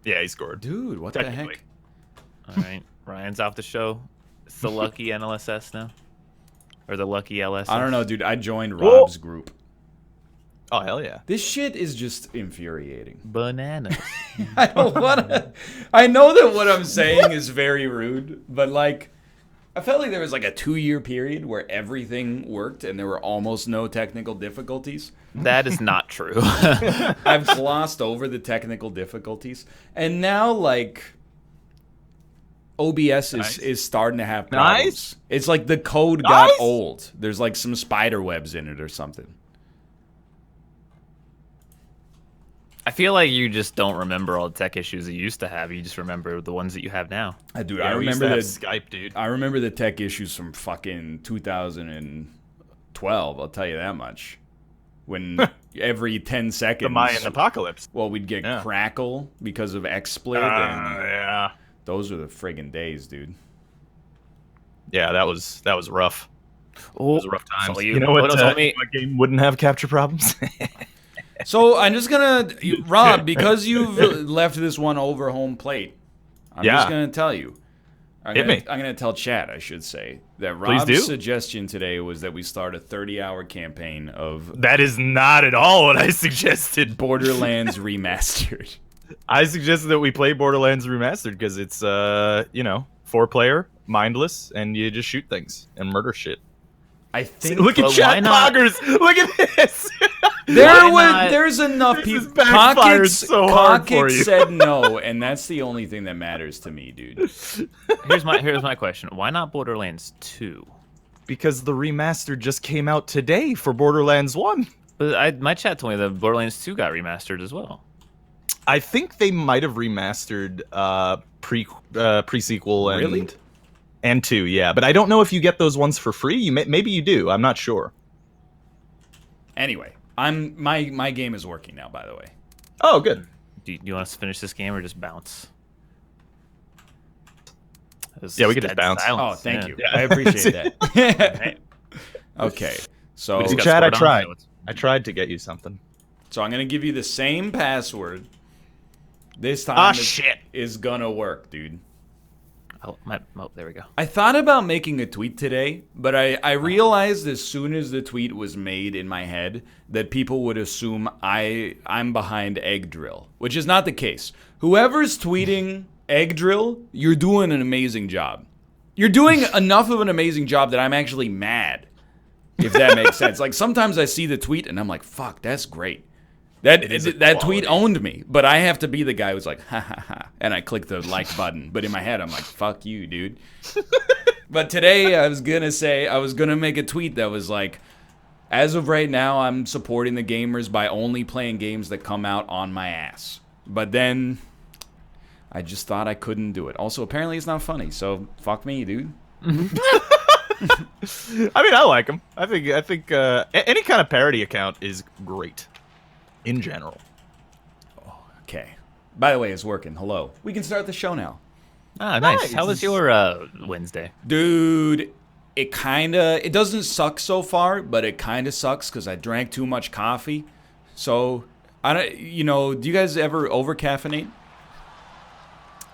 Yeah, he scored. Dude, what the Technically. heck? All right, Ryan's off the show. It's the lucky NLSS now, or the lucky LSS. I don't know, dude. I joined Rob's group. Oh, hell yeah. This shit is just infuriating. Bananas. I don't wanna. I know that what I'm saying is very rude, but like, I felt like there was like a 2-year period where everything worked and there were almost no technical difficulties. That is not true. I've glossed over the technical difficulties, and now like OBS is starting to have problems. Nice. It's like the code got Nice. old. There's like some spider webs in it or something. I feel like you just don't remember all the tech issues that you used to have. You just remember the ones that you have now. Dude, Yeah, I we used remember to have Skype, dude. I remember the tech issues from fucking 2012. I'll tell you that much. When every 10 seconds, The Mayan apocalypse. well, we'd get Yeah. crackle because of XSplit, and Yeah. those were the friggin' days, dude. Yeah, that was rough. Oh, It was rough times. so You know what? told me. What game wouldn't have capture problems? So I'm just gonna, Rob, because you've left this one over home plate, I'm Yeah. just gonna tell you. Hit me. I'm gonna tell chat, I should say, that Please do. Rob's suggestion today was that we start a 30-hour campaign of That is not at all what I suggested. Borderlands Remastered. I suggested that we play Borderlands Remastered because it's, 4-player, mindless, and you just shoot things and murder shit. I think Look at But why chat not? poggers. Look at this. there's enough This people. is backfired Pockets, so hard for Pockets you. said no, and that's the only thing that matters to me, dude. Here's my question. Why not Borderlands 2? Because the remaster just came out today for Borderlands 1. But my chat told me that Borderlands 2 got remastered as well. I think they might have remastered pre-sequel and Really? and 2, yeah. But I don't know if you get those ones for free. Maybe you do. I'm not sure. Anyway, my game is working now, by the way. Oh, good. Do you want us to finish this game or just bounce? Yeah, we could just bounce. Oh, thank you. Yeah. I appreciate that. Hey, Okay, so we just got Chad, I scored on. tried. I tried to get you something. I'm gonna give you the same password. This time Ah, it shit. is gonna work, dude. Oh, there we go. I thought about making a tweet today, but I realized as soon as the tweet was made in my head that people would assume I'm behind Egg Drill, which is not the case. Whoever's tweeting Egg Drill, you're doing an amazing job. You're doing enough of an amazing job that I'm actually mad, if that makes sense. Like, sometimes I see the tweet and I'm like, fuck, that's great. That tweet owned me, but I have to be the guy who's like, ha ha ha, and I click the like button. But in my head, I'm like, fuck you, dude. But today, I was gonna make a tweet that was like, as of right now, I'm supporting the gamers by only playing games that come out on my ass. But then, I just thought I couldn't do it. Also, apparently, it's not funny, so fuck me, dude. I mean, I like them. I think any kind of parody account is great, in general. Okay. By the way, it's working. Hello. We can start the show now. Ah, nice. Nice. How was your Wednesday? Dude, it doesn't suck so far, but it kind of sucks because I drank too much coffee. So, do you guys ever over-caffeinate?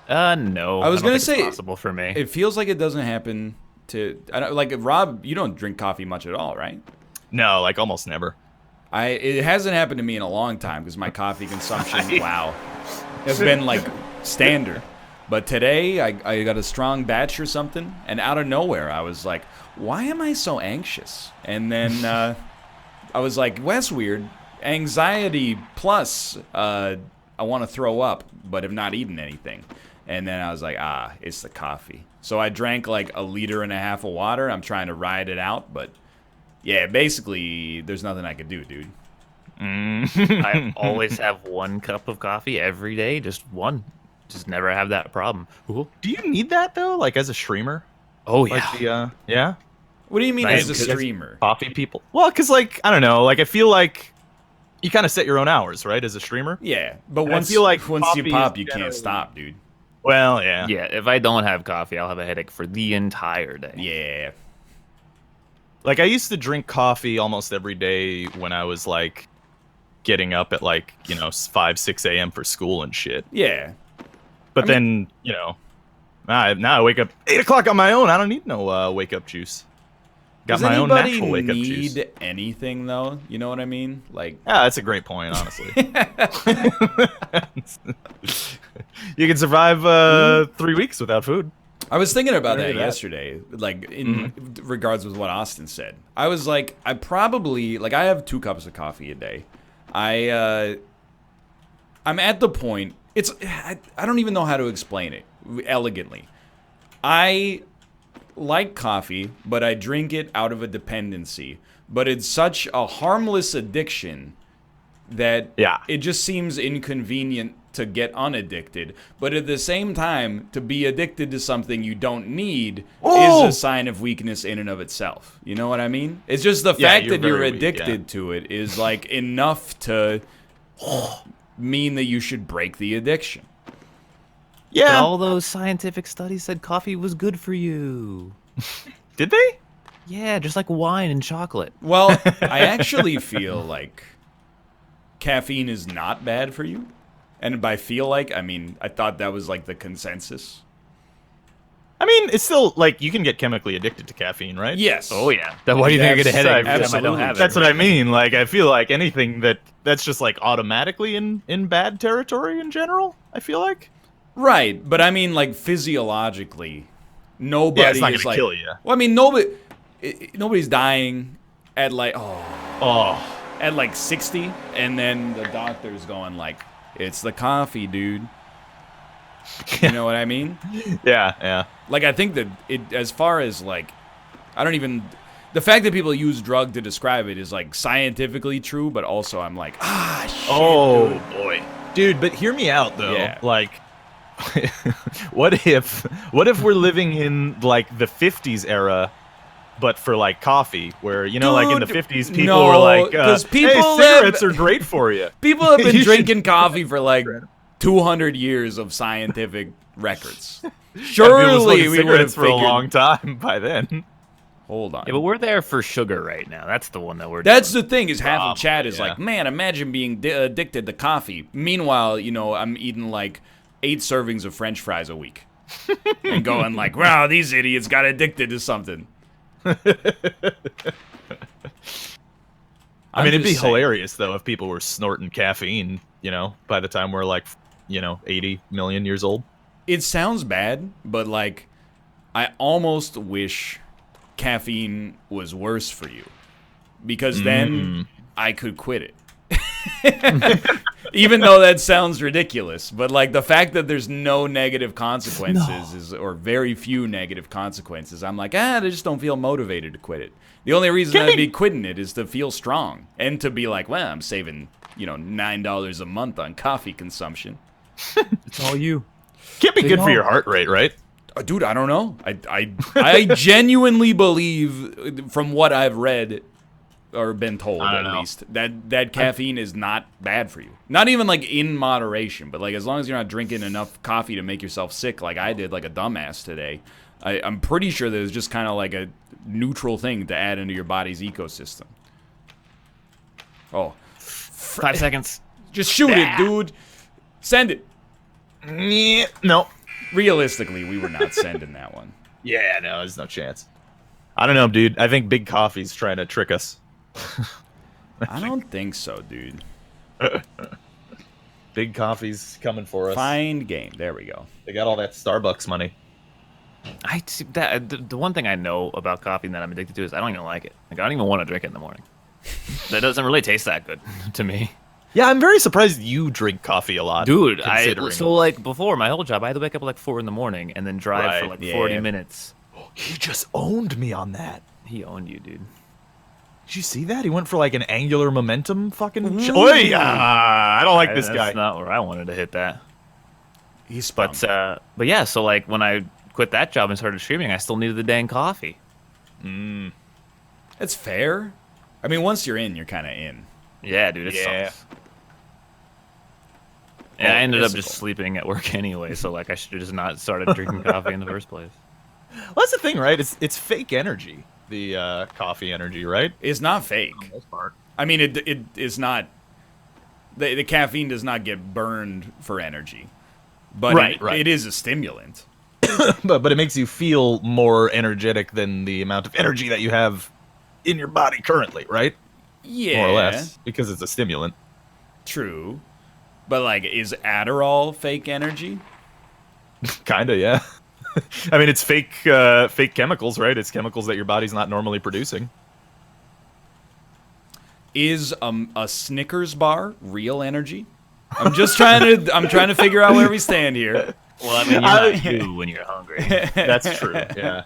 No. I was don't gonna think say, it's possible for me. It feels like it doesn't happen to, Rob, you don't drink coffee much at all, right? No, like almost never. It hasn't happened to me in a long time because my coffee consumption, wow, has been like standard. But today I got a strong batch or something, and out of nowhere I was like, why am I so anxious? And then I was like, well, that's weird. Anxiety plus I want to throw up, but have not eaten anything. And then I was like, it's the coffee. So I drank like 1.5 liters of water. I'm trying to ride it out, but yeah, basically, there's nothing I could do, dude. I always have 1 cup of coffee every day, just one. Just never have that problem. Ooh. Do you need that though, like as a streamer? Oh Like yeah. yeah, What do you mean Right, as a because- streamer? coffee people. Well, because like I don't know, like I feel like you kind of set your own hours, right, as a streamer. Yeah, but And I once feel like you coffee pop, is you can't generally- stop, dude. Well, yeah. Yeah, if I don't have coffee, I'll have a headache for the entire day. Yeah. Like I used to drink coffee almost every day when I was like getting up at like 5, 6 a.m. for school and shit. Yeah. But then, now I wake up 8 o'clock on my own. I don't need no wake up juice. Got my own natural wake up juice. Does anybody need anything though? You know what I mean? Like, yeah, that's a great point, honestly. You can survive 3 weeks without food. I was thinking about that yesterday, like in regards with what Austin said. I was like, I have 2 cups of coffee a day. I'm at the point. I don't even know how to explain it elegantly. I like coffee, but I drink it out of a dependency. But it's such a harmless addiction that it just seems inconvenient to get unaddicted. But at the same time, to be addicted to something you don't need is a sign of weakness in and of itself. You know what I mean? It's just the fact that you're addicted to it is like enough to mean that you should break the addiction. Yeah. But all those scientific studies said coffee was good for you. Did they? Yeah, just like wine and chocolate. Well, I actually feel like caffeine is not bad for you. And by feel like, I mean, I thought that was like the consensus. I mean, it's still like you can get chemically addicted to caffeine, right? Yes. Oh yeah. Why do you think I get a headache every time I don't have it? That's what I mean. Like, I feel like anything that's just like automatically in bad territory in general. I feel like. Right, but I mean, like physiologically, nobody it's not is gonna like. kill you. Well, I mean, nobody's dying at like at like 60, and then the doctor's going like, "It's the coffee, dude." You know what I mean? Yeah. Like, I think that as far as like, the fact that people use drug to describe it is like scientifically true, but also I'm like, shit, dude. Boy, dude. But hear me out though. Yeah. Like, what if we're living in like the 50s era, but for like coffee, where like in the 50s people were like, hey, cigarettes are great for you. People have been drinking coffee for like 200 years of scientific records. Surely we would have for a long time by then. Hold on. Yeah, but we're there for sugar right now. That's the one that we're That's doing. the thing, is half of chat is like, man, imagine being addicted to coffee. Meanwhile, I'm eating like 8 servings of French fries a week. And going like, wow, these idiots got addicted to something. I mean, it'd be hilarious, though, if people were snorting caffeine, by the time we're like, 80 million years old. It sounds bad, but like, I almost wish caffeine was worse for you. Because then I could quit it. Even though that sounds ridiculous, but like the fact that there's no negative consequences or very few negative consequences, I'm like, I just don't feel motivated to quit it. The only reason I'd be quitting it is to feel strong and to be like, well, I'm saving, $9 a month on coffee consumption. It's all you. Can't be good for your heart rate, right? Dude, I don't know. I genuinely believe, from what I've read or been told at least, that caffeine is not bad for you. Not even like in moderation, but like as long as you're not drinking enough coffee to make yourself sick like I did like a dumbass today. I'm pretty sure that it's just kind of like a neutral thing to add into your body's ecosystem. 5 seconds. Just shoot it, dude. Send it. No. Realistically, we were not sending that one. Yeah, no, there's no chance. I don't know, dude. I think Big Coffee's trying to trick us. I don't think so, dude. Big Coffee's coming for us. Find game. There we go. They got all that Starbucks money. The one thing I know about coffee that I'm addicted to is I don't even like it. Like, I don't even want to drink it in the morning. That doesn't really taste that good to me. Yeah, I'm very surprised you drink coffee a lot. Dude, so like before my old job, I had to wake up at like 4 in the morning and then drive for like 40 minutes. He just owned me on that. He owned you, dude. Did you see that? He went for like an angular momentum fucking... I don't like this guy. That's not where I wanted to hit that. He's but yeah, so like when I quit that job and started streaming, I still needed the dang coffee. It's fair. I mean, once you're in, you're kind of in. Yeah, dude, it sucks. And I ended up just sleeping at work anyway, so like I should have just not started drinking coffee in the first place. Well, that's the thing, right? It's fake energy, the coffee energy, right? It's not fake. For the most part. I mean, it is not. The caffeine does not get burned for energy, but it is a stimulant. but it makes you feel more energetic than the amount of energy that you have in your body currently, right? Yeah. More or less, because it's a stimulant. True. But, like, is Adderall fake energy? Kinda, yeah. I mean, it's fake chemicals, right? It's chemicals that your body's not normally producing. Is a Snickers bar real energy? I'm trying to figure out where we stand here. Well, I mean, you're not you when you're hungry. That's true, yeah.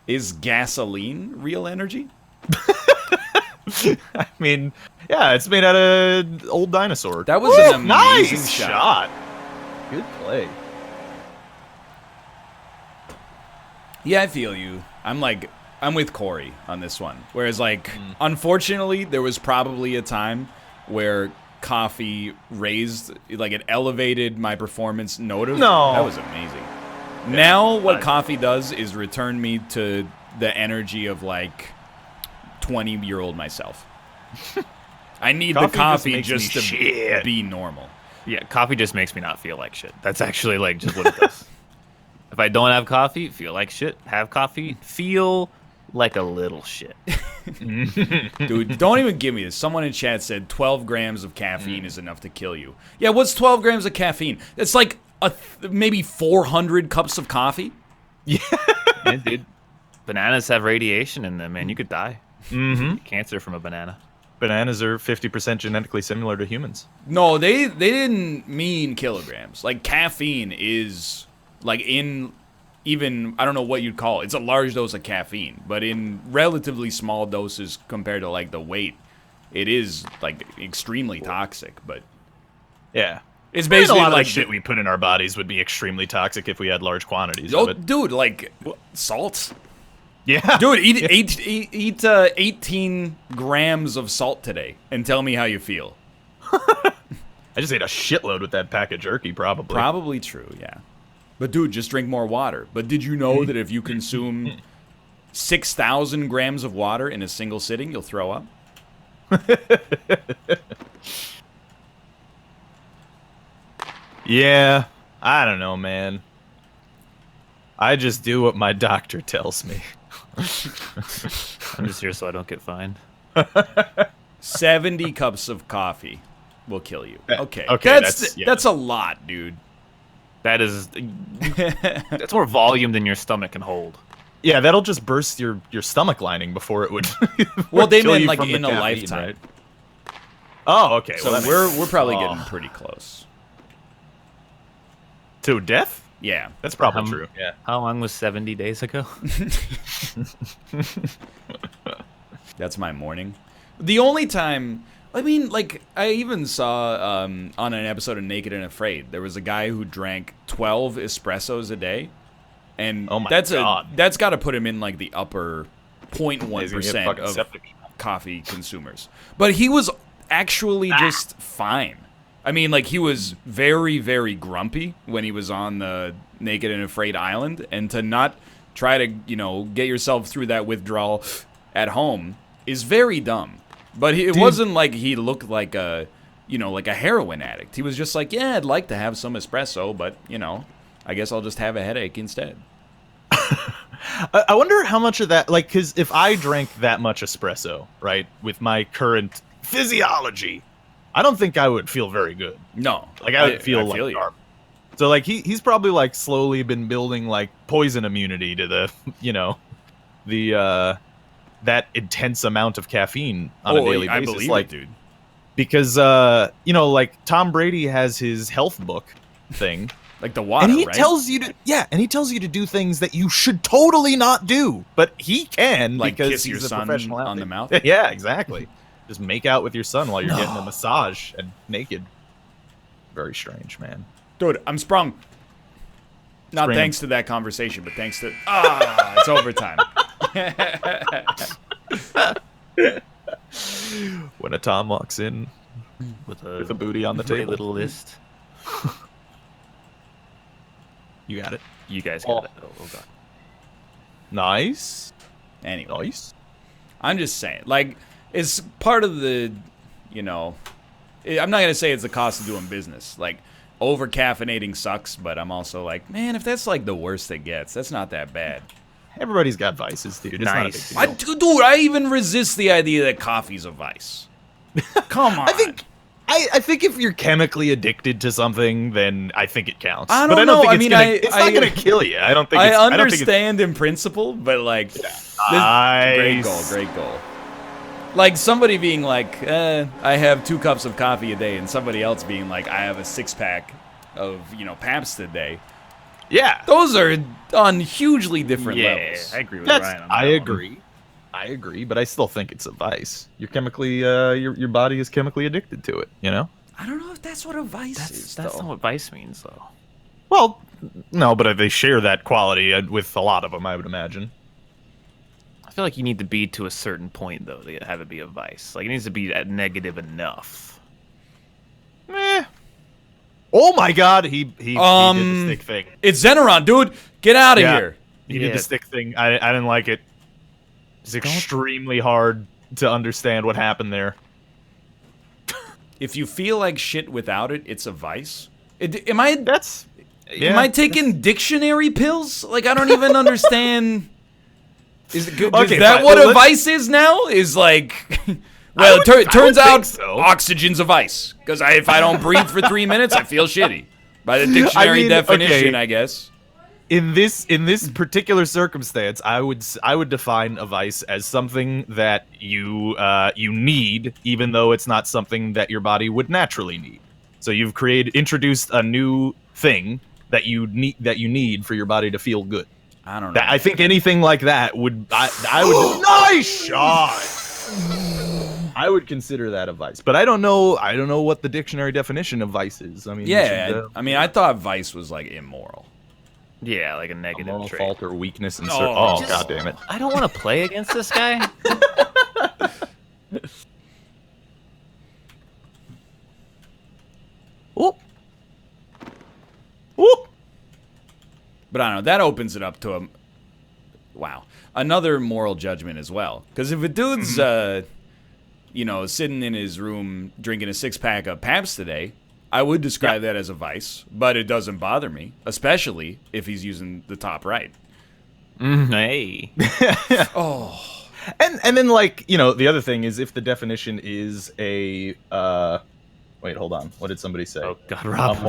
Is gasoline real energy? I mean, yeah, it's made out of old dinosaur. That was an amazing nice shot. Good play. Yeah, I feel you. I'm with Corey on this one. Whereas, like, unfortunately, there was probably a time where coffee raised, like, it elevated my performance noticeably. No. That was amazing. Yeah. Now, what coffee does is return me to the energy of, like, 20-year-old myself. I need the coffee just to be normal. Yeah, coffee just makes me not feel like shit. That's actually, like, just what it does. If I don't have coffee, feel like shit. Have coffee, feel like a little shit. Dude, don't even give me this. Someone in chat said 12 grams of caffeine is enough to kill you. Yeah, what's 12 grams of caffeine? It's like maybe 400 cups of coffee. Yeah, dude. Bananas have radiation in them, man. You could die. Cancer from a banana. Bananas are 50% genetically similar to humans. No, they didn't mean kilograms. Like, caffeine is, like, in even, I don't know what you'd call it. It's a large dose of caffeine, but in relatively small doses compared to, like, the weight, it is, like, extremely toxic, but... Yeah. It's basically a lot like of the shit we put in our bodies would be extremely toxic if we had large quantities of it. Dude, like, salt? Yeah. Dude, eat 18 grams of salt today and tell me how you feel. I just ate a shitload with that pack of jerky, probably. Probably true, yeah. But dude, just drink more water. But did you know that if you consume 6,000 grams of water in a single sitting, you'll throw up? Yeah, I don't know, man. I just do what my doctor tells me. I'm just here so I don't get fined. 70 cups of coffee will kill you. Okay, that's a lot, dude. That is... That's more volume than your stomach can hold. Yeah, that'll just burst your stomach lining before it would... Well, they meant, like, in a lifetime. Right? Oh, okay. So well, we're probably getting pretty close. To death? Yeah. That's probably true. Yeah. How long was 70 days ago? That's my morning. The only time... I mean, like, I even saw on an episode of Naked and Afraid, there was a guy who drank 12 espressos a day. And that's got to put him in, like, the upper 0.1% of coffee consumers. But he was actually just fine. I mean, like, he was very, very grumpy when he was on the Naked and Afraid island. And to not try to, you know, get yourself through that withdrawal at home is very dumb. But it wasn't like he looked like a, you know, like a heroin addict. He was just like, yeah, I'd like to have some espresso, but, you know, I guess I'll just have a headache instead. I wonder how much of that, like, because if I drank that much espresso, right, with my current physiology, I don't think I would feel very good. No. Like, I would feel like garbage. So, like, he's probably, like, slowly been building, like, poison immunity to the, you know, the, that intense amount of caffeine on a daily basis. I believe like, it, dude. Because, you know, like, Tom Brady has his health book thing. Like the water, and he right? tells you to, and he tells you to do things that you should totally not do, but he can, like, because kiss your son on the mouth. Yeah, exactly. Just make out with your son while you're getting a massage and naked. Very strange, man. Dude, I'm sprung. Not thanks to that conversation, but thanks to... it's overtime. When a Tom walks in with a booty on the table. Little list. You got it. You guys got it. Oh, God. Nice. Anyway. Nice. I'm just saying, like, it's part of the, you know... I'm not going to say it's the cost of doing business. Like, over caffeinating sucks, but I'm also like, man, if that's like the worst it gets, that's not that bad. Everybody's got vices, dude. It's Nice. not a big deal. Dude, I even resist the idea that coffee's a vice. Come on. I think if you're chemically addicted to something, then I think it counts. I don't but I don't know. think I it's mean, gonna, it's not gonna kill you. I don't think. I It's, understand in principle, but like, great goal, great goal. Like somebody being like, I have 2 cups of coffee a day, and somebody else being like, I have a 6-pack of Pabst a day. Yeah, those are on hugely different levels. I agree with Ryan on that I one. agree. I agree, but I still think it's a vice. You're chemically, your body is chemically addicted to it. You know. I don't know if that's what a vice is. That's not what vice means, though. Well, no, but they share that quality with a lot of them, I would imagine. I feel like you need to be to a certain point, though, to have it be a vice. Like, it needs to be at negative enough. Meh. Oh my God, he did the stick thing. It's Zeneron, dude. Get out of here. He did the stick thing. I didn't like it. It's extremely hard to understand what happened there. If you feel like shit without it, it's a vice. Am I taking dictionary pills? Like, I don't even understand. Is that what a vice is now? Is like, well, it turns out oxygen's a vice. Because if I don't breathe for 3 minutes, I feel shitty. By the dictionary definition, I guess. In this particular circumstance, I would define a vice as something that you need, even though it's not something that your body would naturally need. So you've introduced a new thing that you need for your body to feel good. I don't know. I think anything like that would I would nice shot. I would consider that a vice, but I don't know what the dictionary definition of vice is. I mean, I thought vice was like immoral. Yeah, like a negative moral trait. fault or weakness in certain. Oh, God damn it! I don't want to play against this guy. Whoop. Whoop. But I don't know. That opens it up to another moral judgment as well. Because if a dude's, sitting in his room drinking a 6-pack of Pabst today, I would describe that as a vice, but it doesn't bother me, especially if he's using the top right. Hey. Oh. And then, like, the other thing is if the definition is a wait, hold on. What did somebody say? Oh God, Rob.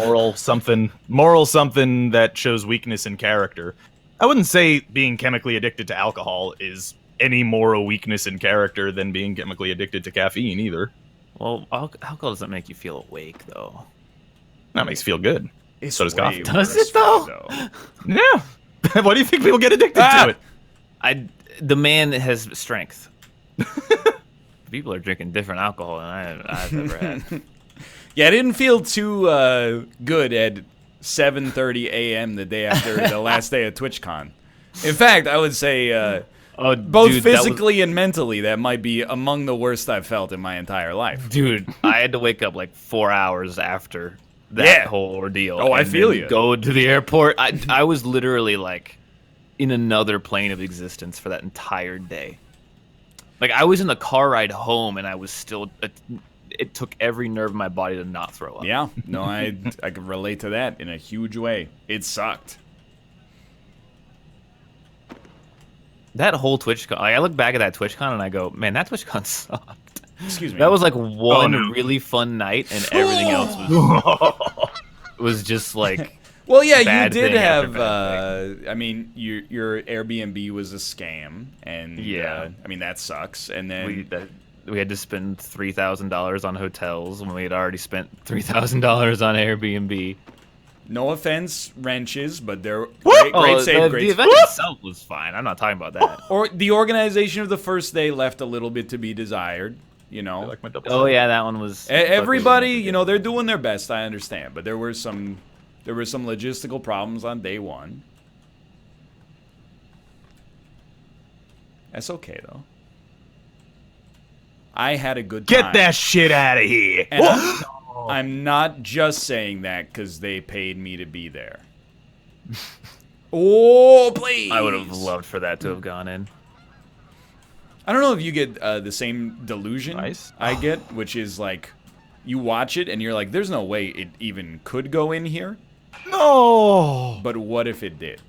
Moral something that shows weakness in character. I wouldn't say being chemically addicted to alcohol is any moral weakness in character than being chemically addicted to caffeine either. Well, alcohol doesn't make you feel awake, though. That makes you feel good. So does coffee. Does it, though? Yeah. Why do you think people get addicted to it? The man has strength. People are drinking different alcohol than I've ever had. Yeah, I didn't feel too good at 7:30 a.m. the day after the last day of TwitchCon. In fact, I would say both physically and mentally, that might be among the worst I've felt in my entire life. Dude, I had to wake up like 4 hours after that whole ordeal. Oh, I feel you. Go to the airport. I was literally like in another plane of existence for that entire day. Like, I was in the car ride home, and I was still... It took every nerve in my body to not throw up. Yeah, no, I could relate to that in a huge way. It sucked. That whole TwitchCon, like, I look back at that TwitchCon and I go, man, that TwitchCon sucked. Excuse me. That was like one really fun night, and everything else was just like... Well, yeah, you did have. I mean, your Airbnb was a scam, and I mean that sucks. And then we had to spend $3,000 on hotels when we had already spent $3,000 on Airbnb. No offense, wrenches, but they're great save. The event itself was fine. I'm not talking about that. Or the organization of the first day left a little bit to be desired. Like my double yeah, that one was. Everybody, they're doing their best. I understand, but there were some logistical problems on day one. That's okay though. I had a good time. Get that shit out of here. And I'm not just saying that because they paid me to be there. Oh, please. I would have loved for that to have gone in. I don't know if you get the same delusion I get, which is like You watch it and you're like, there's no way it even could go in here. No. But what if it did?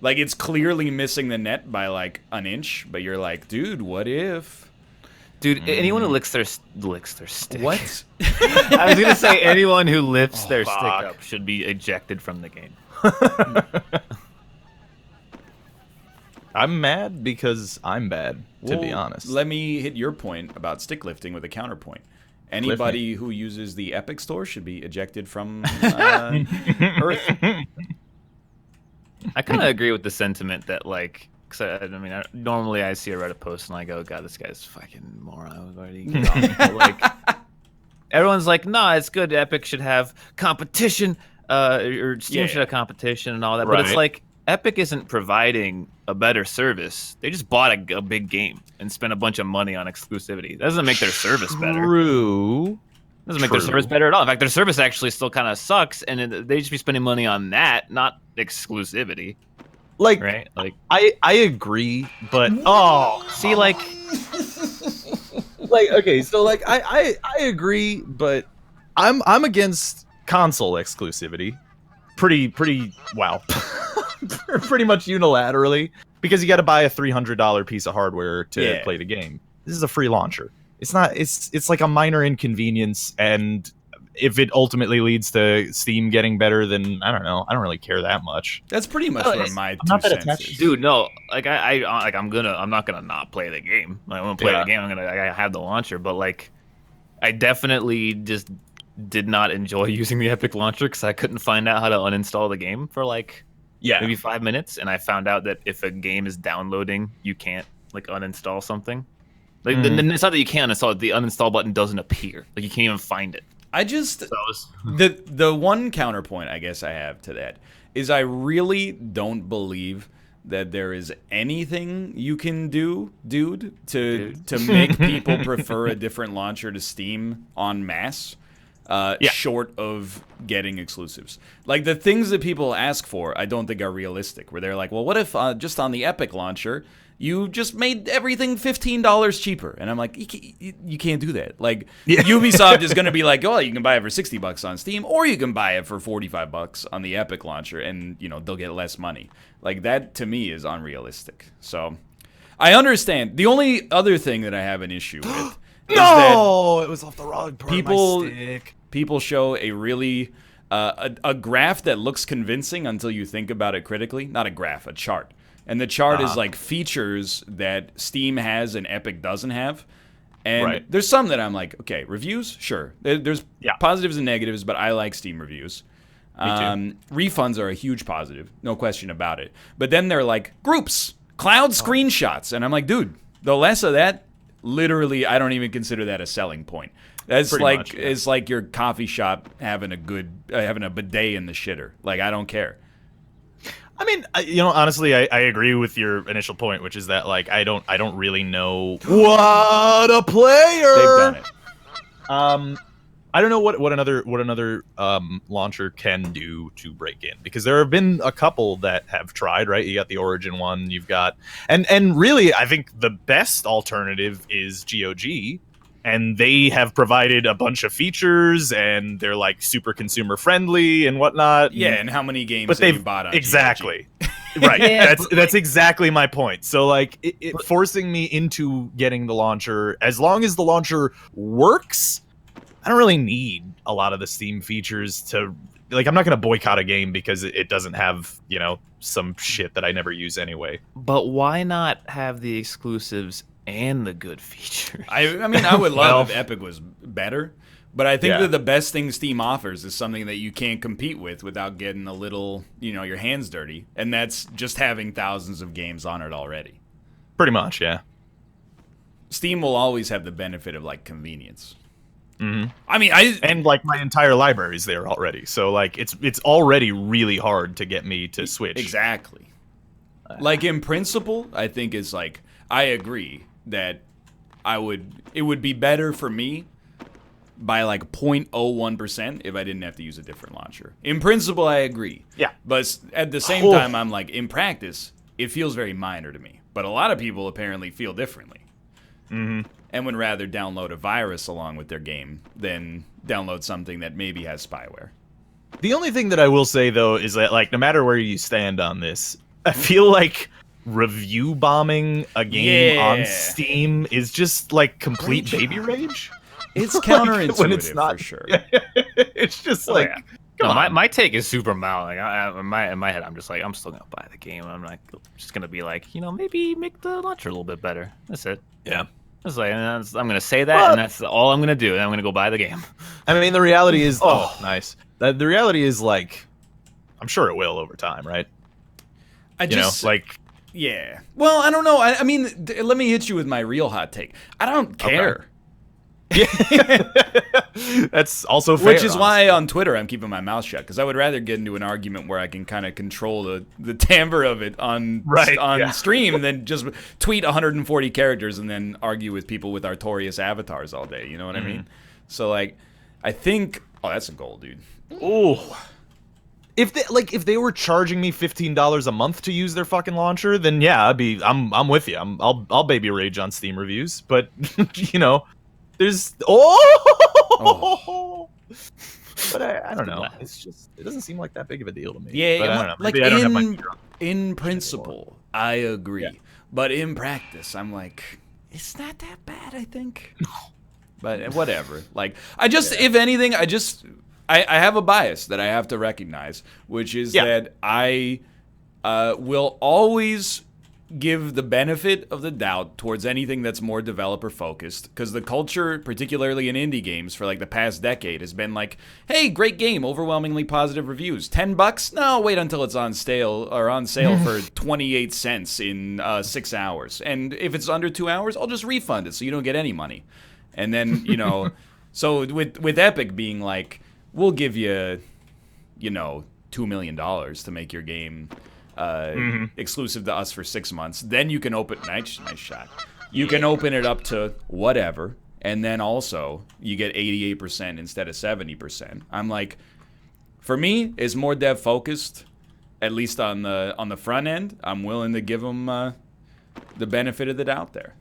Like, it's clearly missing the net by like an inch, but you're like, dude, what if? Dude, anyone who licks their stick. What? I was gonna say anyone who lifts their stick up should be ejected from the game. I'm mad because I'm bad, to be honest. Let me hit your point about stick lifting with a counterpoint. Anybody who uses the Epic Store should be ejected from Earth. I kind of agree with the sentiment that, like, cause normally I see a Reddit post and I go, God, this guy's fucking moron. But, like, everyone's like, nah, it's good. Epic should have competition, or Steam should have competition and all that. But it's like, Epic isn't providing a better service. They just bought a big game and spent a bunch of money on exclusivity. That doesn't make their service better. Doesn't make their service better at all. In fact, their service actually still kind of sucks, and they just be spending money on that, not exclusivity. Like, right? Like, I agree, but see, like, okay, so like I agree, but I'm against console exclusivity. Pretty wow. Pretty much unilaterally, because you got to buy a $300 piece of hardware to play the game. This is a free launcher. It's not. It's like a minor inconvenience, and if it ultimately leads to Steam getting better, then I don't know. I don't really care that much. That's pretty much where my not 2 that cents attached. Dude, no. Like I'm not gonna not play the game. I want to play the game. I have the launcher, but like, I definitely just did not enjoy using the Epic launcher because I couldn't find out how to uninstall the game for like maybe 5 minutes, and I found out that if a game is downloading, you can't like uninstall something. Like it's not that you can't uninstall it; the uninstall button doesn't appear. Like you can't even find it. I just the one counterpoint I guess I have to that is I really don't believe that there is anything you can do, dude, to make people prefer a different launcher to Steam en masse. Short of getting exclusives. Like, the things that people ask for, I don't think are realistic. Where they're like, well, what if just on the Epic launcher, you just made everything $15 cheaper? And I'm like, you can't do that. Like, Ubisoft is going to be like, oh, you can buy it for $60 on Steam, or you can buy it for $45 on the Epic launcher, and, you know, they'll get less money. Like, that, to me, is unrealistic. So, I understand. The only other thing that I have an issue with is that it was off the wrong part of my stick. People show a really a graph that looks convincing until you think about it critically. Not a graph, a chart. And the chart is like features that Steam has and Epic doesn't have. And there's some that I'm like, okay, reviews, sure. There's positives and negatives, but I like Steam reviews. Me too. Refunds are a huge positive, no question about it. But then they're like groups, cloud screenshots, and I'm like, dude, the less of that, literally, I don't even consider that a selling point. That's like it's like your coffee shop having a bidet in the shitter. Like, I don't care. I mean, honestly, I agree with your initial point, which is that like I don't really know what a player. They've done it. I don't know what another launcher can do to break in, because there have been a couple that have tried. Right, you got the Origin one, you've got and really, I think the best alternative is GOG. And they have provided a bunch of features, and they're like super consumer friendly and whatnot. Yeah, and how many games have you bought on exactly? Right. That's exactly my point. So like, it forcing me into getting the launcher, as long as the launcher works, I don't really need a lot of the Steam features to. Like, I'm not going to boycott a game because it doesn't have, some shit that I never use anyway. But why not have the exclusives and the good features? I mean, I would love if Epic was better, but I think that the best thing Steam offers is something that you can't compete with without getting a little, your hands dirty, and that's just having thousands of games on it already. Pretty much, yeah. Steam will always have the benefit of, like, convenience. Mm-hmm. I mean, and like my entire library is there already, so like it's already really hard to get me to switch. Exactly. Like, in principle, I think it's like, I agree that it would be better for me by like 0.01% if I didn't have to use a different launcher. In principle, I agree. Yeah. But at the same time, I'm like, in practice, it feels very minor to me. But a lot of people apparently feel differently. and would rather download a virus along with their game than download something that maybe has spyware. The only thing that I will say, though, is that, like, no matter where you stand on this, I feel like review bombing a game on Steam is just, like, complete baby rage. It's counterintuitive, when it's not, for sure. It's just like... No, my take is super mild. Like in my head, I'm just like, I'm still gonna buy the game. I'm like, just gonna be like, maybe make the launcher a little bit better. That's it. Yeah. It's like, I'm gonna say that, and that's all I'm gonna do. And I'm gonna go buy the game. I mean, the reality is, nice. The reality is, like, I'm sure it will over time, right? Yeah. Well, I don't know. I mean, let me hit you with my real hot take. I don't care. Okay. That's also fair. Which is why on Twitter I'm keeping my mouth shut, because I would rather get into an argument where I can kind of control the timbre of it on stream than just tweet 140 characters and then argue with people with Artorias avatars all day. You know what I mean? So, like, I think... Oh, that's a goal, dude. Oh. If they were charging me $15 a month to use their fucking launcher, then yeah, I'm with you. I'll baby rage on Steam reviews, but there's but I don't know. It's just, it doesn't seem like that big of a deal to me. Yeah, but I don't know. Like I don't have my in principle, I agree, but in practice, I'm like, it's not that bad. I think, but whatever. Like, if anything, I have a bias that I have to recognize, which is that I will always give the benefit of the doubt towards anything that's more developer focused, because the culture, particularly in indie games for like the past decade, has been like, hey, great game, overwhelmingly positive reviews, $10? No, wait until it's on sale for 28 cents in 6 hours, and if it's under 2 hours, I'll just refund it so you don't get any money. And then so with Epic being like, we'll give you $2 million to make your game exclusive to us for 6 months. Then you can open... Nice shot. You can open it up to whatever, and then also you get 88% instead of 70%. I'm like, for me, it's more dev focused, at least on the front end. I'm willing to give them the benefit of the doubt there.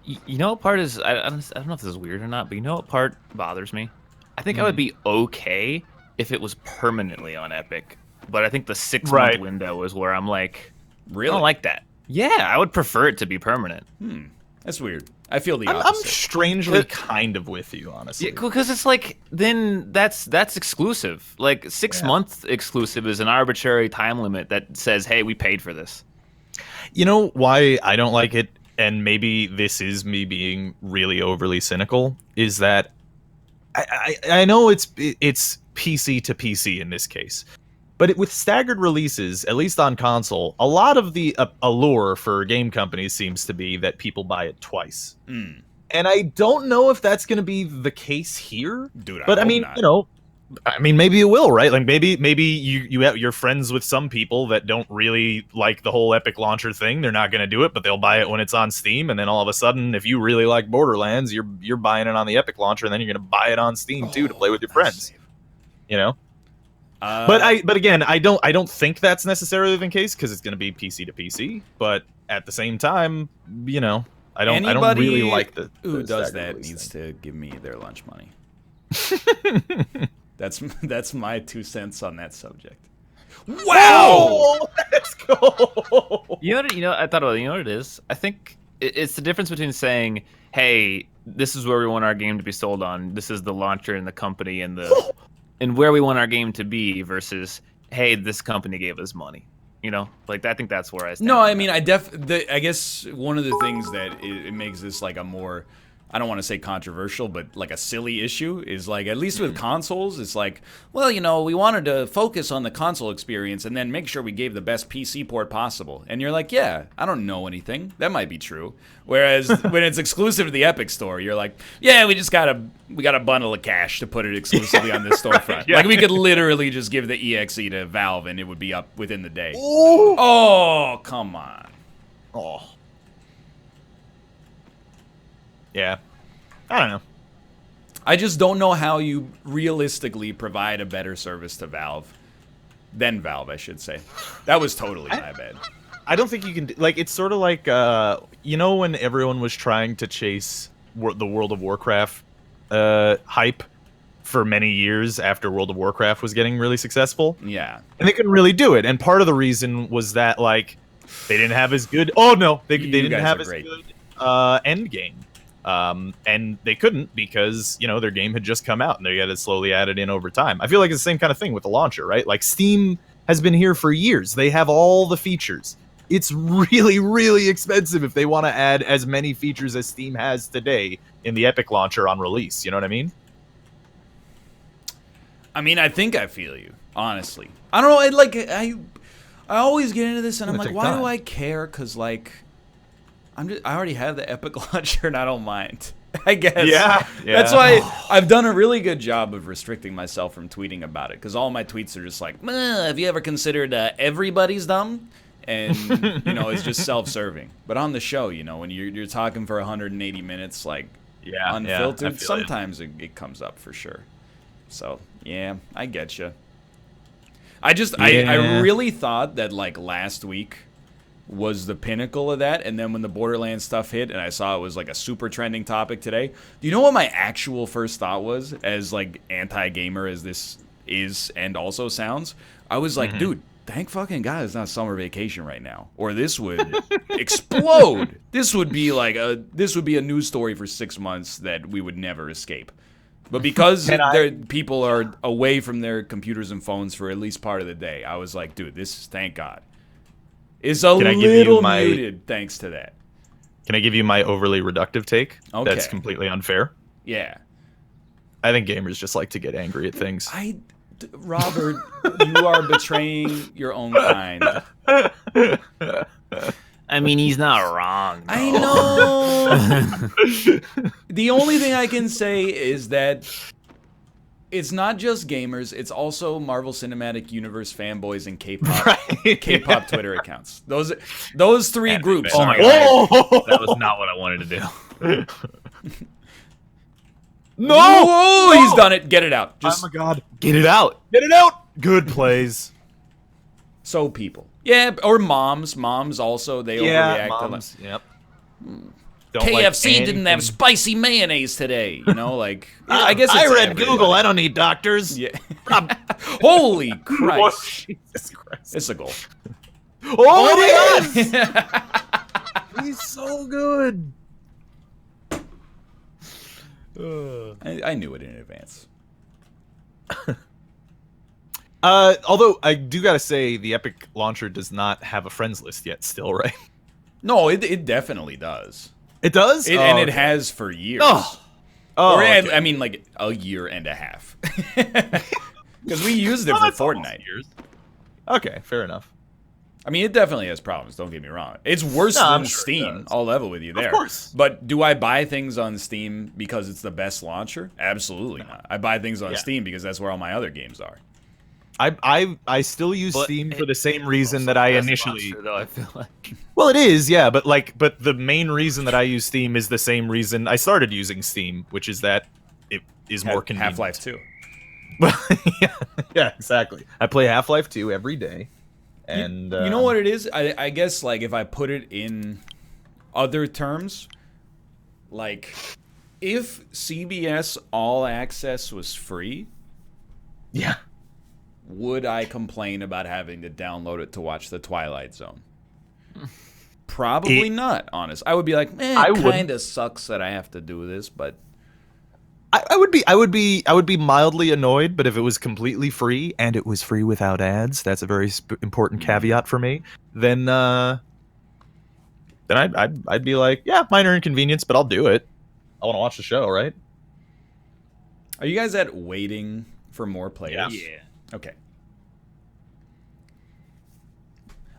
You know what part is... I don't know if this is weird or not, but you know what part bothers me? I think I would be okay if it was permanently on Epic. But I think the 6-month window is where I'm like, really? I don't like that. Yeah, I would prefer it to be permanent. That's weird. I feel the opposite. I'm strangely kind of with you, honestly. Yeah, because it's like, then that's exclusive. Like, 6-month exclusive is an arbitrary time limit that says, hey, we paid for this. You know why I don't like it, and maybe this is me being really overly cynical, is that I know it's PC to PC in this case. But with staggered releases, at least on console, a lot of the allure for game companies seems to be that people buy it twice. And I don't know if that's going to be the case here. Dude, but I mean, not. Maybe it will, right? Like maybe you're friends with some people that don't really like the whole Epic launcher thing. They're not going to do it, but they'll buy it when it's on Steam. And then all of a sudden, if you really like Borderlands, you're buying it on the Epic launcher, and then you're going to buy it on Steam too to play with your friends. But again, I don't think that's necessarily the case, because it's going to be PC to PC. But at the same time, I don't really like the who does that needs to give me their lunch money. That's my 2 cents on that subject. Wow, let's go. I thought about it. You know what it is? I think it's the difference between saying, hey, this is where we want our game to be sold on. This is the launcher and the company and the and where we want our game to be, versus, hey, this company gave us money. Like, I think that's where I stand. No, I mean, I guess one of the things that it makes this like a more, I don't want to say controversial, but like a silly issue is, like, at least with consoles, it's like, well, we wanted to focus on the console experience and then make sure we gave the best PC port possible. And you're like, yeah, I don't know anything. That might be true. Whereas when it's exclusive to the Epic Store, you're like, yeah, we got a bundle of cash to put it exclusively on this storefront. Like, we could literally just give the EXE to Valve and it would be up within the day. Ooh. Oh, come on. Oh. Yeah. I don't know. I just don't know how you realistically provide a better service to Valve. Than Valve, I should say. That was totally my bad. I don't think you can like. It's sort of like when everyone was trying to chase the World of Warcraft hype for many years after World of Warcraft was getting really successful. Yeah, and they couldn't really do it. And part of the reason was that like they didn't have as good. Oh no, they didn't have as good end game. And they couldn't because, their game had just come out and they had to slowly add it in over time. I feel like it's the same kind of thing with the launcher, right? Like Steam has been here for years. They have all the features. It's really, really expensive if they want to add as many features as Steam has today in the Epic launcher on release. You know what I mean? I think I feel you, honestly. I don't know, I always get into this and I'm like, why do I care? Because, like, I already have the Epic launcher and I don't mind. I guess. Yeah. That's why I've done a really good job of restricting myself from tweeting about it. Because all my tweets are just like, have you ever considered everybody's dumb? And, it's just self-serving. But on the show, when you're talking for 180 minutes, like, unfiltered, sometimes it comes up for sure. So, yeah, I get you. I really thought that, like, last week was the pinnacle of that, and then when the Borderlands stuff hit and I saw it was like a super trending topic today, do you know what my actual first thought was, as like anti-gamer as this is and also sounds? I was like, dude, thank fucking God it's not summer vacation right now, or this would explode. This would be a news story for 6 months that we would never escape. But because people are away from their computers and phones for at least part of the day, I was like, dude, thank God. It's a little muted thanks to that. Can I give you my overly reductive take? Okay. That's completely unfair. Yeah. I think gamers just like to get angry at things. Robert, you are betraying your own kind. He's not wrong, though. I know. The only thing I can say is that it's not just gamers, it's also Marvel Cinematic Universe fanboys and K-pop K-pop Twitter accounts. Those three groups. Oh my God. That was not what I wanted to do. No! Whoa, he's done it. Get it out. Oh my God. Get it out. Get it out. Good plays. So people. Yeah, or moms. Moms also, they overreact. Moms. Yep. KFC didn't have spicy mayonnaise today. I guess it's I read Google. I don't need doctors. Yeah. Holy Christ. Oh, Jesus Christ. It's a goal. Oh my God. He's so good. I knew it in advance. Although I do gotta say, the Epic launcher does not have a friends list yet still, right? No, it definitely does. It does? And it has for years. Okay. Like a year and a half. Because we used it for Fortnite. Years. Okay, fair enough. It definitely has problems, don't get me wrong. It's worse than Steam. I'll level with you there. Of course. But do I buy things on Steam because it's the best launcher? Absolutely not. I buy things on Steam because that's where all my other games are. I still use Steam for the same reason that I initially. Monster, though, I feel like. Well, it is, yeah, but the main reason that I use Steam is the same reason I started using Steam, which is that it is more convenient. Half-Life 2. Yeah, exactly. I play Half-Life 2 every day, and you know what it is? I guess like if I put it in other terms, like if CBS All Access was free, yeah. Would I complain about having to download it to watch The Twilight Zone? Probably not, honest. I would be like, it kind of sucks that I have to do this, but I would be mildly annoyed, but if it was completely free and it was free without ads, that's a very important caveat for me. Then I'd be like, yeah, minor inconvenience, but I'll do it. I want to watch the show, right? Are you guys waiting for more players? Yeah. Okay.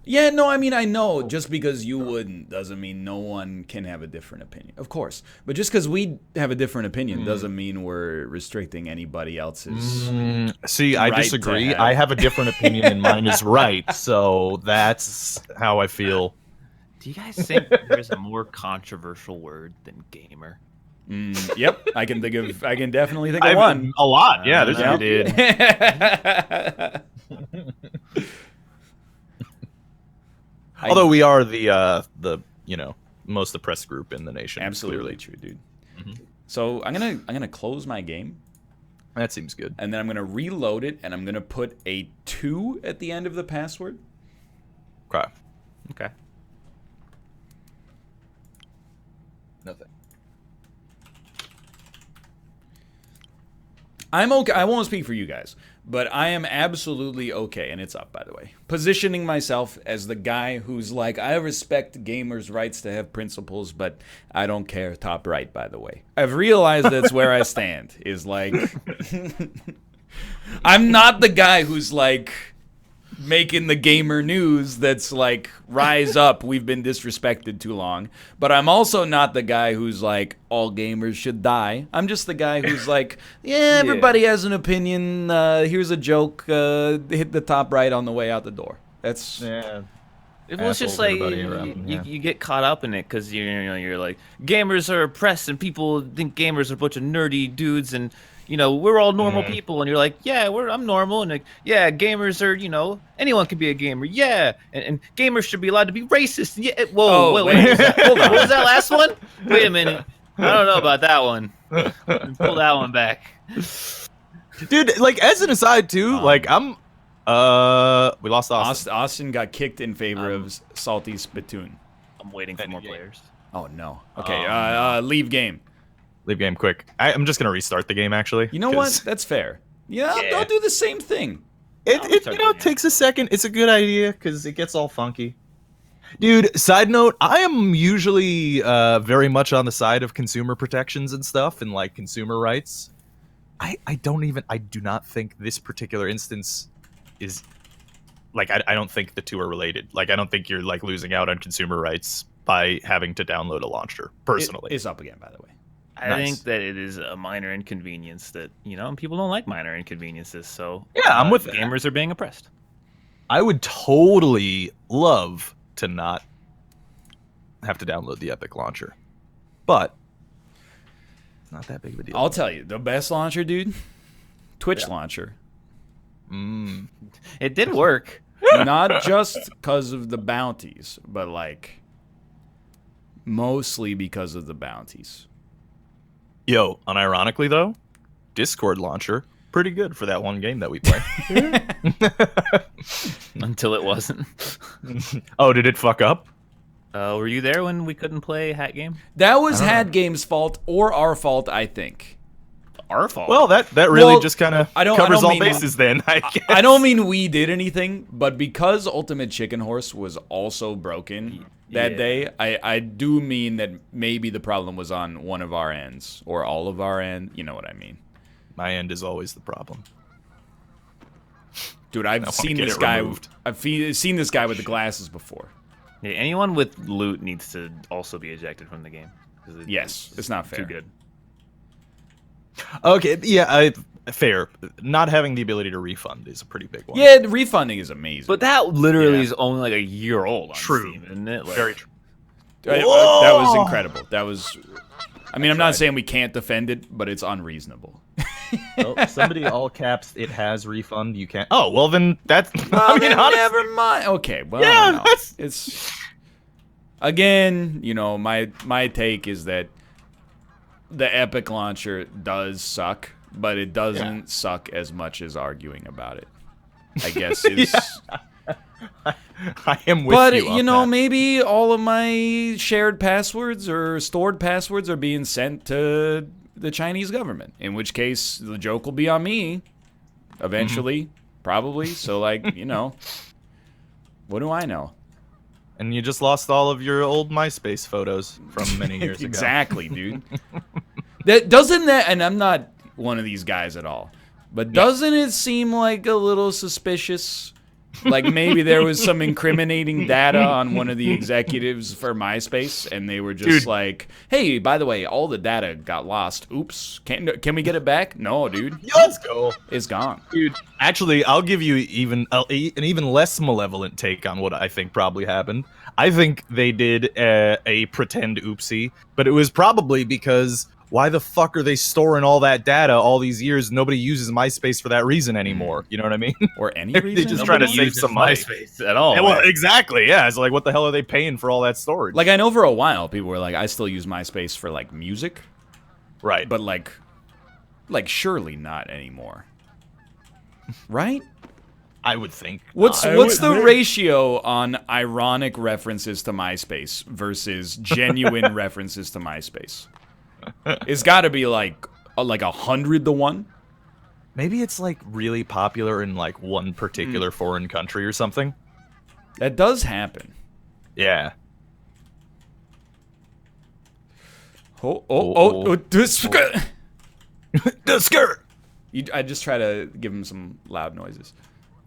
Yeah, no, I know just because you wouldn't doesn't mean no one can have a different opinion. Of course. But just because we have a different opinion doesn't mean we're restricting anybody else's See, I disagree. I have a different opinion and mine is right. So that's how I feel. Do you guys think there's a more controversial word than gamer? Yep, I can definitely think of one. A lot, yeah. There's you did. Although we are the most oppressed group in the nation. Absolutely true, dude. So I'm gonna close my game. That seems good. And then I'm gonna reload it, and I'm gonna put a 2 at the end of the password. Okay. Nothing. I'm okay. I won't speak for you guys, but I am absolutely okay, and it's up, by the way, positioning myself as the guy who's like, I respect gamers' rights to have principles, but I don't care. Top right, by the way. I've realized that's where I stand, is like, I'm not the guy who's like making the gamer news that's like, rise up, we've been disrespected too long. But I'm also not the guy who's like, all gamers should die. I'm just the guy who's like, yeah, everybody has an opinion. Here's a joke. Hit the top right on the way out the door. That's... Yeah. It was just like you get caught up in it because you're like, gamers are oppressed and people think gamers are a bunch of nerdy dudes and we're all normal people, and you're like, yeah, I'm normal, and like, yeah, gamers are, anyone can be a gamer, yeah, and gamers should be allowed to be racist. And yeah, whoa, wait, hold on, what was that last one? Wait a minute, I don't know about that one. Pull that one back, dude. Like, as an aside too, like we lost Austin. Austin got kicked in favor of Salty Spittoon. I'm waiting for more players. Oh no. Okay, leave game. Leave game quick. I'm just gonna restart the game actually. You know what? That's fair. Yeah, I'll do the same thing. It takes a second. It's a good idea because it gets all funky. Dude, side note, I am usually very much on the side of consumer protections and stuff and like consumer rights. I do not think this particular instance is like I don't think the two are related. Like I don't think you're like losing out on consumer rights by having to download a launcher. Personally, it's up again, by the way. I think that it is a minor inconvenience that, people don't like minor inconveniences. So yeah, I'm with gamers are being oppressed. I would totally love to not have to download the Epic launcher, but it's not that big of a deal. I'll tell you, the best launcher, dude, Twitch launcher. It did work. Not just because of the bounties, but like mostly because of the bounties. Yo, unironically though, Discord launcher, pretty good for that one game that we play. Until it wasn't. Oh, did it fuck up? Were you there when we couldn't play Hat Game? That was Hat Game's fault or our fault, I think. Our fault? Well, that really just kind of covers all bases then, I guess. I don't mean we did anything, but because Ultimate Chicken Horse was also broken that day, I do mean that maybe the problem was on one of our ends or all of our end. You know what I mean? My end is always the problem. Dude, I've seen this guy. I've seen this guy with the glasses before. Yeah, anyone with loot needs to also be ejected from the game. It's not fair. Too good. Okay, yeah, fair. Not having the ability to refund is a pretty big one. Yeah, refunding is amazing. But that literally is only like a year old on True. Steam, isn't it? Like, very true. That was incredible. That was... I mean, I'm not saying we can't defend it, but it's unreasonable. Oh, somebody all caps, it has refund, you can't... Oh, well then, that's... Never mind. Okay, well, yeah, I don't know. It's... Again, my take is that the Epic launcher does suck, but it doesn't suck as much as arguing about it. I guess is... I am with you on that. Maybe all of my shared passwords or stored passwords are being sent to the Chinese government, in which case the joke will be on me eventually, probably. So, like, what do I know? And you just lost all of your old MySpace photos from many years ago. Exactly, dude. And I'm not one of these guys at all, but doesn't it seem like a little suspicious? Like maybe there was some incriminating data on one of the executives for MySpace, and they were just like, "Hey, by the way, all the data got lost. Oops, can we get it back? No, dude. Let's go. It's gone, dude." Actually, I'll give you an even less malevolent take on what I think probably happened. I think they did a pretend oopsie, but it was probably because why the fuck are they storing all that data all these years? Nobody uses MySpace for that reason anymore. You know what I mean? Or any reason? They just try to save some money. MySpace at all. Yeah, well, exactly. Yeah, it's like, what the hell are they paying for all that storage? Like, I know for a while people were like, I still use MySpace for like music, right? But like surely not anymore, right? I would think. What's the ratio on ironic references to MySpace versus genuine references to MySpace? It's got to be like 100 to 1. Maybe it's like really popular in like one particular foreign country or something. That does happen. Yeah. The skirt. I just try to give him some loud noises.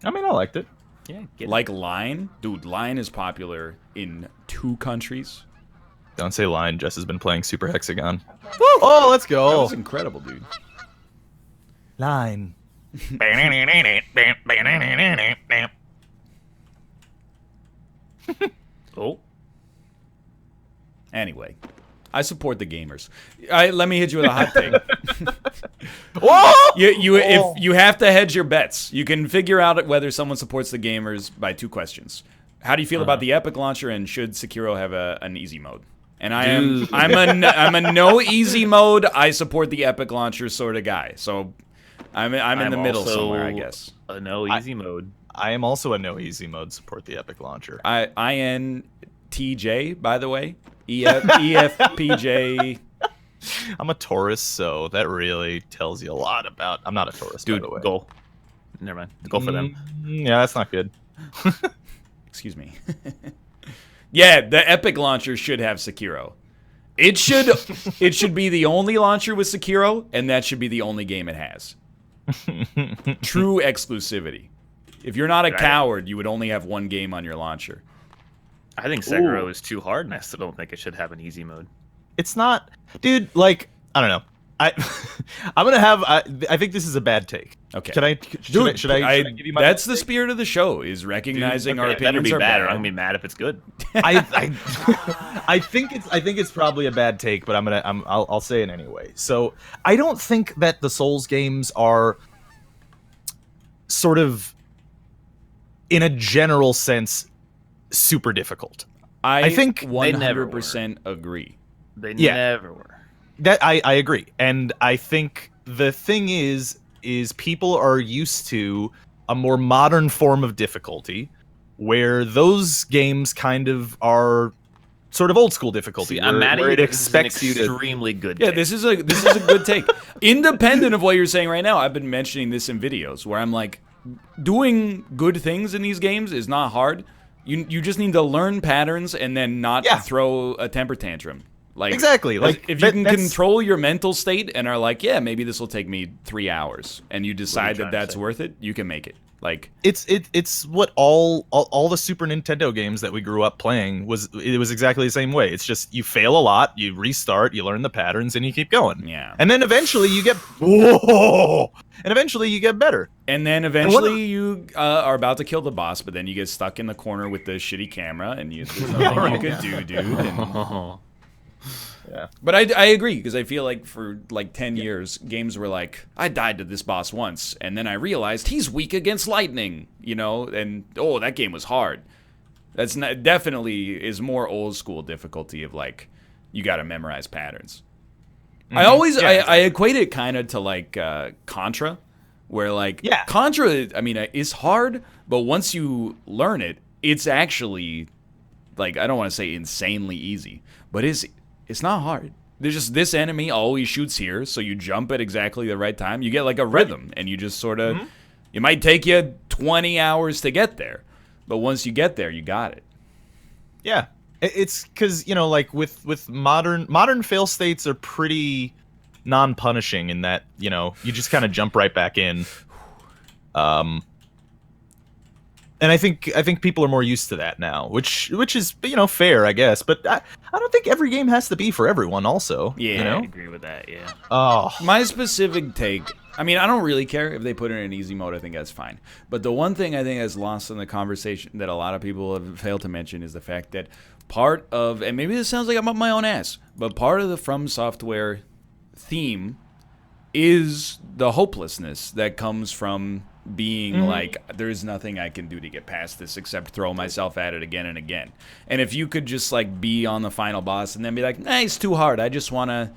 I mean, I liked it. Yeah. Like Line? Dude, Line is popular in 2 countries. Don't say Line. Jess has been playing Super Hexagon. Woo! Oh, let's go. That was incredible, dude. Line. Oh. Anyway, I support the gamers. Let me hit you with a hot take. If you have to hedge your bets, you can figure out whether someone supports the gamers by 2 questions. How do you feel about the Epic launcher, and should Sekiro have an easy mode? And I'm a no easy mode. I support the Epic launcher sort of guy. So I'm in the middle somewhere, I guess. A no easy mode. I am also a no easy mode. Support the Epic launcher. INTJ, by the way. EFPJ. I'm a Taurus, so that really tells you a lot about. I'm not a Taurus, dude. By the way. Goal. Never mind. Go for them. Yeah, that's not good. Excuse me. Yeah, the Epic launcher should have Sekiro. It should be the only launcher with Sekiro, and that should be the only game it has. True exclusivity. If you're not a coward, you would only have 1 game on your launcher. I think Sekiro is too hard, and I still don't think it should have an easy mode. It's not, dude. Like, I don't know. I'm gonna have. I think this is a bad take. Okay. Should I give you my? That's the spirit of the show, is recognizing our opinions are bad. I'm gonna be mad if it's good. I think it's probably a bad take, but I'll say it anyway. So I don't think that the Souls games are sort of, in a general sense, super difficult. I think 100% agree. They never were. That I agree, and I think the thing is people are used to a more modern form of difficulty, where those games kind of are sort of old school difficulty. I'm mad at you. It expects you to. Extremely good. Yeah, this is a good take. Independent of what you're saying right now, I've been mentioning this in videos where I'm like, doing good things in these games is not hard. You just need to learn patterns and then not throw a temper tantrum. Like, exactly. Like, if you can control your mental state and are like, yeah, maybe this will take me 3 hours, and you decide that that's worth it, you can make it. Like, it's what all the Super Nintendo games that we grew up playing was. It was exactly the same way. It's just you fail a lot, you restart, you learn the patterns, and you keep going. Yeah. And then eventually you get and eventually you get better. And then eventually you are about to kill the boss, but then you get stuck in the corner with the shitty camera, and there's nothing you can do, dude. And, yeah, but I agree, because I feel like for like 10 years, games were like, I died to this boss once, and then I realized he's weak against lightning, and that game was hard. That's definitely is more old school difficulty of like, you got to memorize patterns. Mm-hmm. I equate it kind of to like Contra, where like Contra, I mean, is hard, but once you learn it, it's actually like, I don't want to say insanely easy, but it's not hard. There's just this enemy always shoots here, so you jump at exactly the right time. You get like a rhythm, and you just sort of, it might take you 20 hours to get there, but once you get there, you got it. Yeah, it's because like with modern fail states are pretty non-punishing in that you just kind of jump right back in. And I think people are more used to that now, which is fair, I guess. But I don't think every game has to be for everyone. Also, I agree with that. Yeah. Oh, my specific take. I mean, I don't really care if they put it in an easy mode. I think that's fine. But the one thing I think is lost in the conversation that a lot of people have failed to mention is the fact that part of, and maybe this sounds like I'm up my own ass, but part of the From Software theme is the hopelessness that comes from being like, there's nothing I can do to get past this except throw myself at it again and again. And if you could just like be on the final boss and then be like, nah, it's too hard, I just want to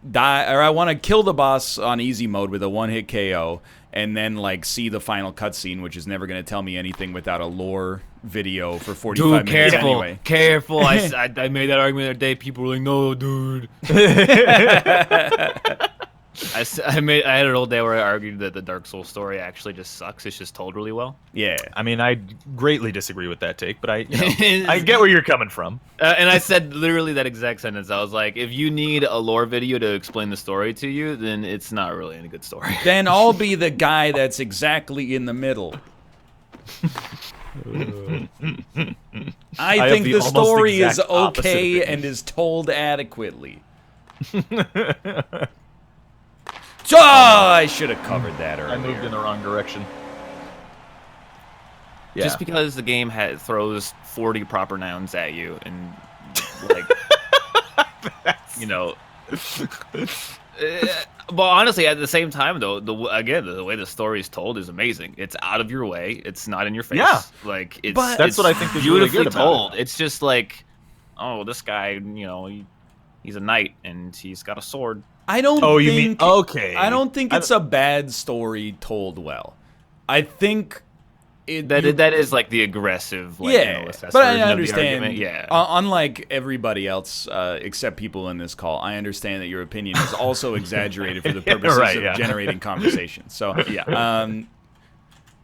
die, or I want to kill the boss on easy mode with a one-hit KO, and then like see the final cutscene, which is never going to tell me anything without a lore video for 45 minutes anyway. Careful. I made that argument the other day. People were like, no, dude. I had an old day where I argued that the Dark Souls story actually just sucks. It's just told really well. Yeah. I mean, I greatly disagree with that take, but I get where you're coming from. And I said literally that exact sentence. I was like, if you need a lore video to explain the story to you, then it's not really a good story. Then I'll be the guy that's exactly in the middle. I think the story is okay and is told adequately. Oh, I should have covered that earlier. I moved in the wrong direction. Yeah. Just because the game throws 40 proper nouns at you and, like, you know. But honestly, at the same time, though, the way the story is told is amazing. It's out of your way. It's not in your face. Yeah. Like, that's what I think is beautifully really good told. about it. It's just like, oh, this guy, you know, he's a knight and he's got a sword. I don't Oh, think, you mean okay? I don't think it's a bad story told well. I think that is like the aggressive, like, NLSS but I version understand. Of the argument. Yeah. Unlike everybody else, except people in this call, I understand that your opinion is also exaggerated for the purposes of generating conversation. So,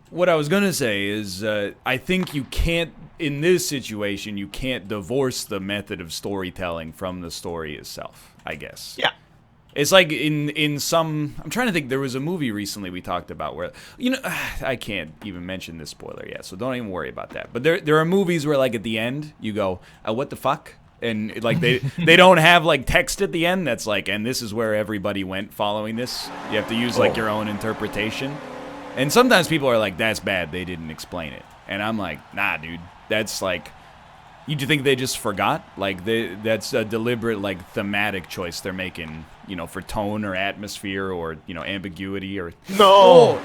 what I was gonna say is, I think you can't, in this situation, you can't divorce the method of storytelling from the story itself, I guess. Yeah. It's like in some, I'm trying to think, there was a movie recently we talked about where, you know, I can't even mention this spoiler yet, so don't even worry about that. But there are movies where, like, at the end, you go, what the fuck? And, like, they don't have, like, text at the end that's like, and this is where everybody went following this. You have to use, like, your own interpretation. And sometimes people are like, that's bad, they didn't explain it. And I'm like, nah, dude, that's like, you think they just forgot? Like, that's a deliberate, like, thematic choice they're making, you know, for tone or atmosphere or, you know, ambiguity or... No!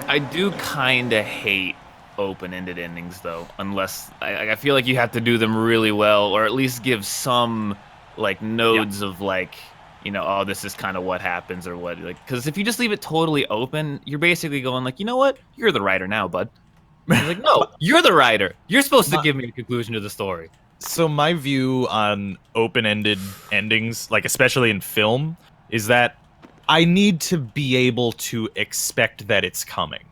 I do kind of hate open-ended endings, though, unless... I feel like you have to do them really well, or at least give some, like, nodes of, like, you know, oh, this is kind of what happens or what... like, because if you just leave it totally open, you're basically going, like, you know what? You're the writer now, bud. Like, no, you're the writer. You're supposed to give me a conclusion to the story. So my view on open-ended endings, like especially in film, is that I need to be able to expect that it's coming.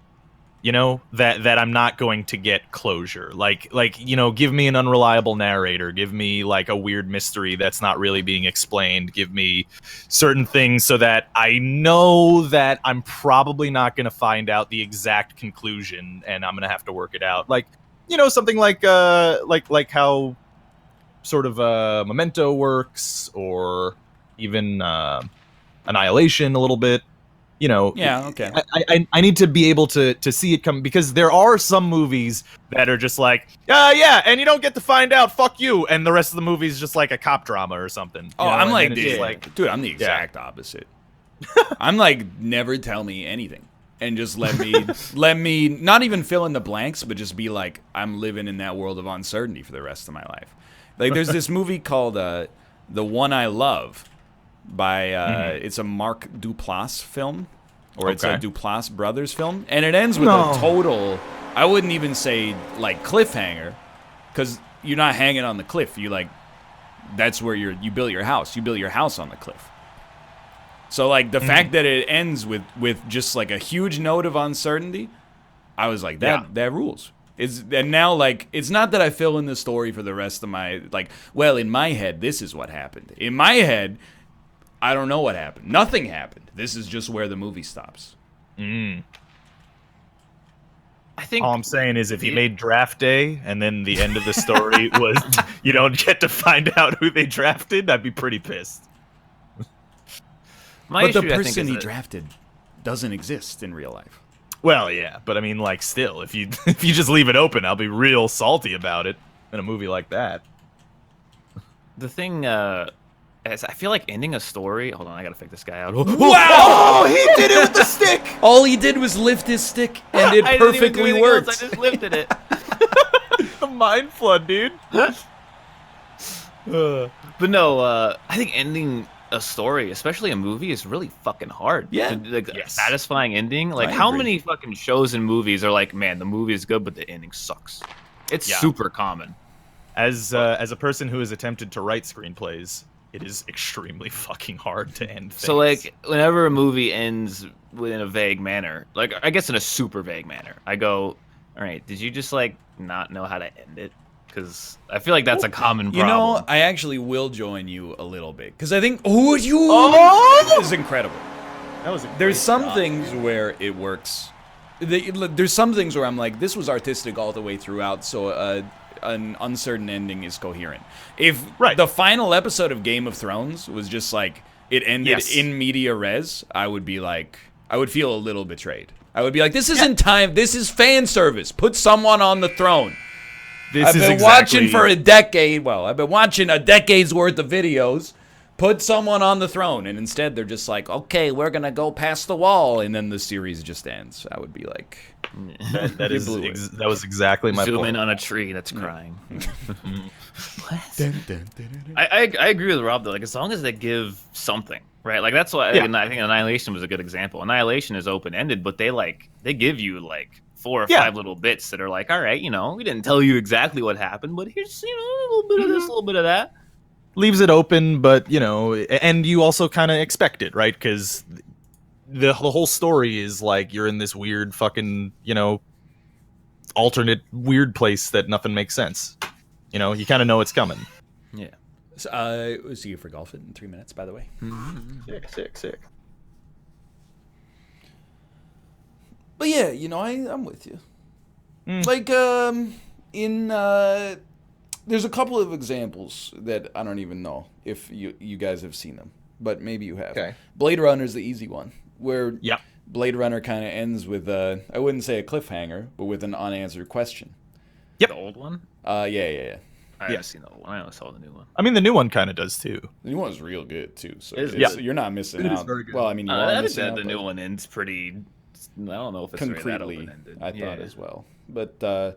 You know, that I'm not going to get closure. Like, you know, give me an unreliable narrator, give me like a weird mystery that's not really being explained, give me certain things so that I know that I'm probably not going to find out the exact conclusion and I'm going to have to work it out. Like, you know, something like how sort of Memento works, or even Annihilation a little bit. You know, yeah, okay. I need to be able to see it come, because there are some movies that are just like, yeah, and you don't get to find out, fuck you, and the rest of the movie is just like a cop drama or something. Oh, I'm like, dude, I'm the exact opposite. I'm like, never tell me anything, and just let me not even fill in the blanks, but just be like, I'm living in that world of uncertainty for the rest of my life. Like, there's this movie called The One I Love, by it's a Mark Duplass film, or it's a Duplass brothers film, and it ends with a total, I wouldn't even say like cliffhanger, because you're not hanging on the cliff. You like, that's where you build your house. You build your house on the cliff. So like the fact that it ends with just like a huge note of uncertainty, I was like, that rules. And now, like, it's not that I fill in the story for the rest of my, like, well, in my head, this is what happened. In my head, I don't know what happened. Nothing happened. This is just where the movie stops. I think all I'm saying is, if you made draft day and then the end of the story was you don't get to find out who they drafted, I'd be pretty pissed. But the person he drafted doesn't exist in real life. Well, yeah, but I mean, like, still, if you just leave it open, I'll be real salty about it in a movie like that. The thing I feel like ending a story. Hold on, I gotta fake this guy out. Wow! Oh, he did it with the stick. All he did was lift his stick, and it perfectly worked. I just lifted it. The mind flood, dude. But no, I think ending a story, especially a movie, is really fucking hard. Yeah. A satisfying ending. Like, how many fucking shows and movies are like, man, the movie is good, but the ending sucks? It's super common. As a person who has attempted to write screenplays, it is extremely fucking hard to end things. So, like, whenever a movie ends in a vague manner, like, I guess in a super vague manner, I go, all right, did you just, like, not know how to end it? Because I feel like that's a common problem. You know, I actually will join you a little bit. Because I think, this is incredible. That was There's some things where it works. There's some things where I'm like, this was artistic all the way throughout, so an uncertain ending is coherent. If the final episode of Game of Thrones was just like, it ended in media res, I would be like, I would feel a little betrayed. I would be like, this isn't time, this is fan service. Put someone on the throne. I've been watching for a decade. Well, I've been watching a decade's worth of videos. Put someone on the throne, and instead they're just like, okay, we're gonna go past the wall, and then the series just ends. I would be like, that was exactly my point. Zoom in on a tree that's crying. I agree with Rob though. Like, as long as they give something, right? Like, that's why I think Annihilation was a good example. Annihilation is open ended, but they give you like 4 or 5 little bits that are like, all right, you know, we didn't tell you exactly what happened, but here's, you know, a little bit of this, a little bit of that. Leaves it open, but, you know, and you also kind of expect it, right? Because the whole story is like you're in this weird fucking, you know, alternate weird place that nothing makes sense. You know, you kind of know it's coming. Yeah. So, see you for golf in 3 minutes, by the way. Sick. But yeah, you know, I'm with you. Like, there's a couple of examples that I don't even know if you guys have seen them, but maybe you have. Okay. Blade Runner's the easy one, where Blade Runner kind of ends with, I wouldn't say a cliffhanger, but with an unanswered question. Yep. The old one? Yeah. I haven't seen the old one. I only saw the new one. I mean, the new one kind of does, too. The new one's real good, too. So you're not missing out. Very good. Well, I mean, you are missing out. The new one ends pretty... I don't know if it's concretely, really that open-ended. I thought as well. But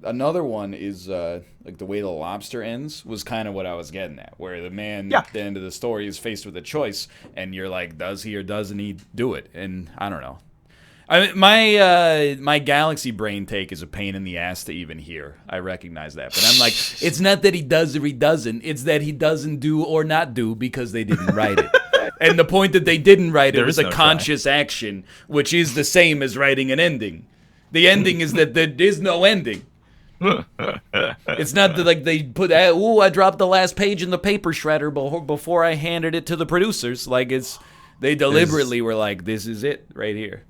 another one is like The Way the Lobster ends was kind of what I was getting at, where the man at the end of the story is faced with a choice, and you're like, does he or doesn't he do it? And I don't know. I mean, my galaxy brain take is a pain in the ass to even hear. I recognize that, but I'm like, it's not that he does or he doesn't. It's that he doesn't do or not do because they didn't write it. And the point that they didn't write it was a conscious action, which is the same as writing an ending. The ending is that there is no ending. It's not that, like, they put, I dropped the last page in the paper shredder before I handed it to the producers. Like, they deliberately were like, this is it right here.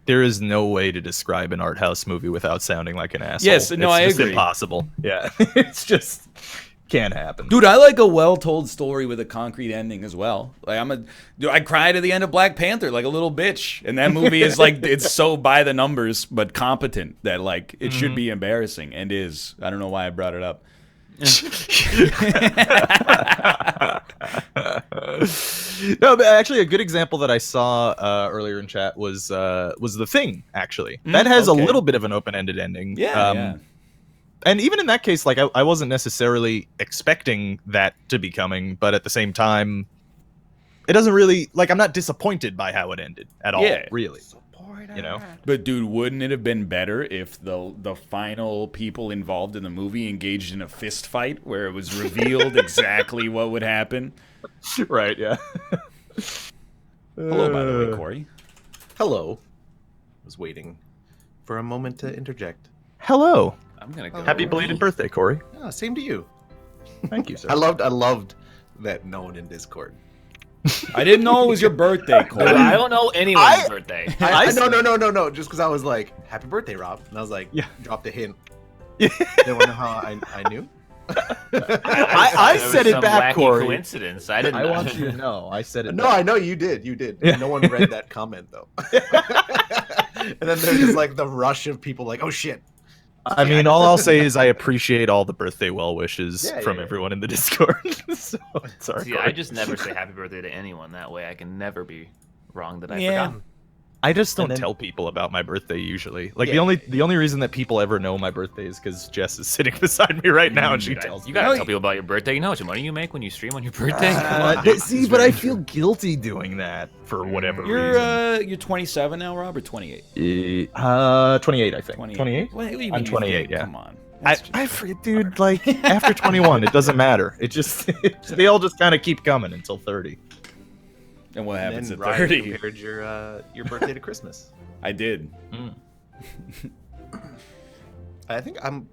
There is no way to describe an art house movie without sounding like an asshole. Yes, no, I agree. It's impossible. Yeah, it's just can't happen. Dude, I like a well-told story with a concrete ending as well. Like, I cried at the end of Black Panther like a little bitch, and that movie is like, it's so by the numbers but competent that, like, it should be embarrassing, and is. I don't know why I brought it up. No, but actually, a good example that I saw earlier in chat was The Thing. Actually, that has a little bit of an open-ended ending. Yeah. And even in that case, like, I wasn't necessarily expecting that to be coming, but at the same time, it doesn't really, like, I'm not disappointed by how it ended at all, really. You know? But dude, wouldn't it have been better if the final people involved in the movie engaged in a fist fight where it was revealed exactly what would happen? Right, yeah. Hello, by the way, Corey. Hello. I was waiting for a moment to interject. Hello. I'm gonna go. Happy belated birthday, Corey. Oh, same to you. Thank you, sir. I loved that known in Discord. I didn't know it was your birthday, Corey. I don't know anyone's birthday. No. Just because I was like, happy birthday, Rob. And I was like, dropped a hint. They want to know how I knew? I said it back, Corey. Coincidence. I didn't. I want you to know. I said it. No, back. I know you did. You did. No one read that comment though. And then there's just like the rush of people like, oh shit. I mean, all I'll say is I appreciate all the birthday well wishes from everyone in the Discord. So, sorry. See, I just never say happy birthday to anyone. That way I can never be wrong that I forgot. I just don't tell people about my birthday usually. Like the only reason that people ever know my birthday is because Jess is sitting beside me right now and she tells me. You gotta tell people about your birthday. You know how much money you make when you stream on your birthday? See, but I feel guilty doing that for whatever reason. You're 27 now, Rob, or 28? 28, I think. 28? I'm 28, yeah. Come on. I forget, dude, like, after 21, it doesn't matter. It just, they all just kind of keep coming until 30. And what happens at Ryan 30? compared your birthday to Christmas. I did. I think I'm.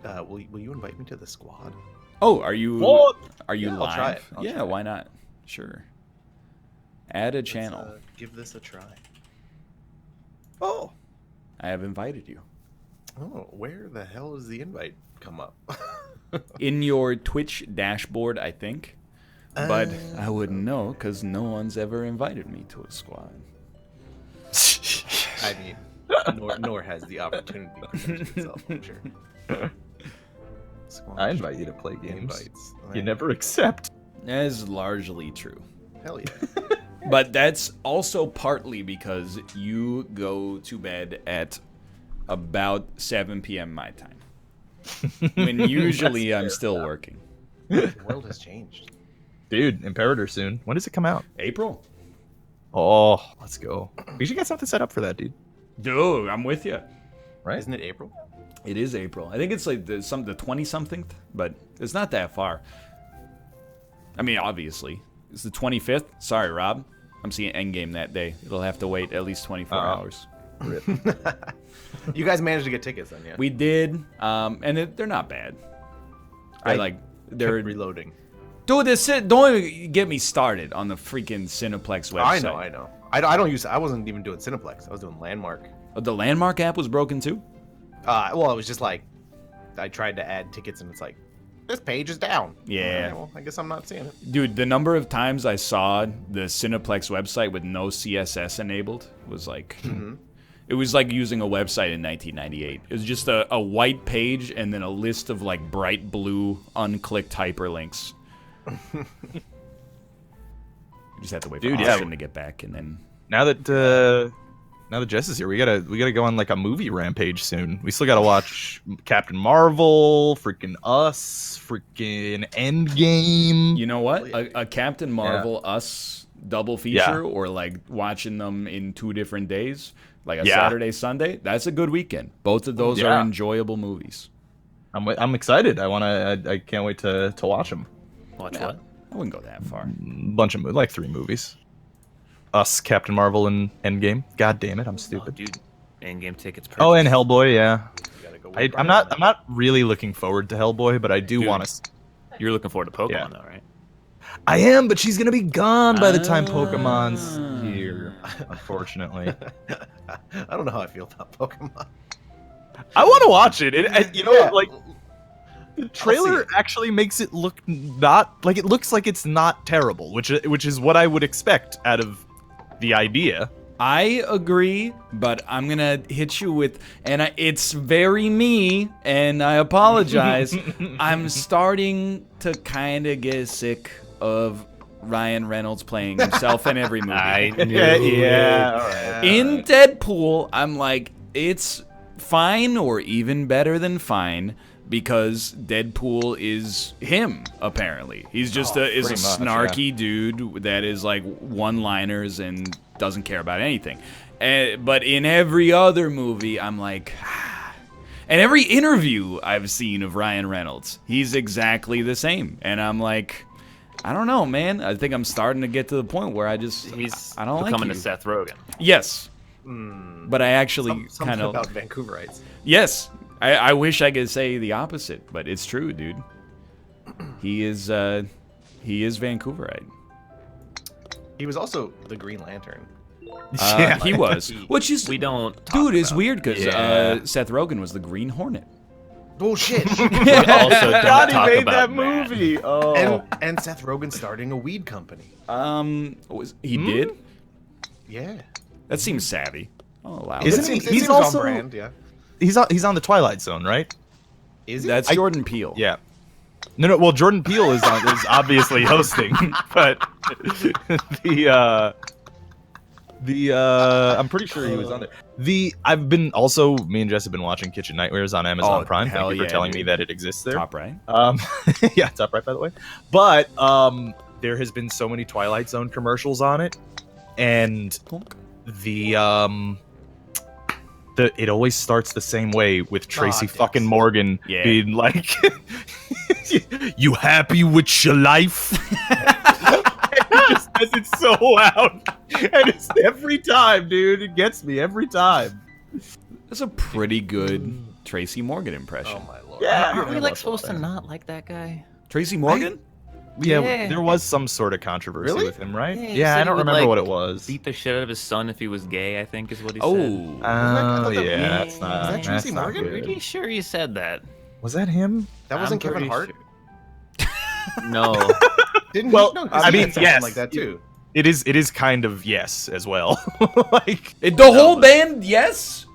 Will you invite me to the squad? Oh, are you? What? Are you live? I'll try it. Yeah, why not? Sure. Add a channel. Give this a try. Oh, I have invited you. oh, where the hell does the invite come up? In your Twitch dashboard, I think. But I wouldn't know because no one's ever invited me to a squad. I mean, nor has the opportunity presented itself, I'm sure. I invite you to play games. Invites. You never accept. That is largely true. Hell yeah. But that's also partly because you go to bed at about 7 p.m. my time. When usually I'm still working. The world has changed. Dude, Imperator soon. When does it come out? April. Oh, let's go. We should get something set up for that, dude. Dude, I'm with you. Right? Isn't it April? It is April. I think it's like the 20-something, but it's not that far. I mean, obviously. It's the 25th. Sorry, Rob. I'm seeing Endgame that day. It'll have to wait at least 24 hours. Rip. You guys managed to get tickets then, yeah? We did, and they're not bad. They're reloading. Dude, don't even get me started on the freaking Cineplex website. I know. I wasn't even doing Cineplex. I was doing Landmark. The Landmark app was broken too? Well, it was just like, I tried to add tickets and it's like, this page is down. Yeah. Right, well, I guess I'm not seeing it. Dude, the number of times I saw the Cineplex website with no CSS enabled was like... It was like using a website in 1998. It was just a white page and then a list of like bright blue unclicked hyperlinks. You just have to wait for Austin to get back, and then now that Jess is here, we gotta go on like a movie rampage soon. We still gotta watch Captain Marvel, freaking Us, freaking Endgame. You know what? A Captain Marvel Us double feature, or like watching them in 2 different days, like a Saturday, Sunday. That's a good weekend. Both of those are enjoyable movies. I'm excited. I can't wait to watch them. Watch what? I wouldn't go that far. Bunch of like 3 movies. Us, Captain Marvel, and Endgame. God damn it, I'm stupid. Oh, dude, Endgame tickets. Purchased. Oh, and Hellboy, yeah. I'm not really looking forward to Hellboy, but I do want to. You're looking forward to Pokemon, though, right? I am, but she's gonna be gone by the time Pokemon's here. Unfortunately. I don't know how I feel about Pokemon. I want to watch it. The trailer actually makes it look not like it looks like it's not terrible, which is what I would expect out of the idea. I agree, but I'm gonna hit you with, and it's very me, and I apologize. I'm starting to kind of get sick of Ryan Reynolds playing himself in every movie. I knew. Yeah. In Deadpool, I'm like, it's fine or even better than fine. Because Deadpool is him, apparently. He's just a snarky dude that is like one-liners and doesn't care about anything. But in every other movie, I'm like... And every interview I've seen of Ryan Reynolds, he's exactly the same. And I'm like, I don't know, man. I think I'm starting to get to the point where I don't like you. He's becoming a Seth Rogen. Yes. But I actually kind of... about Vancouverites. Yes. I wish I could say the opposite, but it's true, dude. He is Vancouverite. He was also the Green Lantern. He was. Which is we don't. Dude, it's weird because Seth Rogen was the Green Hornet. Bullshit. We also don't talk made about that movie. And Seth Rogen starting a weed company. He did? Yeah. That seems savvy. Oh wow. Isn't It seems on brand, yeah. he's on the Twilight Zone, right? Is he? That's Jordan Peele. Yeah. No. Well, Jordan Peele is obviously hosting, but I'm pretty sure he was on there. Me and Jess have been watching Kitchen Nightmares on Amazon Prime. Thank you for telling me that it exists there. Top right. Yeah, top right, by the way. But there has been so many Twilight Zone commercials on it, and it always starts the same way with Tracy fucking Morgan being like, "You happy with your life?" He just says it so loud, and it's every time, dude. It gets me every time. That's a pretty good Tracy Morgan impression. Oh my lord. Yeah, aren't we like supposed to not like that guy? Tracy Morgan? Yeah, there was some sort of controversy with him, right? Yeah, Yeah, I don't remember what it was. Beat the shit out of his son if he was gay, I think is what he said. Oh, yeah, that's not. Was that Tracy Morgan? Good. Pretty sure he said that. Was that him? That wasn't Kevin Hart. Sure. No. Didn't Well, he? No, I mean, yes, like that too. It is kind of yes as well. Like The whole band, yes?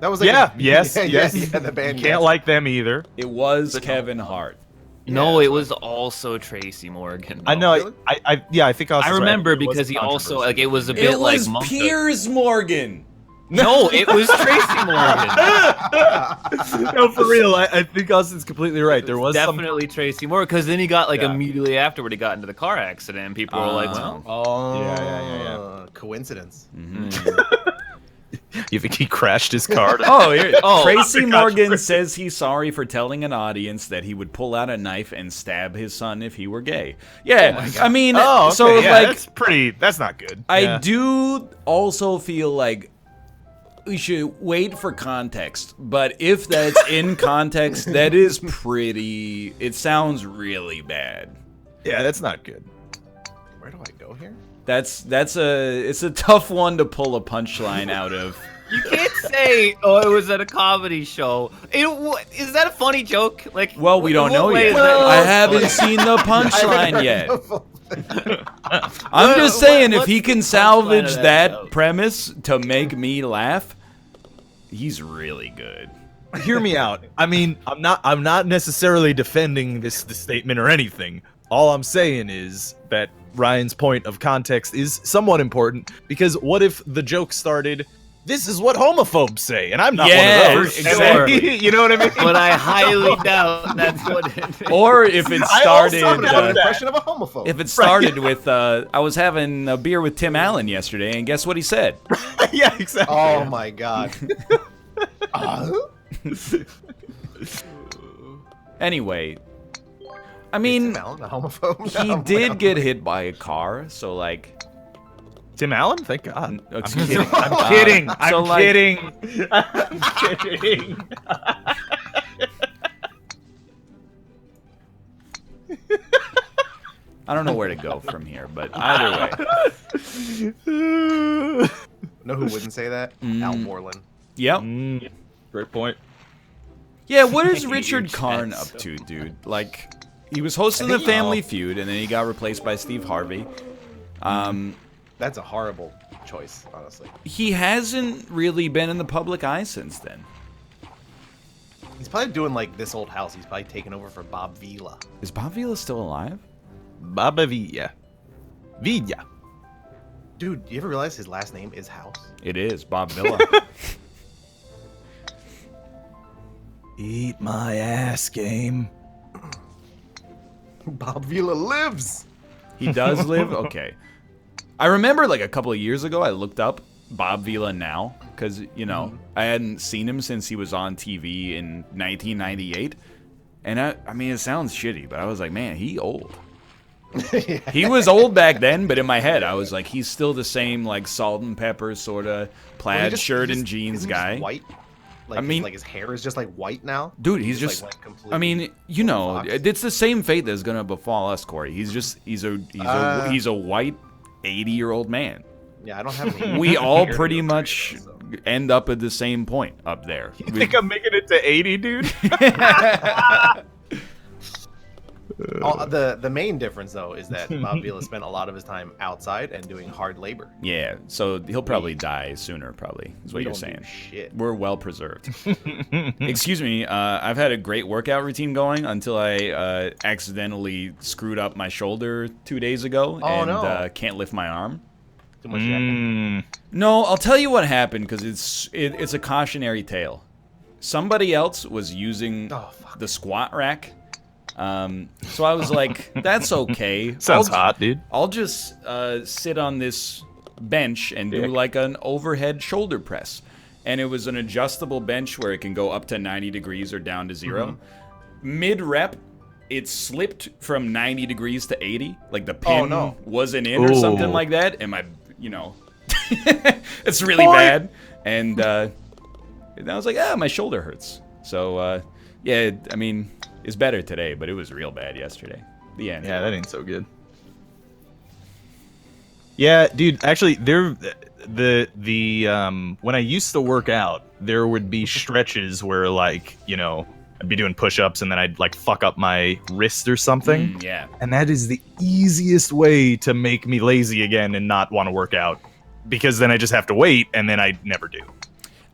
That was like yes. the band. You can't like them either. It was Kevin Hart. No, it was also Tracy Morgan. I know. Really? I think I remember because he also like it was a bit It was like Piers Morgan. No, it was Tracy Morgan. No, for real. I think Austin's completely right. There was definitely Tracy Morgan because then he got like immediately afterward he got into the car accident. And people were like, "Well, yeah. Coincidence. You think he crashed his car? Tracy Morgan says he's sorry for telling an audience that he would pull out a knife and stab his son if he were gay. Yeah, I mean, so like, that's not good. I do also feel like we should wait for context, but if that's in context, that is pretty. It sounds really bad. Yeah, that's not good. Where do I go here? It's a tough one to pull a punchline out of. You can't say, "Oh, it was at a comedy show." Is that a funny joke? Like, well, we don't know yet. I haven't seen the punchline yet. I'm just saying, if he can salvage that premise to make me laugh, he's really good. Hear me out. I mean, I'm not necessarily defending this statement or anything. All I'm saying is that Ryan's point of context is somewhat important, because what if the joke started, "This is what homophobes say," and I'm not one of those. Exactly. You know what I mean? But I highly doubt that's what it is. Or if it started, an impression of a homophobe. if it started with, I was having a beer with Tim Allen yesterday, and guess what he said? Yeah, exactly. Oh my god. Anyway, I mean, Tim Allen, a homophobe? he did get hit by a car, so like. Tim Allen? Thank God. I'm kidding. I'm kidding. I'm kidding. I'm kidding. I don't know where to go from here, but either way. Know who wouldn't say that? Al Borland. Yep. Great point. Yeah, what is Richard Karn up to, dude? Like, he was hosting the Family Feud, and then he got replaced by Steve Harvey. That's a horrible choice, honestly. He hasn't really been in the public eye since then. He's probably doing like This Old House. He's probably taking over for Bob Vila. Is Bob Vila still alive? Baba Villa. Villa. Dude, you ever realize his last name is House? It is, Bob Vila. Eat my ass, game. Bob Vila lives! He does live? Okay. I remember like a couple of years ago, I looked up Bob Vila now, because, you know, I hadn't seen him since he was on TV in 1998. And I mean, it sounds shitty, but I was like, man, he old. He was old back then, but in my head, I was like, he's still the same, like, salt and pepper sort of plaid shirt and jeans guy. White? Like, I mean, like his hair is just like white now. Dude, he's just. Like, I mean, you know, it's the same fate that's gonna befall us, Corey. He's a white 80-year-old man. Yeah, I don't have any. We all pretty much end up at the same point up there. You think I'm making it to 80, dude? The main difference though is that Bob Vila spent a lot of his time outside and doing hard labor. Yeah, so he'll probably die sooner. Probably is what you're saying. Shit. We're well preserved. Excuse me. I've had a great workout routine going until I accidentally screwed up my shoulder 2 days ago and can't lift my arm. Too much yakking? No, I'll tell you what happened because it's a cautionary tale. Somebody else was using the squat rack. So I was like, that's okay. Sounds hot, dude. I'll just sit on this bench and do like an overhead shoulder press. And it was an adjustable bench where it can go up to 90 degrees or down to 0. Mid-rep, it slipped from 90 degrees to 80. Like the pin wasn't in or something like that. And my, it's really bad. And I was like, my shoulder hurts. So, yeah, I mean, it's better today, but it was real bad yesterday. The end. Yeah, that ain't so good. Yeah, dude, actually, when I used to work out, there would be stretches where, like, I'd be doing push-ups and then I'd, like, fuck up my wrist or something. Yeah. And that is the easiest way to make me lazy again and not want to work out. Because then I just have to wait, and then I never do.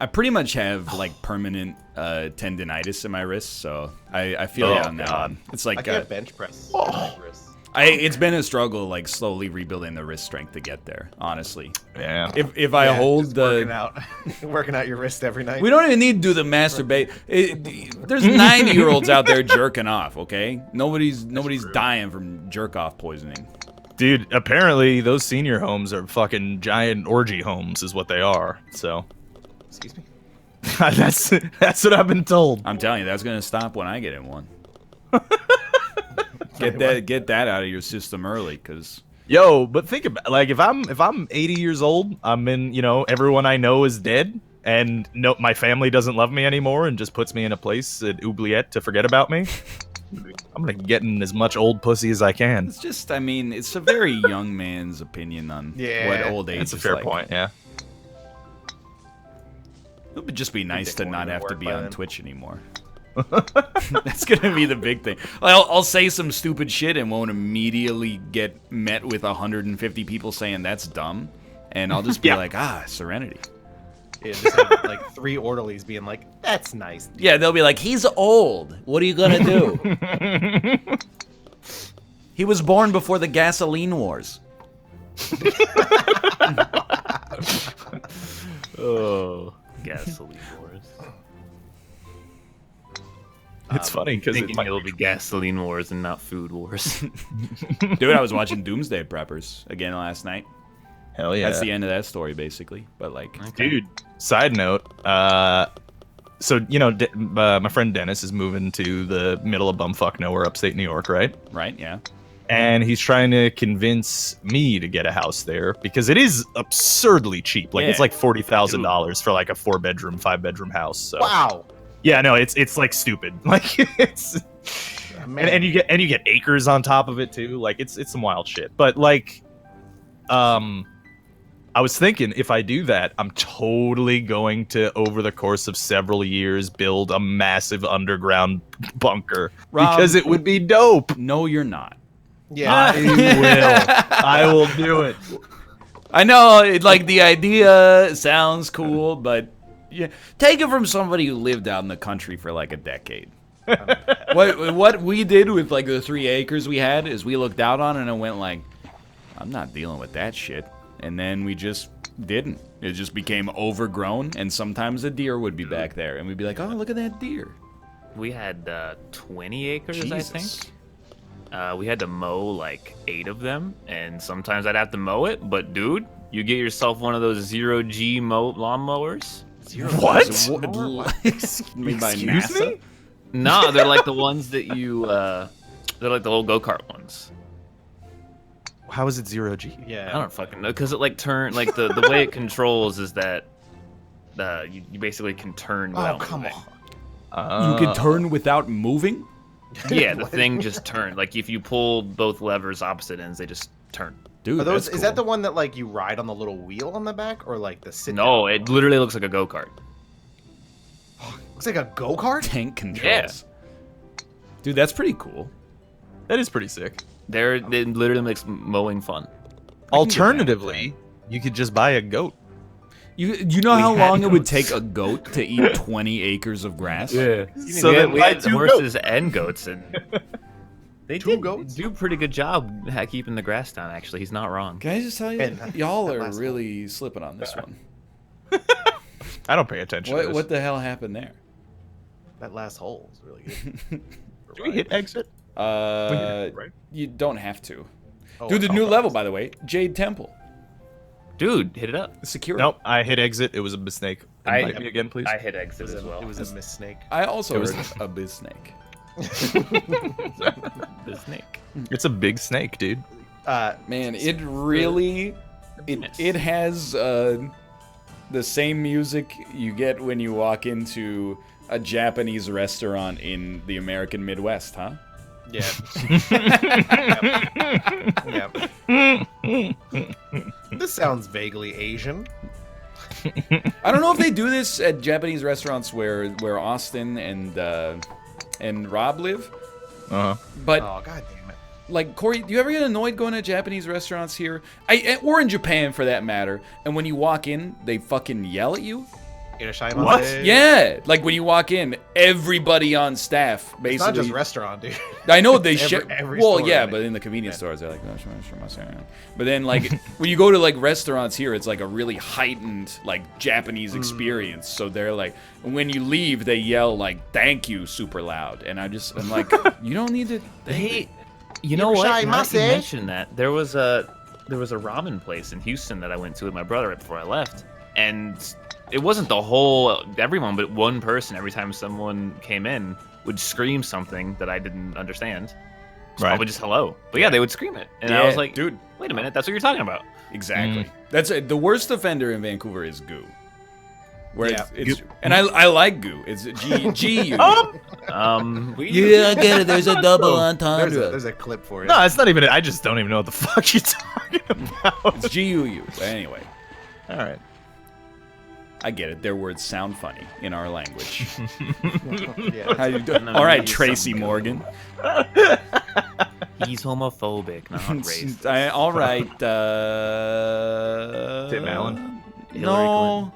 I pretty much have, like, permanent tendinitis in my wrist, so I feel you on that one. It's like... I can't bench press my wrist. It's been a struggle, like, slowly rebuilding the wrist strength to get there, honestly. Yeah. If I hold the... Working out your wrist every night. We don't even need to do the masturbate. There's 90-year-olds out there jerking off, okay? Nobody's dying from jerk-off poisoning. Dude, apparently those senior homes are fucking giant orgy homes is what they are, so... Excuse me? that's what I've been told. I'm telling you, that's gonna stop when I get in one. Get that out of your system early, cause... Yo, but think about, like, if I'm 80 years old, I'm in, everyone I know is dead, and my family doesn't love me anymore and just puts me in a place at Oubliette to forget about me. I'm gonna get in as much old pussy as I can. It's just, I mean, it's a very young man's opinion on what old age is. That's a fair like. point, yeah. It would just be nice to not have to be on Twitch anymore. That's gonna be the big thing. I'll say some stupid shit and won't immediately get met with 150 people saying that's dumb, and I'll just be like, serenity. Yeah, just have, like, 3 orderlies being like, that's nice. Yeah, they'll be like, he's old. What are you gonna do? He was born before the gasoline wars. Oh, gasoline wars. It's funny because it'll be gasoline wars and not food wars. Dude, I was watching Doomsday Preppers again last night. Hell yeah. That's the end of that story, basically. But, like... Dude, side note, so, my friend Dennis is moving to the middle of bumfuck nowhere, upstate New York, right? Right, yeah. And he's trying to convince me to get a house there because it is absurdly cheap. Like, it's like $40,000 for, like, a 4-bedroom, 5-bedroom house. So. Wow. Yeah, no, it's like stupid. Like, it's... And you get acres on top of it, too. Like, it's some wild shit. But, like... I was thinking, if I do that, I'm totally going to, over the course of several years, build a massive underground bunker. Rob, because it would be dope. No, you're not. Yeah. I will do it. I know, like, the idea sounds cool, but yeah, take it from somebody who lived out in the country for, like, a decade. What we did with, like, the 3 acres we had is we looked out on it and went, like, I'm not dealing with that shit. And then we just didn't. It just became overgrown, and sometimes a deer would be back there, and we'd be like, oh, look at that deer. We had 20 acres, Jesus. I think. We had to mow, like, 8 of them, and sometimes I'd have to mow it, but, dude, you get yourself one of those 0G lawnmowers. What? Excuse me? No, they're like the ones that you, they're like the little go-kart ones. How is it 0G? Yeah. I don't fucking know, because it, like, the way it controls is that you basically can turn without moving. You can turn without moving? Yeah, the thing just turned. Like, if you pull both levers opposite ends, they just turn. Dude, is that the one that, like, you ride on the little wheel on the back, or, like, the sit No, it literally looks like a go-kart. Looks like a go-kart? Tank controls. Yeah. Dude, that's pretty cool. That is pretty sick. It literally makes mowing fun. Alternatively, you could just buy a goat. You know how long it would take a goat to eat 20 acres of grass? Yeah. So then we had horses and goats, and they Two goats? do a pretty good job at keeping the grass down. Actually, he's not wrong. Can I just tell you, And y'all are last really slipping on this one. I don't pay attention to this. What the hell happened there? That last hole is really good. Do we hit exit? Right? You don't have to. Oh, Dude, the new level, by the way, Jade Temple. Dude, hit it up. Secure. Nope, I hit exit. It was a mistake. Invite me again, please. I hit exit as well. It was a miss snake. I also heard a biz snake. The snake. It's a big snake, dude. Man, it really, it has the same music you get when you walk into a Japanese restaurant in the American Midwest, huh? Yeah. This sounds vaguely Asian. I don't know if they do this at Japanese restaurants where Austin and Rob live. But Oh, god damn it. like, Corey, do you ever get annoyed going to Japanese restaurants here? Or in Japan, for that matter, and when you walk in, they fucking yell at you? What? Yeah, like when you walk in, everybody on staff basically. It's not just restaurant, dude. I know they every well, store, yeah, right? but in the convenience stores, they're like, oh, sure. But then, like, when you go to like restaurants here, it's like a really heightened, like, Japanese experience. So they're like, when you leave, they yell like, "Thank you," super loud, and I'm like, you don't need to. Hey, you know what? Now that you mentioned that, there was a ramen place in Houston that I went to with my brother right before I left, and it wasn't the whole everyone, but one person every time someone came in would scream something that I didn't understand. It's probably just hello, but yeah, they would scream it, and I was like, dude, wait a minute, that's what you're talking about. Exactly. That's the worst offender in Vancouver is goo. Where it's and I like goo. It's G U. Yeah, I get it. There's a double entendre. There's a clip for it. No, it's not even. I just don't even know what the fuck you're talking about. It's GUU. But anyway, All right. I get it. Their words sound funny in our language. Yeah, How you doing? All right, Tracy Morgan. He's homophobic, not racist. All right. Tim Allen. No.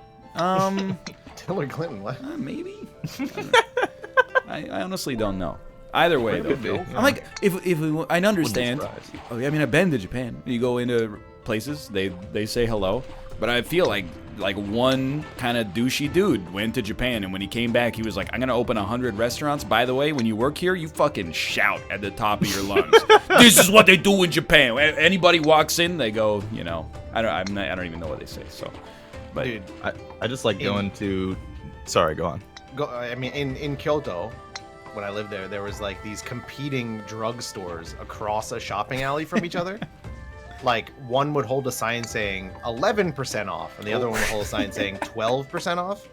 Hillary Clinton. What? Maybe. I honestly don't know. Either way, though, I'm like, if I understand. Oh yeah, I mean, I've been to Japan. You go into places, they say hello, but I feel like one kind of douchey dude went to Japan, and when he came back, he was like, I'm gonna open 100 restaurants. By the way, when you work here, you fucking shout at the top of your lungs. This is what they do in Japan. Anybody walks in, they go, you know, I don't even know what they say. So, but Dude, I just like going to. Sorry, go on. I mean, in Kyoto, when I lived there, there was like these competing drugstores across a shopping alley from each other. Like, one would hold a sign saying 11% off, and the other one would hold a sign saying 12% off,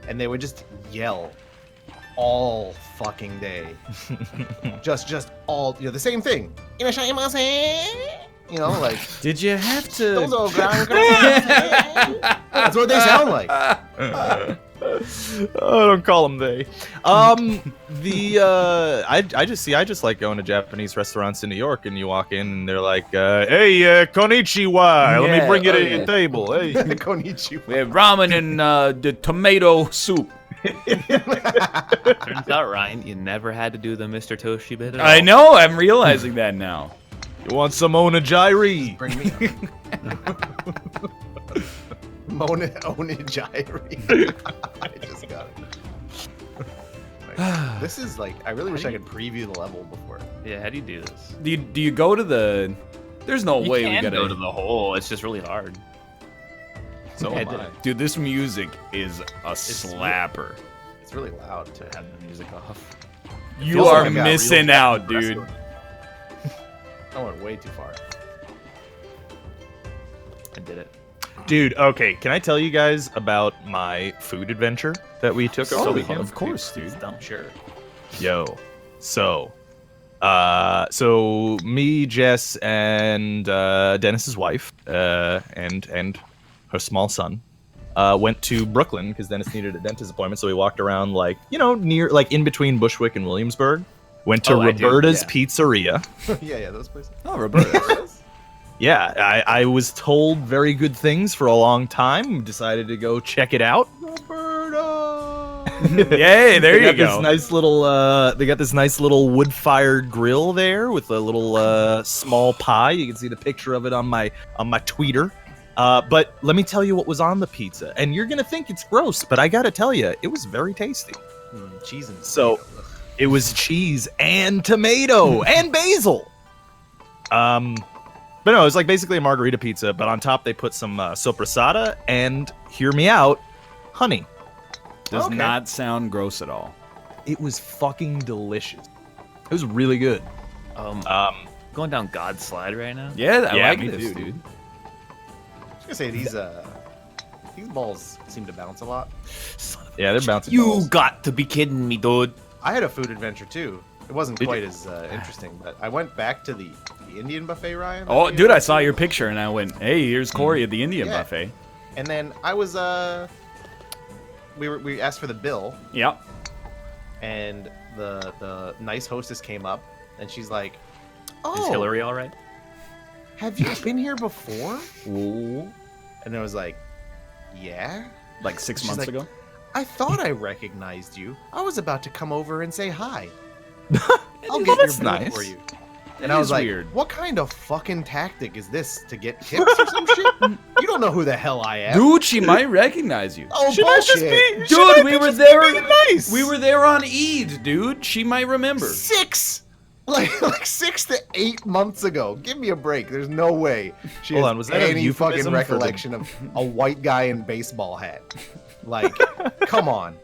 and they would just yell all fucking day. just all, you know, the same thing. You know, like, did you have to? That's what they sound like. Oh, don't call them they. I just like going to Japanese restaurants in New York, and you walk in and they're like, hey, konnichiwa, let me bring you to your table. Hey. Konnichiwa. We have ramen and the tomato soup. Turns out, Ryan, you never had to do the Mr. Toshi bit at all. I know, I'm realizing that now. You want some onigiri? Bring me onigiri. I just got it. Like, this is like, I really wish I could preview the level before. Yeah, how do you do this? Do you go to the? There's no way we gotta go to the hole. It's just really hard. So Yeah, am I. Dude, this music is a slapper. It's really loud too. Have the music off. You feels are like I got missing real out, dude. I went way too far. I did it. Dude, okay, can I tell you guys about my food adventure that we took over the weekend? Of course, dude. Sure. Yo, so me, Jess, and Dennis's wife, and her small son, went to Brooklyn because Dennis needed a dentist appointment. So we walked around, like, you know, near, like, in between Bushwick and Williamsburg, Went to Roberta's Pizzeria. yeah, those places. Oh, Roberta's. Yeah, I was told very good things for a long time. Decided to go check it out. Roberta! Yay, there you go. This nice little, they got this nice little wood-fired grill there with a little small pie. You can see the picture of it on my tweeter. But let me tell you what was on the pizza. And you're going to think it's gross, but I got to tell you, it was very tasty. Cheese and so tomato. it was cheese and tomato and basil. But no, it was like basically a margarita pizza, but on top they put some soppressata and, hear me out, honey. Does not sound gross at all. It was fucking delicious. It was really good. Going down God's slide right now. Yeah, I like me this, too, dude. I was gonna say these balls seem to bounce a lot. Yeah, they're bouncing. You balls. got to be kidding me, dude. I had a food adventure too. It wasn't Did quite you? as interesting, but I went back to the Indian buffet, Ryan. Oh, dude, I saw your picture and I went, "Hey, here's Corey at the Indian Yeah. buffet." And then I was we asked for the bill, Yep. and the nice hostess came up, and she's like, "Oh, Is Hillary all right? have you been here before?" And I was like, "Yeah." Like 6 She's months like, ago. I thought I recognized you. I was about to come over and say hi. I'll Well, get your that's bill nice. for you. That And I was is like, weird. what kind of fucking tactic is this to get tips or some shit? You don't know who the hell I am. Dude, she might recognize you. Oh, She might just bullshit. be- Dude, we were there. being nice. We were there on Eid, dude. She might remember. Like 6 to 8 months ago. Give me a break. There's no way she Hold has on, was that a any euphemism fucking for the- recollection of a white guy in baseball hat. Like, come on.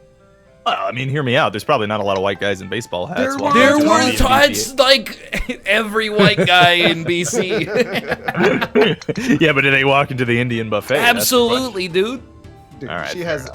Well, I mean, hear me out. There's probably not a lot of white guys in baseball hats. There walking were- There around were the it's like every white guy in BC. NBA. Yeah, but do they walk into the Indian buffet? That's the Absolutely, dude. Dude, All right, she fair has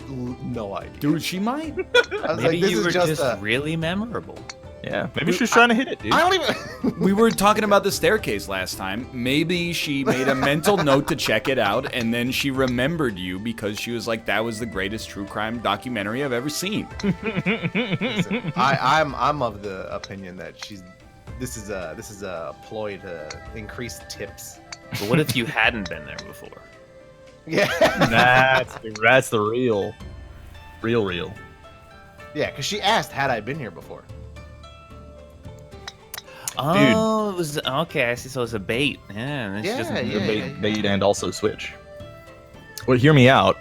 no idea. Dude, she might. I was Maybe like, this you is were just just a... really memorable. question. Yeah, maybe she was trying to hit it, dude. I don't even... We were talking about the staircase last time. Maybe she made a mental note to check it out, and then she remembered you because she was like, "That was the greatest true crime documentary I've ever seen." Listen, I'm of the opinion that this is a ploy to increase tips. But what if you hadn't been there before? Yeah. That's the real. Yeah, because she asked, had I been here before? Oh, it was okay. I see. So it's a bait. Yeah, and it's just Yeah. Bait and also switch. Well, hear me out.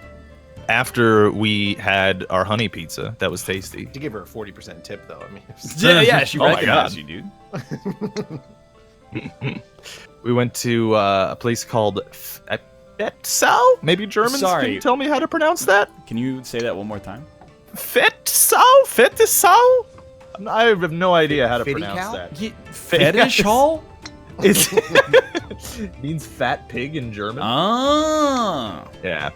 After we had our honey pizza, that was tasty. To give her a 40% tip, though. I mean, Yeah, she Oh my recognized God. you, dude. We went to a place called Fetsau. Maybe Germans Sorry. can tell me how to pronounce that. Can you say that one more time? Fetsau? I have no idea how to Fitty pronounce cow? that. Fetish hall? It's means fat pig in German. Ah. Yeah.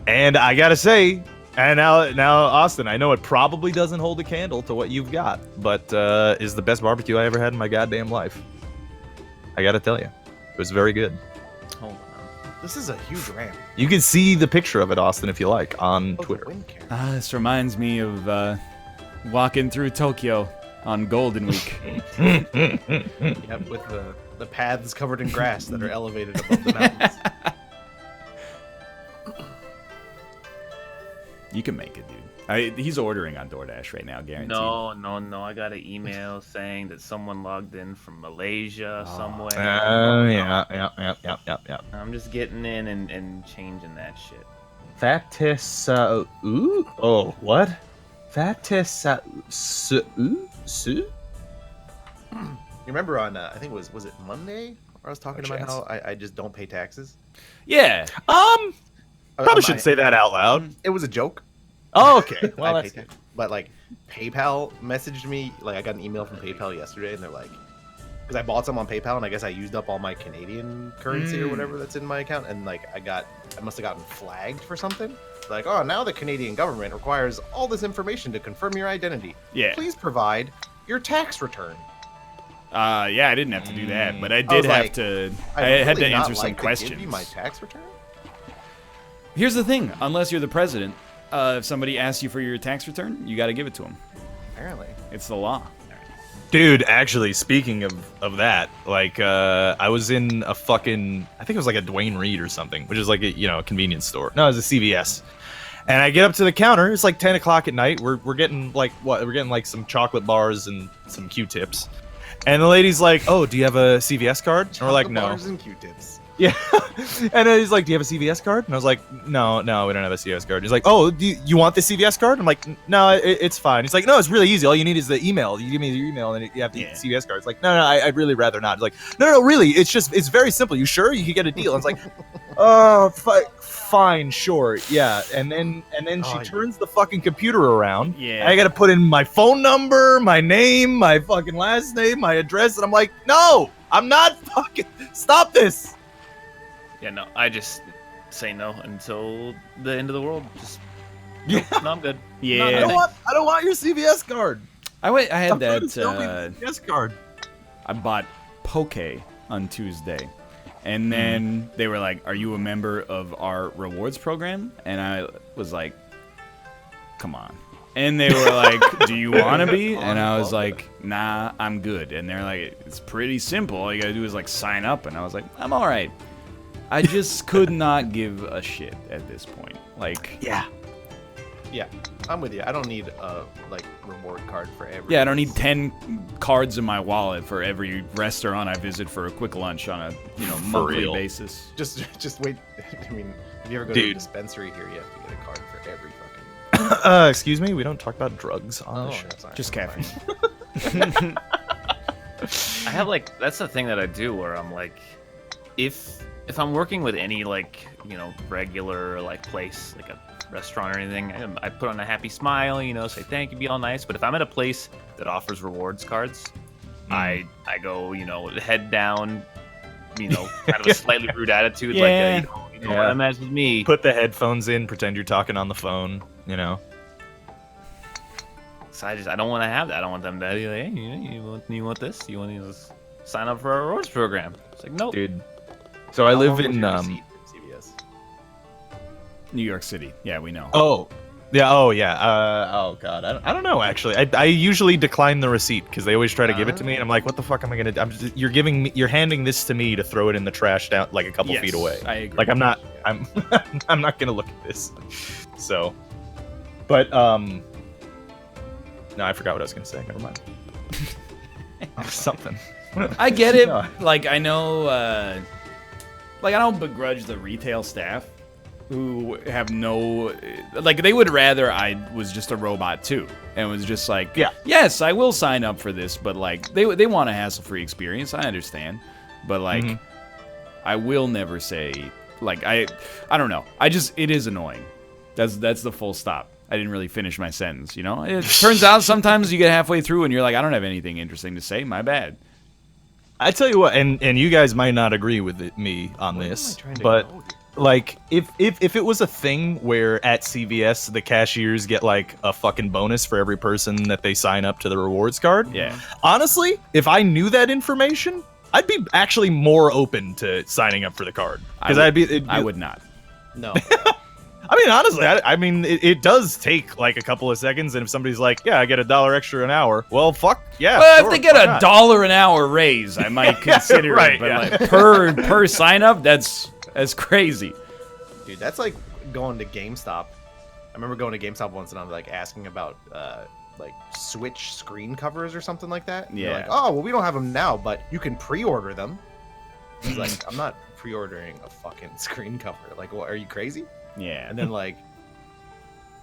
And I gotta say, and now Austin, I know it probably doesn't hold a candle to what you've got, but is the best barbecue I ever had in my goddamn life. I gotta tell you, it was very good. Hold on. this is a huge rant. You can see the picture of it, Austin, if you like, on Oh, the Twitter. wind carry. This reminds me of walking through Tokyo on Golden Week. Yep, with the paths covered in grass that are elevated above the mountains. You can make it, dude. He's ordering on DoorDash right now, guaranteed. No. I got an email saying that someone logged in from Malaysia somewhere. Yeah. I'm just getting in and changing that shit. What? You remember on, I think was it Monday? Where I was talking about chance. how I just don't pay taxes? Yeah. Probably shouldn't say that out loud. It was a joke. Oh, okay. Well, I that's pay tax. But like PayPal messaged me, like I got an email from PayPal yesterday, and they're like, because I bought some on PayPal and I guess I used up all my Canadian currency or whatever that's in my account, and like I must have gotten flagged for something. Like, oh, now the Canadian government requires all this information to confirm your identity. Yeah. Please provide your tax return. Yeah, I didn't have to do that, but I I did was have like, to. I I'd had to really not answer some like to questions. Give you my tax return? Here's the thing: unless you're the president, if somebody asks you for your tax return, you got to give it to them. Apparently. It's the law. Dude, actually, speaking of that, like, I was in a fucking, I think it was like a Dwayne Reed or something, which is like a, a convenience store. No, it was a CVS. And I get up to the counter. It's like 10 o'clock at night. We're getting like, what? We're getting like some chocolate bars and some Q-tips. And the lady's like, oh, do you have a CVS card? And we're like, no. Bars and Q-tips. Yeah. And he's like, do you have a CVS card? And I was like, no, we don't have a CVS card. He's like, oh, do you want the CVS card? I'm like, no, it's fine. He's like, no, it's really easy. All you need is the email. You give me your email and you have the CVS card. It's like, no, I'd really rather not. He's like, no, really. It's very simple. You sure? You could get a deal. I was like, oh, fine, sure. Yeah. And then she turns the fucking computer around. Yeah. I got to put in my phone number, my name, my fucking last name, my address. And I'm like, no, I'm not fucking, stop this. Yeah, no, I just say no until the end of the world. Just yeah, no, I'm good. Yeah, I don't want your CVS card. I had that CVS card. I bought Poke on Tuesday, and then they were like, "Are you a member of our rewards program?" And I was like, "Come on." And they were like, "Do you want to be?" And I was like, "Nah, I'm good." And they're like, "It's pretty simple. All you gotta do is like sign up." And I was like, "I'm all right." I just could not give a shit at this point. Like, yeah, I'm with you. I don't need a like reward card for every. Yeah, I don't need 10 cards in my wallet for every restaurant I visit for a quick lunch on a monthly basis. Just wait. I mean, if you ever go to a dispensary here, you have to get a card for every fucking. Excuse me, we don't talk about drugs on the show. Sorry, just caffeine. I have like, that's the thing that I do where I'm like, if I'm working with any like, regular like place, like a restaurant or anything, I put on a happy smile, say thank you, be all nice. But if I'm at a place that offers rewards cards, I go, head down, kind of a slightly rude attitude, like you don't want to mess with me. Put the headphones in, pretend you're talking on the phone, So I don't want to have that. I don't want them to be like, hey, you want this? You want to sign up for our rewards program? It's like, nope. Dude. So I live in CVS. New York City. Yeah, we know. Oh, yeah. Oh, yeah. Oh God. I don't know. Actually, I usually decline the receipt because they always try to give it to me, and I'm like, what the fuck am I gonna do? You're handing this to me to throw it in the trash down like a couple feet away. I agree. Like I'm not gonna look at this. So, but no, I forgot what I was gonna say. Never mind. Something. I get it. Like I know. Like, I don't begrudge the retail staff who have no... Like, they would rather I was just a robot, too. And was just like, yes, I will sign up for this, but, like, they want a hassle-free experience. I understand. But, like, I will never say... Like, I don't know. It is annoying. That's the full stop. I didn't really finish my sentence, It turns out sometimes you get halfway through and you're like, I don't have anything interesting to say. My bad. I tell you what, and you guys might not agree with me on this, but like if it was a thing where at CVS the cashiers get like a fucking bonus for every person that they sign up to the rewards card, honestly, if I knew that information, I'd be actually more open to signing up for the card because I would not. No. I mean, honestly, I mean, it does take like a couple of seconds, and if somebody's like, "Yeah, I get $1 extra an hour," well, fuck yeah. Well, if they get $1 an hour raise, I might consider it. But like per sign up, that's crazy. Dude, that's like going to GameStop. I remember going to GameStop once, and I'm like asking about like Switch screen covers or something like that. And they're like, oh, well, we don't have them now, but you can pre-order them. It's like, I'm not pre-ordering a fucking screen cover. Like, what? Are you crazy? Yeah. And then like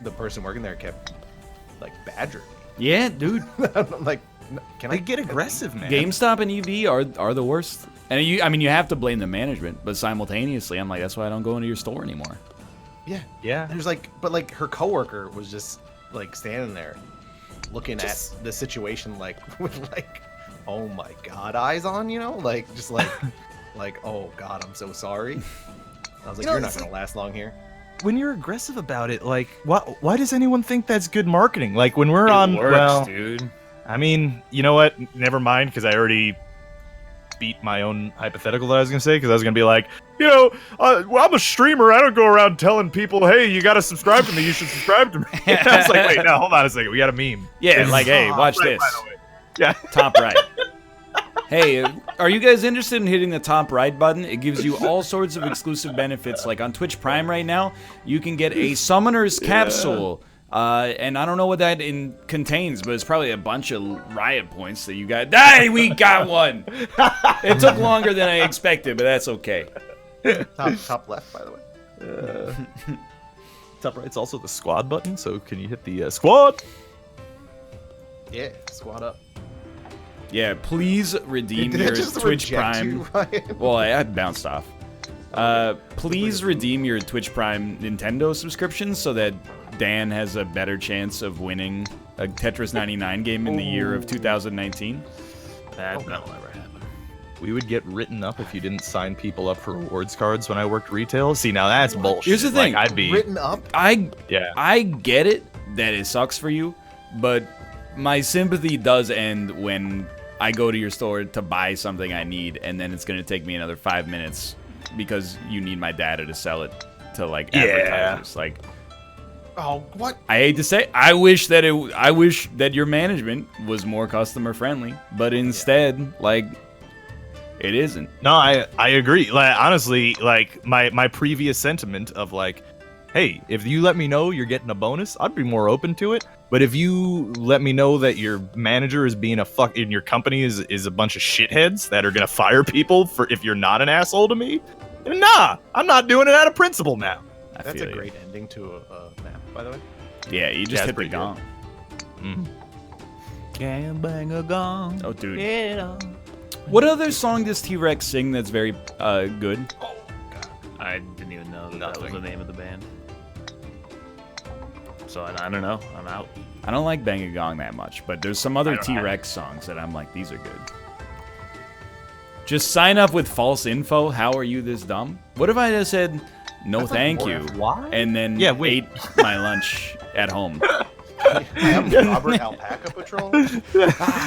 the person working there kept like badgering me. Yeah, dude. I'm like, can I get aggressive, man? GameStop and EV are the worst. And you have to blame the management, but simultaneously, I'm like, that's why I don't go into your store anymore. Yeah. There's like, but like her coworker was just like standing there, looking at the situation like with like, oh my God, eyes on, like just like, like, oh God, I'm so sorry. I was like, you're not gonna last long here. When you're aggressive about it, like, why does anyone think that's good marketing? Like, when we're dude. I mean, you know what? Never mind, because I already beat my own hypothetical that I was going to say, because I was going to be like, I'm a streamer. I don't go around telling people, hey, you got to subscribe to me. You should subscribe to me. I was like, wait, no, hold on a second. We got a meme. Yeah, like, hey, watch this. Yeah. Top right. Hey, are you guys interested in hitting the top right button? It gives you all sorts of exclusive benefits. Like on Twitch Prime right now, you can get a Summoner's Capsule. And I don't know what that contains, but it's probably a bunch of riot points that you got. Hey, we got one! It took longer than I expected, but that's okay. Top left, by the way. Top right's also the squad button, so can you hit the squad? Yeah, squad up. Yeah, please redeem Did your it just Twitch reject Prime. you, Ryan? Well, I bounced off. Please redeem your Twitch Prime Nintendo subscription so that Dan has a better chance of winning a Tetris 99 game in the year of 2019. That'll never happen. We would get written up if you didn't sign people up for rewards cards when I worked retail. See, now that's bullshit. Here's the thing. Like, I'd be Written up? I get it that it sucks for you, but my sympathy does end when I go to your store to buy something I need, and then it's going to take me another 5 minutes because you need my data to sell it to, like, advertisers. Like, Oh, what? I hate to say, I wish that your management was more customer friendly, but instead, like, it isn't. No, I agree. Like, honestly, like my previous sentiment of like, hey, if you let me know you're getting a bonus, I'd be more open to it. But if you let me know that your manager is being a fuck in your company is a bunch of shitheads that are gonna fire people for if you're not an asshole to me, then nah, I'm not doing it out of principle now. That's a great ending to a map, by the way. Yeah, you just hit the gong. Can bang a gong. Oh, dude. Yeah. What other song does T-Rex sing that's very good? I didn't even know that was the name of the band. So I don't know. I'm out. I don't like Bang a Gong that much, but there's some other T-Rex songs that I'm like, these are good. Just sign up with false info. How are you this dumb? What if I just said, no thank you, and then ate my lunch at home? I am Robert Alpaca Patrol.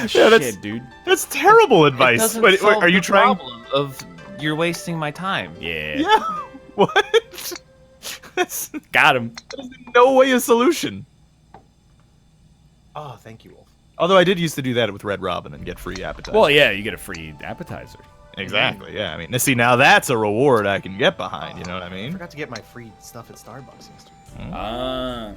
Shit, dude. That's terrible advice. It Wait, are you trying? Problem of you're wasting my time. Yeah. Yeah. What? That's Got him. in no way a solution. Oh, thank you, Wolf. Although I did used to do that with Red Robin and get free appetizers. Well, yeah, you get a free appetizer. Exactly. Yeah. I mean, see, now that's a reward I can get behind. You know what I I mean? forgot to get my free stuff at Starbucks yesterday.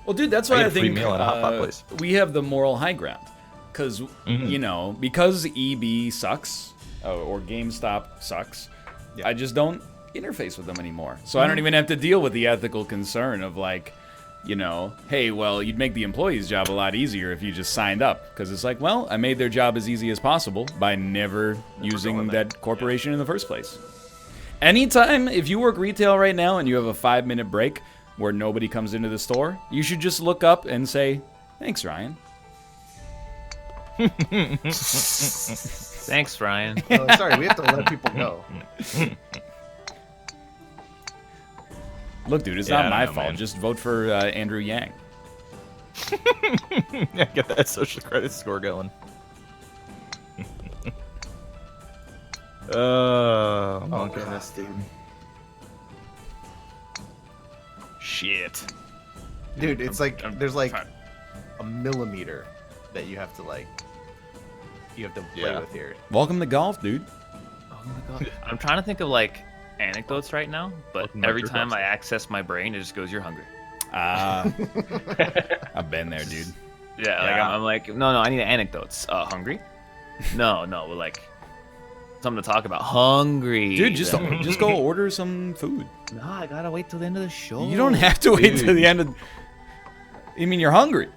Well, dude, that's why get I a free think meal at a hot pot place. we have the moral high ground. Because, you know, because EB sucks, or GameStop sucks, I just don't interface with them anymore. So I don't even have to deal with the ethical concern of, like, you know, hey, well, you'd make the employee's job a lot easier if you just signed up. Because it's like, well, I made their job as easy as possible by never using that corporation in the first place. Anytime, if you work retail right now and you have a 5-minute break where nobody comes into the store, you should just look up and say, thanks, Ryan. Thanks, Ryan. Oh, sorry, we have to let people go. Look, dude, it's Yeah, not I my don't know, fault. man. Just vote for Andrew Yang. Yeah, get that social credit score going. Oh goodness, dude. Shit. Dude, it's like there's like a millimeter that you have to play with here. Welcome to golf, dude. Oh my god. I'm trying to think of like anecdotes right now, but Welcome to every your time golf. I access my brain, it just goes, "You're hungry." I've been there, dude. Yeah, like Yeah. I'm like, no, I need anecdotes. Hungry? No, like something to talk about. Hungry, Dude, just go order some food. No, I gotta wait till the end of the show. You don't have to wait till the end of. You mean you're hungry?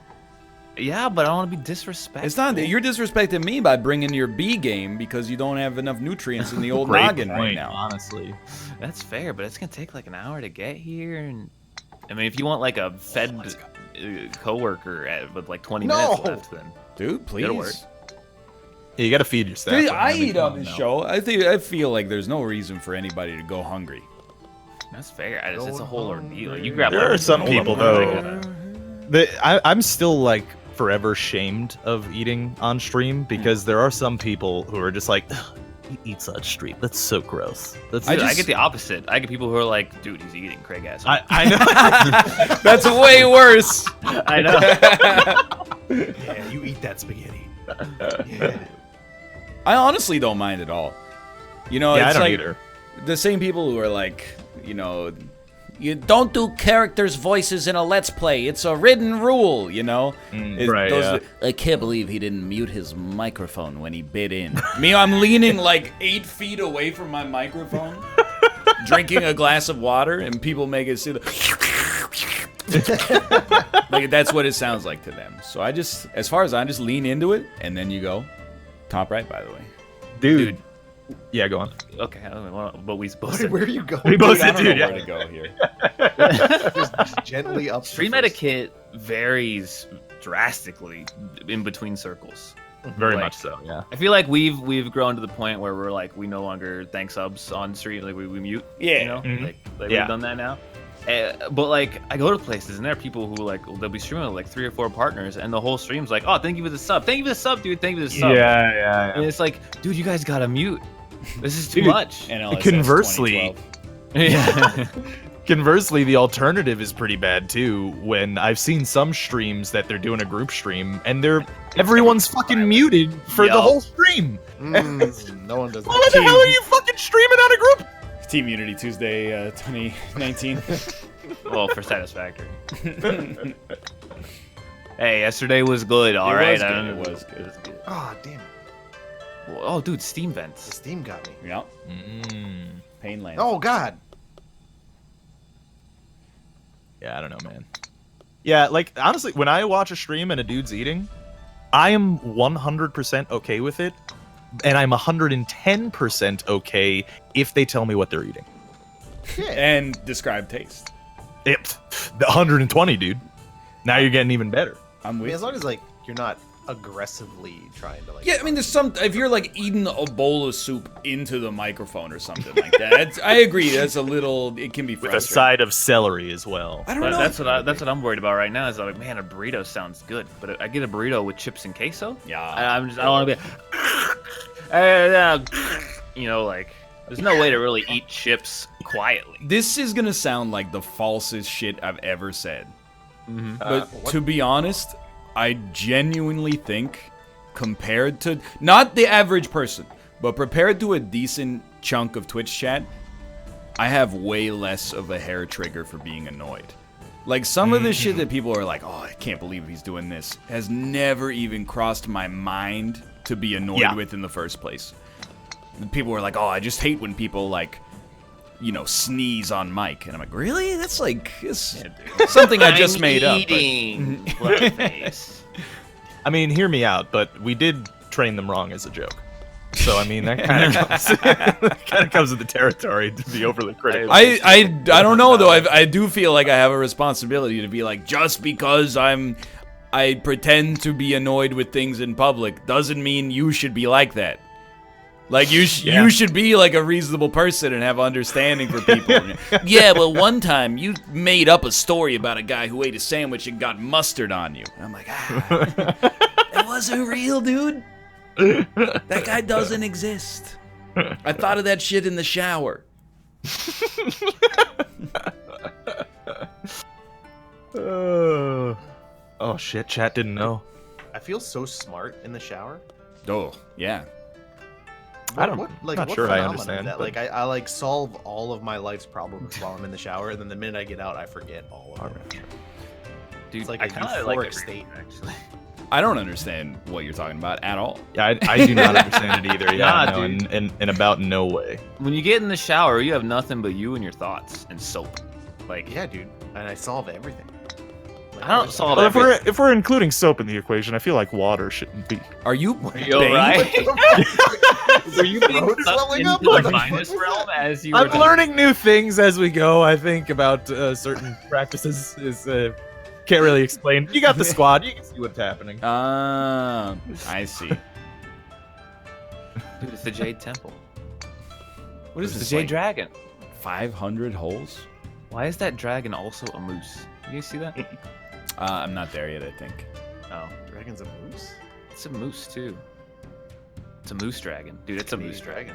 Yeah, but I don't want to be disrespectful. It's not that you're disrespecting me by bringing your B game because you don't have enough nutrients in the old Great noggin right point, now. honestly. That's fair, but it's gonna take like an hour to get here, and I mean, if you want like a fed coworker with like 20 minutes left, then Dude, please. It'll work. Yeah, you gotta feed your staff. Dude, right? I mean, eat come on this now. show. I feel like there's no reason for anybody to go hungry. that's fair. It's a whole ordeal. You grab. There are some hold people, up, though. I'm still like forever shamed of eating on stream because there are some people who are just like, "Ugh, he eats on stream. That's so gross. That's I get the opposite. I get people who are like, dude, he's eating Craig ass. I know. That's way worse. I know. Yeah, you eat that spaghetti. I honestly don't mind at all. You know, Yeah, it's I don't like either. the same people who are like, you know, you don't do characters' voices in a Let's Play. It's a written rule, you know? Right, yeah. I can't believe he didn't mute his microphone when he bit in. Me, I'm leaning like 8 feet away from my microphone, drinking a glass of water, and people make it see the... like, that's what it sounds like to them. So I just, as far as I just lean into it, and then you go. Top right, by the way. Dude. Yeah, go on. Okay, I don't know, but we supposed to. Where are you going? We both I said, don't dude, know yeah. where to go here. Just gently up. Stream the first- etiquette varies drastically in between circles. Very Like, much so, yeah. I feel like we've grown to the point where we're like we no longer thank subs on stream, like we mute. Yeah. You know, Mhm. like Yeah. we've done that now. But like I go to places and there are people who like they'll be streaming with like 3 or 4 partners and the whole stream's like, oh, thank you for the sub, thank you for the sub, dude, thank you for the sub. Yeah. And it's like, dude, you guys gotta mute. This is too Dude, much. NLSS Conversely- 2012. Yeah. Conversely, the alternative is pretty bad too. When I've seen some streams that they're doing a group stream and everyone's fucking muted for the Yup. whole stream. No one does What that. the hell are you fucking streaming on a group? Team Unity Tuesday 2019. Well, for satisfactory. Hey, yesterday was good. All It right, was I good, don't it know. was good. Oh damn it! Oh, dude, Steam The vents. Steam got me. Yeah. Painland. Oh god. Yeah, I don't know, man. Yeah, like honestly, when I watch a stream and a dude's eating, I am 100% okay with it, and I'm 110% okay if they tell me what they're eating. And describe taste. It, the 120, dude. Now you're getting even better. I'm I mean, with. as long as like you're not aggressively trying to like. Yeah, I mean, there's some. If you're like eating a bowl of soup into the microphone or something like that, I agree. That's a little. It can be With a frustrating. side of celery as well. I don't But know. that's what I'm worried about right now. Is like, man, a burrito sounds good, but I get a burrito with chips and queso. Yeah. I don't want to be, you know, like there's no way to really eat chips quietly. This is gonna sound like the falsest shit I've ever said. Mm-hmm. But to be honest, I genuinely think, compared to not the average person, but compared to a decent chunk of Twitch chat, I have way less of a hair trigger for being annoyed. Like some of the shit that people are like, oh, I can't believe he's doing this, has never even crossed my mind to be annoyed with in the first place. And people were like, oh, I just hate when people like, you know, sneeze on mic. And I'm like, really? That's like it's something I just made up. but- Eating. Leatherface. I mean, hear me out, but we did train them wrong as a joke. So I mean, that kind of comes with the territory to be overly critical. I don't know though. I do feel like I have a responsibility to be like, just because I pretend to be annoyed with things in public doesn't mean you should be like that. Like you should be like a reasonable person and have understanding for people. Yeah, well, one time you made up a story about a guy who ate a sandwich and got mustard on you. And I'm like, it wasn't real, dude. That guy doesn't exist. I thought of that shit in the shower. Oh shit, chat didn't know. I feel so smart in the shower. Oh, yeah. I don't- Like, not what sure I phenomenon understand, is that? but- Like, I like solve all of my life's problems while I'm in the shower, and then the minute I get out, I forget all of it. Dude, It's like I a kind of like euphoric it state. actually. I don't understand what you're talking about at all. Yeah, I do not understand it either. Yeah, Nah, no, dude. in about no way. When you get in the shower, you have nothing but you and your thoughts and soap. Like, Yeah, dude. And I solve everything. Like, I don't solve Well, everything. if we're including soap in the equation, I feel like water shouldn't be. Are you Yo, banging? right? Were you being Road sucked swelling into up? the What the finest fuck? realm as you were I'm learning new things as we go. I think about certain practices. Can't really explain. You got the squad. You can see what's happening. I see. Dude, it's the Jade Temple. What is It's this? the Jade Like Dragon. 500 holes? Why is that dragon also a moose? You guys see that? I'm not there yet, I think. Oh, Dragon's a moose? it's a moose too. It's a moose dragon, dude. It's a moose dragon.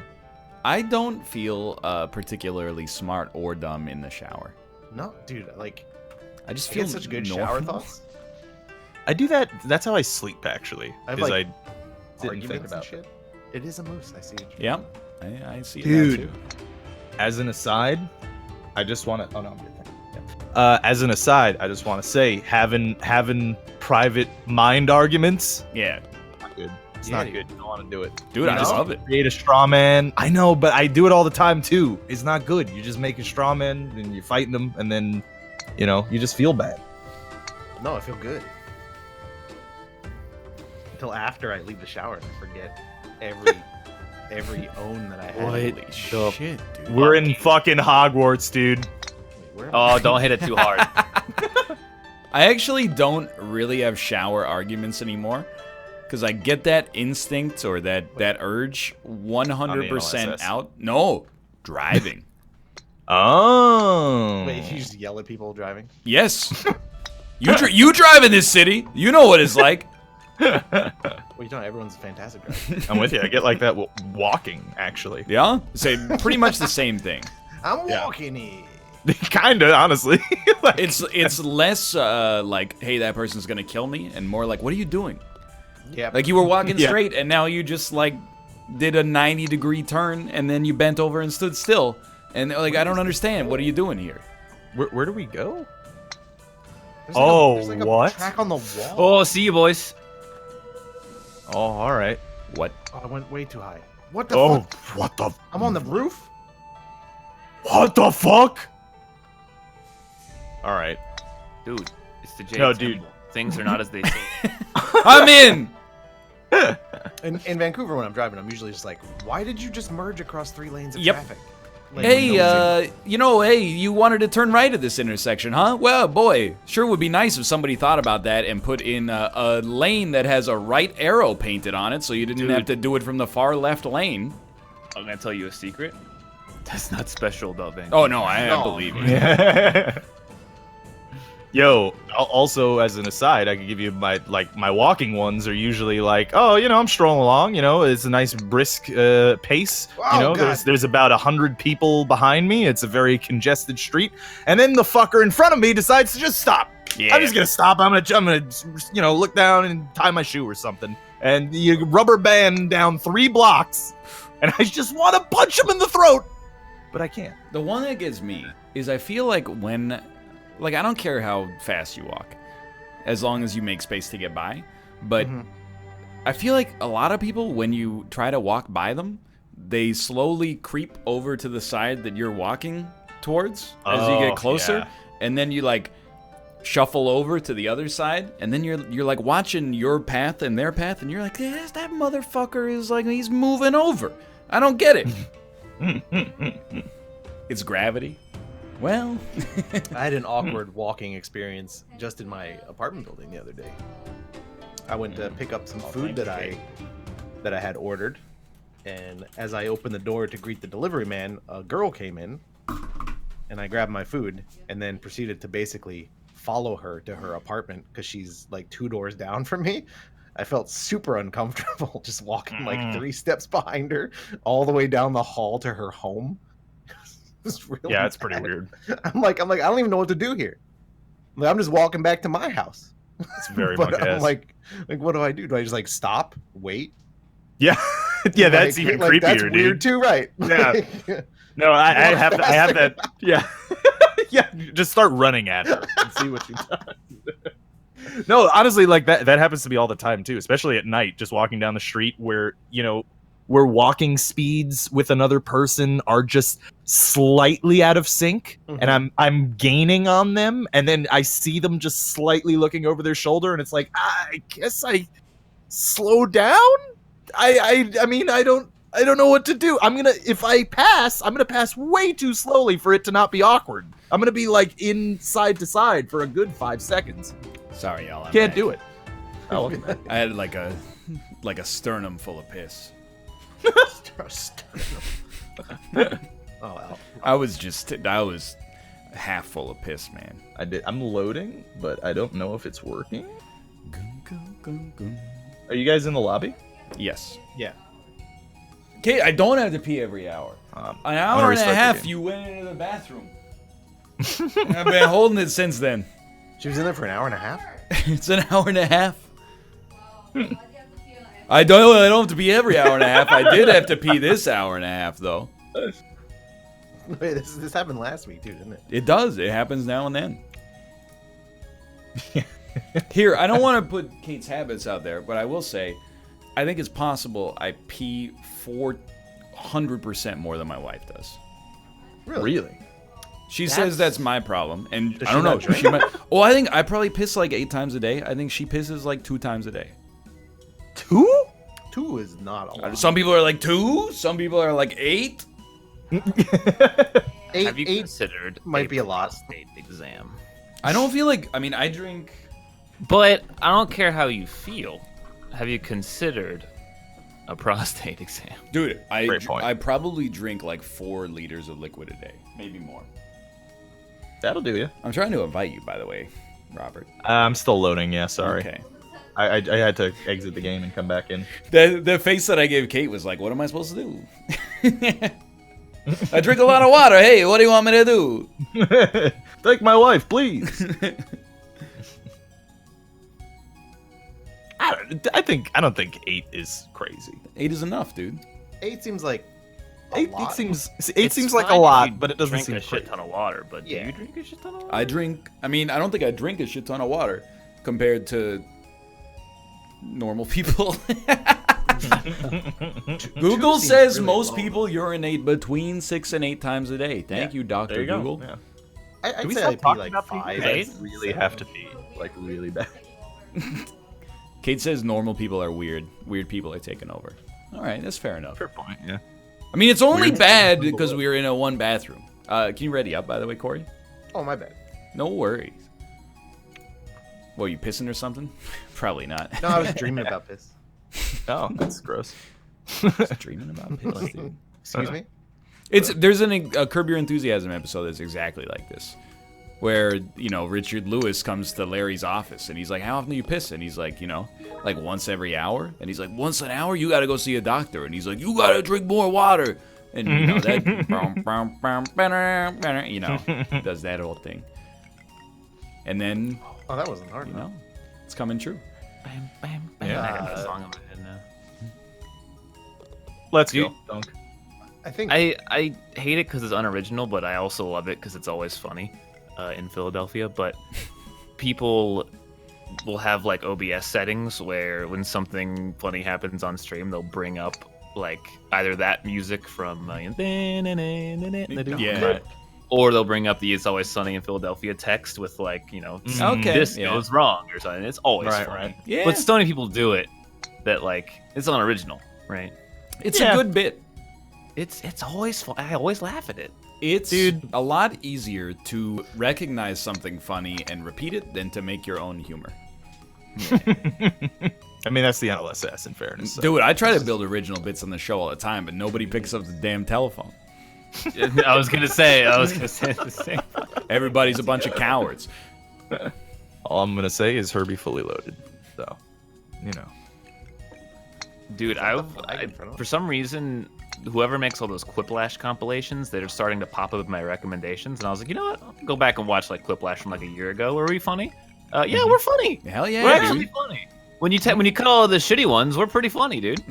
I don't feel particularly smart or dumb in the shower. No, dude. Like, I just I feel get such good normal. shower thoughts. I do that. That's how I sleep actually. I have, Is like, arguments and shit. It is a moose. I see it. Yeah, I see it Dude. now too. As an aside, I just want to. Oh no, I'm good. Yeah. As an aside, I just want to say having private mind arguments. Yeah, Not good. It's not good. You don't want to do it. dude, I love it. Create a straw man. I know, but I do it all the time too. It's not good. You just make a straw man and you're fighting them, and then, you just feel bad. No, I feel good. Until after I leave the shower and I forget every own that I had. Holy shit, dude. We're in fucking Hogwarts, dude. Wait, where am I? Oh, don't hit it too hard. I actually don't really have shower arguments anymore. Because I get that instinct or that urge 100% NLSS. out. No, driving. Oh. Wait, you just yell at people driving? Yes. You drive in this city. You know what it's like. Well, you don't. Everyone's a fantastic driver. I'm with you. I get like that walking, actually. Yeah? Say pretty much the same thing. I'm Yeah. walking here. Kinda, honestly. Like, It's less like, hey, that person's going to kill me, and more like, what are you doing? Yeah. Like you were walking Yeah. straight, and now you just like did a 90-degree turn, and then you bent over and stood still. And like, I don't understand. What are you doing here? where do we go? There's Oh, like a what? track on the wall. Oh, see you, boys. Oh, all right. What? Oh, I went way too high. What the Oh, fuck? what the? I'm on the roof? What the fuck? All right. Dude, it's the J. No, Temple. dude. Things are not as they seem. I'm in. In Vancouver, when I'm driving, I'm usually just like, why did you just merge across 3 lanes of Yep. traffic? Like, Hey, no reason. you wanted to turn right at this intersection, huh? Well, boy, sure would be nice if somebody thought about that and put in a lane that has a right arrow painted on it, so you didn't Dude. have to do it from the far left lane. I'm gonna tell you a secret. That's not special about Vancouver. Oh no, I No. believe you. Yo, also as an aside, I could give you my walking ones are usually like, oh, I'm strolling along, it's a nice brisk pace. Oh, God. There's about 100 people behind me. It's a very congested street, and then the fucker in front of me decides to just stop. Yeah. I'm just gonna stop. I'm gonna look down and tie my shoe or something, and you rubber band down 3 blocks, and I just want to punch him in the throat, but I can't. The one that gets me is I feel like when, like, I don't care how fast you walk, as long as you make space to get by, but I feel like a lot of people, when you try to walk by them, they slowly creep over to the side that you're walking towards as you Oh, get closer, yeah. and then you like shuffle over to the other side, and then you're like watching your path and their path, and you're like, yes, that motherfucker is like, he's moving over. I don't get it. It's gravity. Well, I had an awkward walking experience just in my apartment building the other day. I went to pick up some food that I had ordered, and as I opened the door to greet the delivery man, a girl came in, and I grabbed my food, and then proceeded to basically follow her to her apartment because she's like 2 doors down from me. I felt super uncomfortable just walking like 3 steps behind her all the way down the hall to her home. It's really Yeah, it's pretty bad. weird. I'm like, I don't even know what to do here. Like, I'm just walking back to my house. It's very But much I'm ass. like, what do I do? Do I just like stop, wait? Yeah, yeah, that's Like, even like, creepier, that's dude. weird too, right? Yeah. Like, No, I Walk have faster. that. Yeah, yeah. Just start running at her and see what she does. No, honestly, like that happens to me all the time too, especially at night. Just walking down the street where where walking speeds with another person are just slightly out of sync, and I'm gaining on them, and then I see them just slightly looking over their shoulder, and it's like, I guess I slow down. I mean, I don't know what to do. If I pass, I'm gonna pass way too slowly for it to not be awkward. I'm gonna be like in side to side for a good 5 seconds. sorry, y'all. I'm Can't back. do it. Oh, welcome back. I had like a sternum full of piss. oh, well. I was half full of piss, man. I'm loading, but I don't know if it's working. Are you guys in the lobby? Yes. Yeah. Okay, I don't have to pee every hour. An I'm gonna hour and a restart the half, game. you went into the bathroom. I've been holding it since then. She was in there for an hour and a half. It's an hour and a half. I don't have to pee every hour and a half. I did have to pee this hour and a half, though. Wait, this happened last week, too, didn't it? It does. It happens now and then. Here, I don't want to put Kate's habits out there, but I will say, I think it's possible I pee 400% more than my wife does. Really? She says that's my problem, and Does I don't she know. not drink? She might. Oh, I think I probably piss like 8 times a day. I think she pisses like 2 times a day. 2? 2 is not a lot. Some people are like 2. Some people are like 8. 8, Have you 8 considered might be a lot. prostate exam? I don't feel like. I mean, I drink. But I don't care how you feel. Have you considered a prostate exam? Dude, Great point. I probably drink like 4 liters of liquid a day, maybe more. That'll do you. I'm trying to invite you, by the way, Robert. I'm still loading. Yeah, sorry. Okay. I had to exit the game and come back in. The face that I gave Kate was like, what am I supposed to do? I drink a lot of water. Hey, what do you want me to do? Thank my wife, please. I don't think 8 is crazy. 8 is enough, dude. 8 seems like a 8 lot. seems It's like fine a if lot, you but it doesn't drink seem a shit crazy. ton of water. But do Yeah. you drink a shit ton of water? I don't think I drink a shit ton of water compared to normal people. Google seems says really most low. people urinate between 6 and 8 times a day. Thank you, Dr. There you Google. go. Yeah. I'd Can we say stop I'd be talking like about people 5. that Eight? really have to pee, like really bad? Kate says normal people are weird. Weird people are taking over. All right, that's fair enough. Fair point. Yeah. I mean, it's only Weird bad people. because we were in a 1 bathroom. Can you ready up, by the way, Corey? Oh, my bad. No worries. What, you pissing or something? Probably not. No, I was dreaming about this. Oh, that's gross. Just dreaming about piss, dude. Excuse me? There's a Curb Your Enthusiasm episode that's exactly like this, where Richard Lewis comes to Larry's office and he's like, "How often do you piss?" And he's like, like once every hour. And he's like, "Once an hour? You got to go see a doctor." And he's like, "You got to drink more water." And that does that whole thing. And then Oh, that wasn't hard enough. it's coming true. Bam, bam, bam. Yeah. I got the song in my head now. Let's Dude. go. Dunk. I think I hate it because it's unoriginal, but I also love it because it's always funny in Philadelphia. But people will have like OBS settings where when something funny happens on stream, they'll bring up like either that music from Yeah. or they'll bring up the "It's Always Sunny in Philadelphia" text with like Okay, this yeah. goes wrong or something. It's always Right, funny. right. Yeah. But so many people do it that like it's unoriginal, right? It's Yeah. a good bit. It's always fun. I always laugh at it. It's a lot easier to recognize something funny and repeat it than to make your own humor. I mean, that's the NLSS, in fairness. So. Dude, I try to build original bits on the show all the time, but nobody picks up the damn telephone. I was gonna say the same. Everybody's a bunch of cowards. All I'm gonna say is Herbie fully loaded. So, Dude, flag in front of for some reason, whoever makes all those Quiplash compilations, they're starting to pop up in my recommendations, and I was like, you know what? I'll go back and watch like Quiplash from like a year ago. Were we funny? Yeah, we're funny. Hell yeah, We're dude. actually funny. When you cut all the shitty ones, we're pretty funny, dude.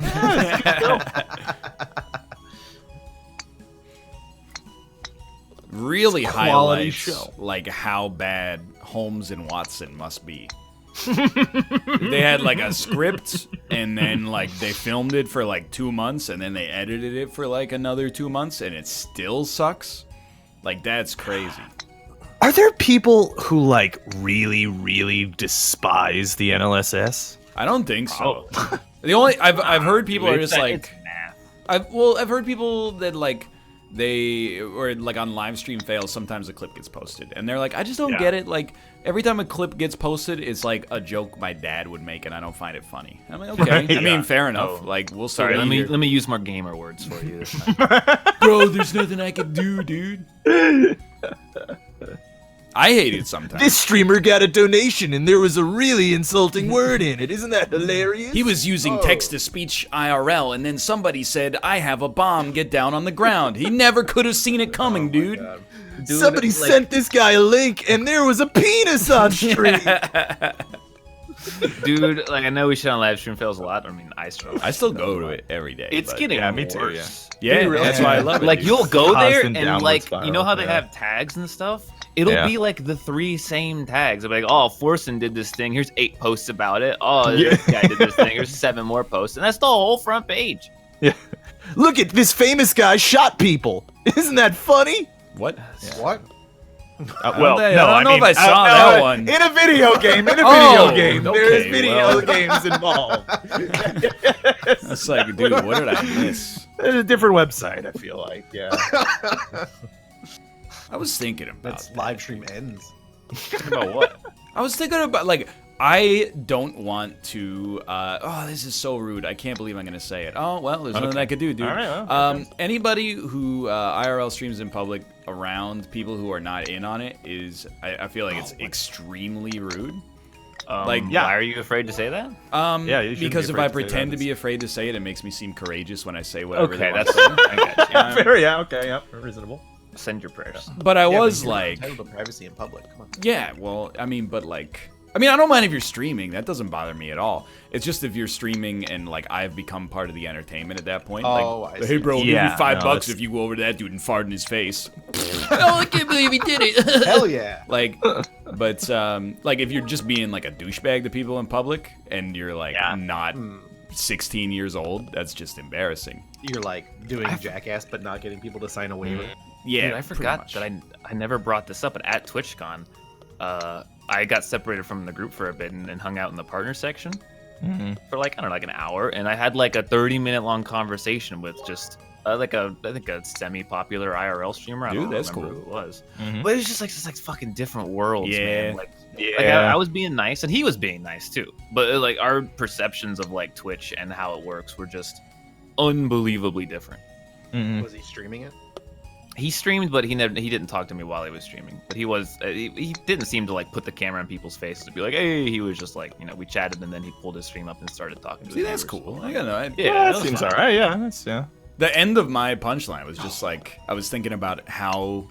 Really Quality highlights show. like how bad Holmes and Watson must be. They had like a script and then like they filmed it for like 2 months and then they edited it for like another 2 months and it still sucks. Like that's crazy. Are there people who like really, really despise the NLSS? I don't think so. The only I've heard people are just like I've heard people that like they or like on live stream fails sometimes a clip gets posted and they're like I just don't get it, like every time a clip gets posted it's like a joke my dad would make and I don't find it funny. I'm like okay, I mean fair enough. Like we'll Sorry, start let me use more gamer words for you this time. bro, there's nothing I can do, dude. I hate it sometimes. This streamer got a donation and there was a really insulting word in it. Isn't that hilarious? He was using text-to-speech IRL, and then somebody said, I have a bomb, get down on the ground. He never could have seen it coming, dude. Somebody sent this guy a link and there was a penis on stream. Dude, like I know we shit on live stream fails a lot. I mean, I still go to it every day. It's getting me too. worse. Yeah, that's why I love it. Like dude. you'll go there Constant and downward like spiral, you know how they have tags and stuff. It'll be like the 3 same tags. It'll be like, oh, Forsen did this thing. Here's 8 posts about it. Oh, this guy did this thing. Here's 7 more posts, and that's the whole front page. Yeah. Look at this famous guy shot people. Isn't that funny? What? What? Well, I don't know if I saw that one. In a video game. There's video games involved. That's like, dude, what did I miss? There's a different website, I feel like. Yeah. I was thinking about That's live stream ends. About what? I was thinking about, like, I don't want to, oh, this is so rude. I can't believe I'm going to say it. Oh, well, there's nothing I could do, dude. All right, well, anybody who IRL streams in public around people who are not in on it is, I feel like it's extremely rude. Why are you afraid to say that? Yeah, you shouldn't because be if I afraid to say pretend that. to be afraid to say it, it makes me seem courageous when I say whatever they Okay, want that's to say. I got you. Fair, yeah, okay, yeah, reasonable. Send your prayers. But I Yeah, was but you're not like, entitled to privacy in public. Come on. yeah, well, I mean, but like, I mean, I don't mind if you're streaming. That doesn't bother me at all. It's just if you're streaming and like I've become part of the entertainment at that point. Oh, like, I hey, see. bro, I'll give Yeah, you $5 no, it's- if you go over to that dude and fart in his face. Oh, I can't believe he did it. Hell yeah. Like, but like if you're just being like a douchebag to people in public and you're like not 16 years old, that's just embarrassing. You're like doing Jackass, but not getting people to sign a waiver. Yeah, Dude, I forgot that I never brought this up, but at TwitchCon, I got separated from the group for a bit and hung out in the partner section for like, I don't know, like an hour, and I had like a 30-minute long conversation with just I think a semi-popular IRL streamer. I Dude, don't that's remember cool. who it was, Mhm. but it was just like fucking different worlds, man. Like Yeah. I was being nice, and he was being nice too. But like our perceptions of like Twitch and how it works were just unbelievably different. Mhm. Was he streaming it? He streamed, but he didn't talk to me while he was streaming. But he was he didn't seem to like put the camera in people's faces to be like, hey. He was just like, we chatted, and then he pulled his stream up and started talking to See, his that's viewers. cool. I don't know. Yeah, That seems alright, yeah. That's The end of my punchline was just like, I was thinking about how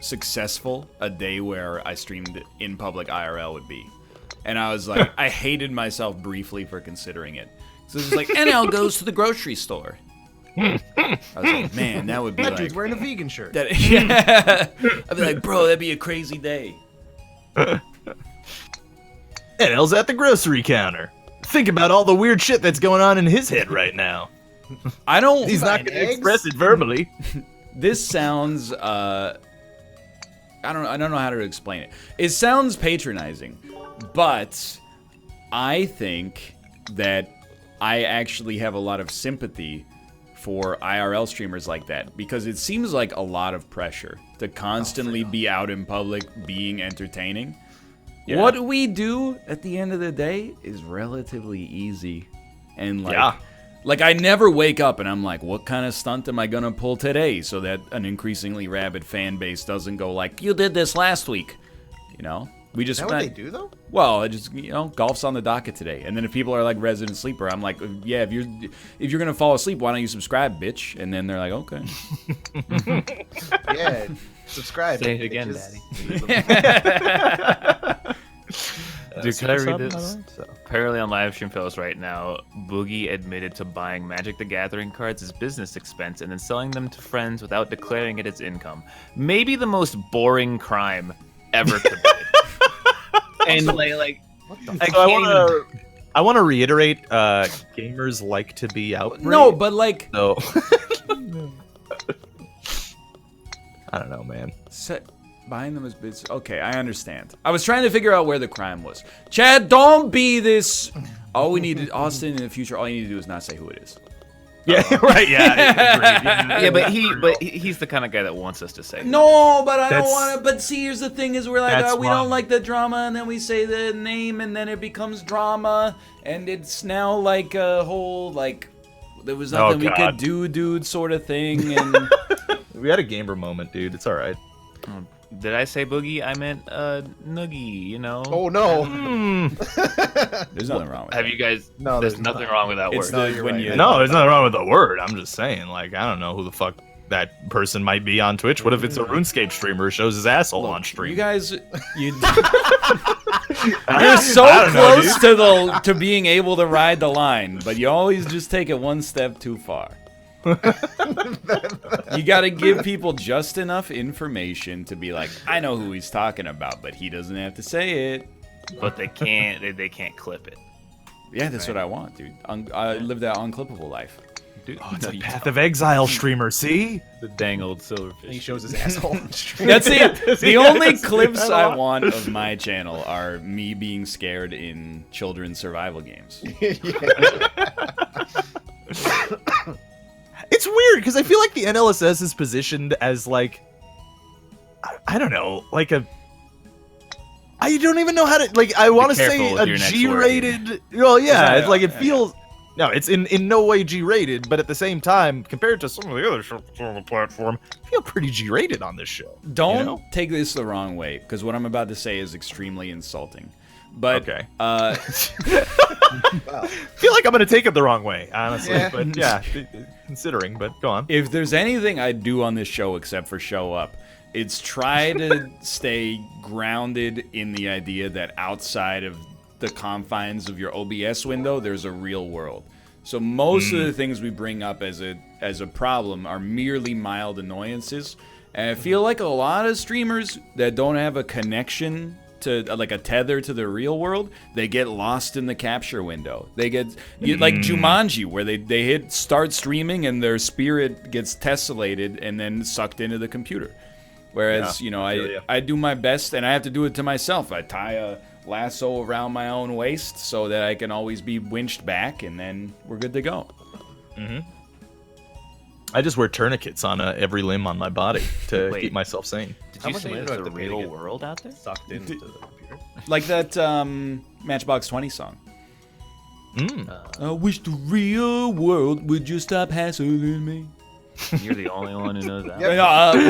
successful a day where I streamed in public IRL would be. And I was like, I hated myself briefly for considering it. So it's just like, NL goes to the grocery store. I was like, man, that would be That like... dude's wearing a vegan shirt. That, yeah. I'd be like, bro, that'd be a crazy day. NL's at the grocery counter. Think about all the weird shit that's going on in his head right now. I don't... He's not going to express it verbally. This sounds I don't know how to explain it. It sounds patronizing, but I think that I actually have a lot of sympathy for IRL streamers like that, because it seems like a lot of pressure to constantly be out in public being entertaining. Yeah. What we do at the end of the day is relatively easy, and like I never wake up and I'm like, what kind of stunt am I gonna pull today so that an increasingly rabid fan base doesn't go like, you did this last week, We just Is that what they do though? well, I just golf's on the docket today, and then if people are like resident sleeper, I'm like, yeah, if you're gonna fall asleep, why don't you subscribe, bitch? And then they're like, okay. Yeah, subscribe. Say it again, bitches. Dude, can I read this? Apparently on Livestream Fails right now, Boogie admitted to buying Magic the Gathering cards as business expense and then selling them to friends without declaring it as income. Maybe the most boring crime ever committed. And like What the I So I can't want to. I want to reiterate, gamers like to be outraged. No, but like, So, I don't know, man. buying them as bids. Okay, I understand. I was trying to figure out where the crime was. Chad, don't be this. All we need, Austin, in the future, all you need to do is not say who it is. Yeah, right. Yeah, yeah, but he's the kind of guy that wants us to say. No, but I don't That's- want to. But see, here's the thing: is we're like, That's we don't wrong. like the drama, and then we say the name, and then it becomes drama, and it's now like a whole like there was nothing we could God. do, dude, sort of thing, and we had a gamer moment, dude. It's all right. Did I say Boogie? I meant Noogie. Oh no. there's nothing wrong with Have that. you guys? No, there's there's nothing not. wrong with that It's word. the, you're when right. you No, there's nothing wrong with the word. I'm just saying, like, I don't know who the fuck that person might be on Twitch? What if it's a RuneScape streamer who shows his asshole on stream? You guys, you're so close to being able to ride the line, but you always just take it one step too far. You got to give people just enough information to be like, I know who he's talking about, but he doesn't have to say it. But they can't. They can't clip it. Yeah, that's what I want, dude. I live that unclippable life. Dude, It's a Path of Exile streamer, see? the dang old silverfish. He shows his asshole on stream. That's it. The only clips I want of my channel are me being scared in children's survival games. It's weird because I feel like the NLSS is positioned as like, I don't know, like a. I don't even know how to like. I want to say a G-rated. Well, yeah, it's like it feels. No, it's in no way G-rated, but at the same time, compared to some of the other shows on the platform, I feel pretty G-rated on this show. Don't take this the wrong way, because what I'm about to say is extremely insulting. But okay. Wow. I feel like I'm gonna take it the wrong way, honestly. Yeah. But yeah, considering. But go on. If there's anything I do on this show except for show up, it's try to stay grounded in the idea that outside of the confines of your OBS window, there's a real world. So most of the things we bring up as a problem are merely mild annoyances. And I feel like a lot of streamers that don't have a connection to like a tether to the real world, they get lost in the capture window. They get like Jumanji, where they hit start streaming and their spirit gets tessellated and then sucked into the computer. Whereas, you know, I do my best, and I have to do it to myself. I tie a lasso around my own waist so that I can always be winched back, and then we're good to go. I just wear tourniquets on every limb on my body to keep myself sane. Did you say there's a real world out there? Sucked into the computer. Like that Matchbox 20 song. I wish the real world would just stop hassling me. You're the only one who knows that.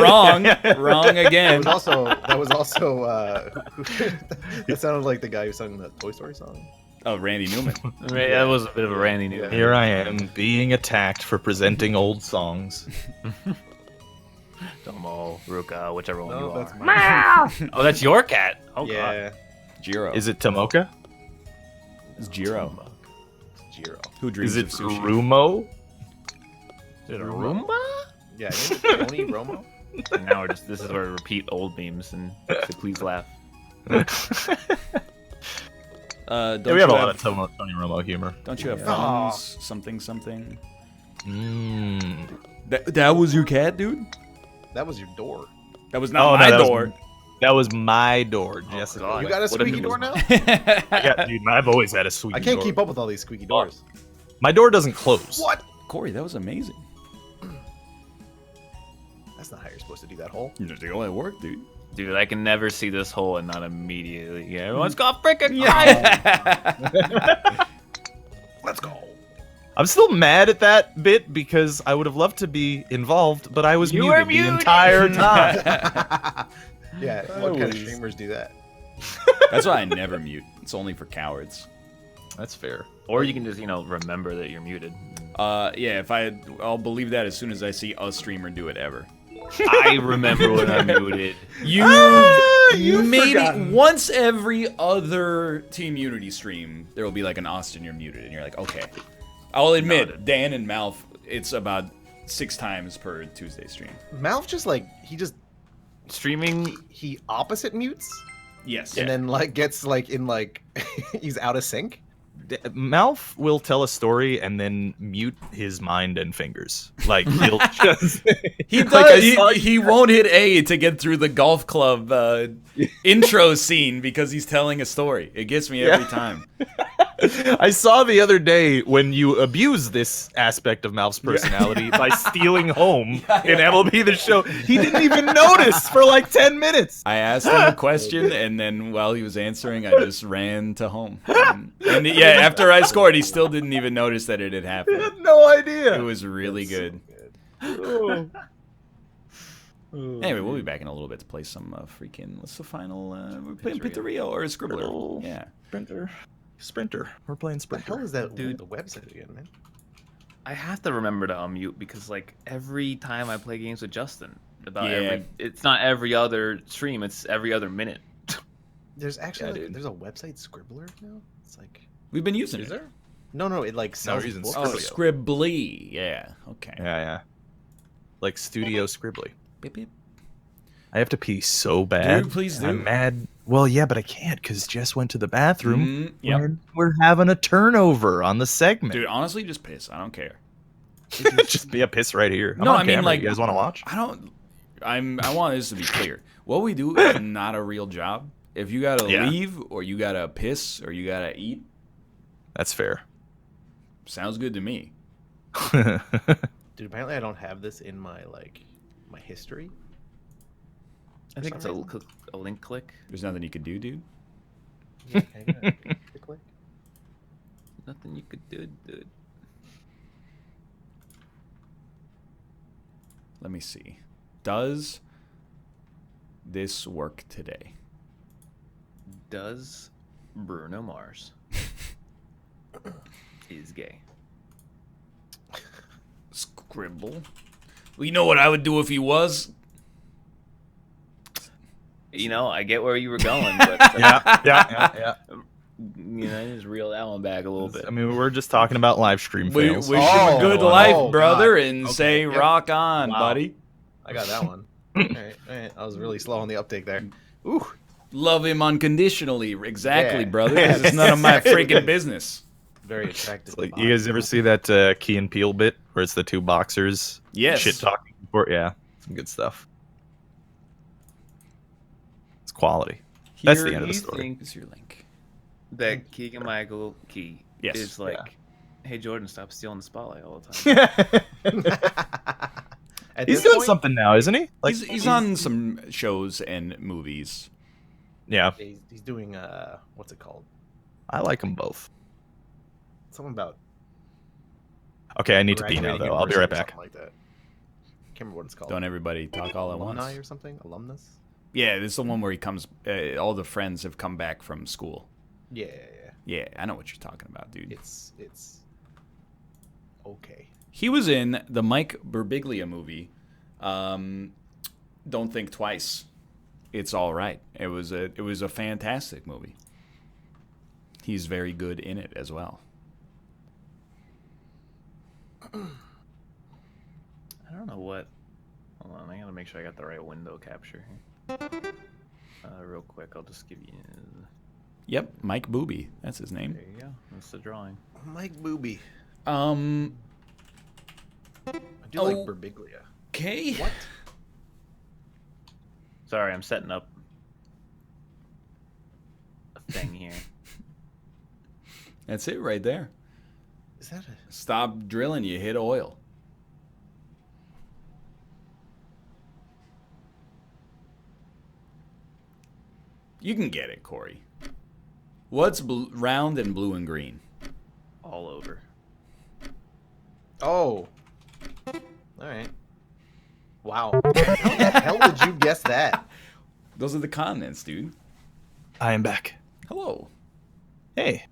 Wrong. Wrong again. That was also that sounded like the guy who sang the Toy Story song. Oh, Randy Newman. That was a bit of a Randy Newman. Here I am being attacked for presenting old songs. Tomo, Ruka, whichever one you that's are. mine. Oh, that's your cat. Oh Yeah, god. Jiro. Is it Tomoka? It's Jiro. Jiro. Who dreams Is it of sushi? Rumo? Is it a Roomba? Yeah, Tony Romo. And now this is where we repeat old memes and so please laugh. Yeah, we have a lot of Tony Romo humor. Don't you have phones? Something. That was your cat, dude? That was your door. That was not my door. That was my door, Jessica. God. You got a squeaky door now? Dude, I've always had a squeaky door. I can't keep up with all these squeaky doors. My door doesn't close. What? Corey, that was amazing. That's not how you're supposed to do that hole. They only work, dude. Dude, I can never see this hole and not immediately. Yeah, everyone's got freaking quiet. Let's go. I'm still mad at that bit because I would have loved to be involved, but I was muted the entire time. Yeah, what kind of streamers do that? That's why I never mute. It's only for cowards. That's fair. Or you can just, remember that you're muted. Yeah, I'll believe that as soon as I see a streamer do it ever. I remember when I muted. You maybe once every other Team Unity stream, there will be like an Austin, you're muted, and you're like, okay. I'll admit, Dan and Malf, it's about 6 times per Tuesday stream. Malf Streaming. he opposite mutes. Yes. And then gets he's out of sync. Malf will tell a story and then mute his mind and fingers. Like he'll just he does. He won't hit A to get through the golf club intro scene because he's telling a story. It gets me every time. I saw the other day when you abuse this aspect of Malf's personality by stealing home in MLB The Show. He didn't even notice for like 10 minutes. I asked him a question, and then while he was answering, I just ran to home. And yeah, after I scored, he still didn't even notice that it had happened. I had no idea. It was really good. So Anyway, we'll be back in a little bit to play some freaking. What's the final? We're playing Pizzeria or Scribbler. Yeah. Sprinter. We're playing What the Sprinter. hell is that dude? The website again, man. I have to remember to unmute because like every time I play games with Justin, it's not every other stream, it's every other minute. There's actually there's a website Scribbler now. It's like we've been using it. Is there? No, it like sells books. Oh, Scribbly. Yeah. Okay. Yeah. Like Studio Scribbly. Beep, beep. I have to pee so bad. Dude, please do. I'm mad. Well, yeah, but I can't because Jess went to the bathroom. Yep. We're having a turnover on the segment. Dude, honestly, just piss. I don't care. Just be a piss right here. No, I mean, camera. like, you guys want to watch? I want this to be clear. What we do is not a real job. If you gotta leave, or you gotta piss, or you gotta eat, that's fair. Sounds good to me. Dude, apparently I don't have this in my my history. I think it's a link click. There's nothing you could do, dude. Yeah, click. Nothing you could do, dude. Let me see. Does this work today? Does Bruno Mars is gay? Scribble. Well, you know what I would do if he was? You know, I get where you were going, but Yeah. You know, just reel that one back a little bit. I mean, we're just talking about live stream We fails. wish him a good life, brother, God. and say rock on, buddy. I got that one. All right. I was really slow on the uptake there. Ooh. Love him unconditionally. Exactly, Yeah. brother. This is none of my freaking business. Very attractive. Like, you guys ever see that Key and Peele bit where it's the two boxers Yes. shit talking? Yeah, some good stuff. It's quality. That's the end of the story. Here's your link. That Keegan Michael Key Yes. is like, hey Jordan, stop stealing the spotlight all the time. He's doing something now, isn't he? Like He's on some shows and movies. Yeah, He's doing what's it called? I like them both. Something about. Okay, I need to pee now, though. I'll be right back. Something like that. Can't remember what it's called. Don't everybody talk all at Alumni once? or something? Alumnus? Yeah, this is the one where he comes. All the friends have come back from school. Yeah. Yeah, I know what you're talking about, dude. It's okay. He was in the Mike Birbiglia movie. Don't Think Twice. It's all right. It was a fantastic movie. He's very good in it as well. I don't know what. Hold on, I gotta make sure I got the right window capture here. Real quick, I'll just give you. Yep, Mike Booby. That's his name. There you go. That's the drawing. Mike Booby. I do like Birbiglia. Okay. What? Sorry, I'm setting up a thing here. That's it right there. Is that a... Stop drilling, you hit oil. You can get it, Corey. What's round and blue and green? All over. Oh. All right. Wow. How the hell did you guess that? Those are the continents, dude. I am back. Hello. Hey,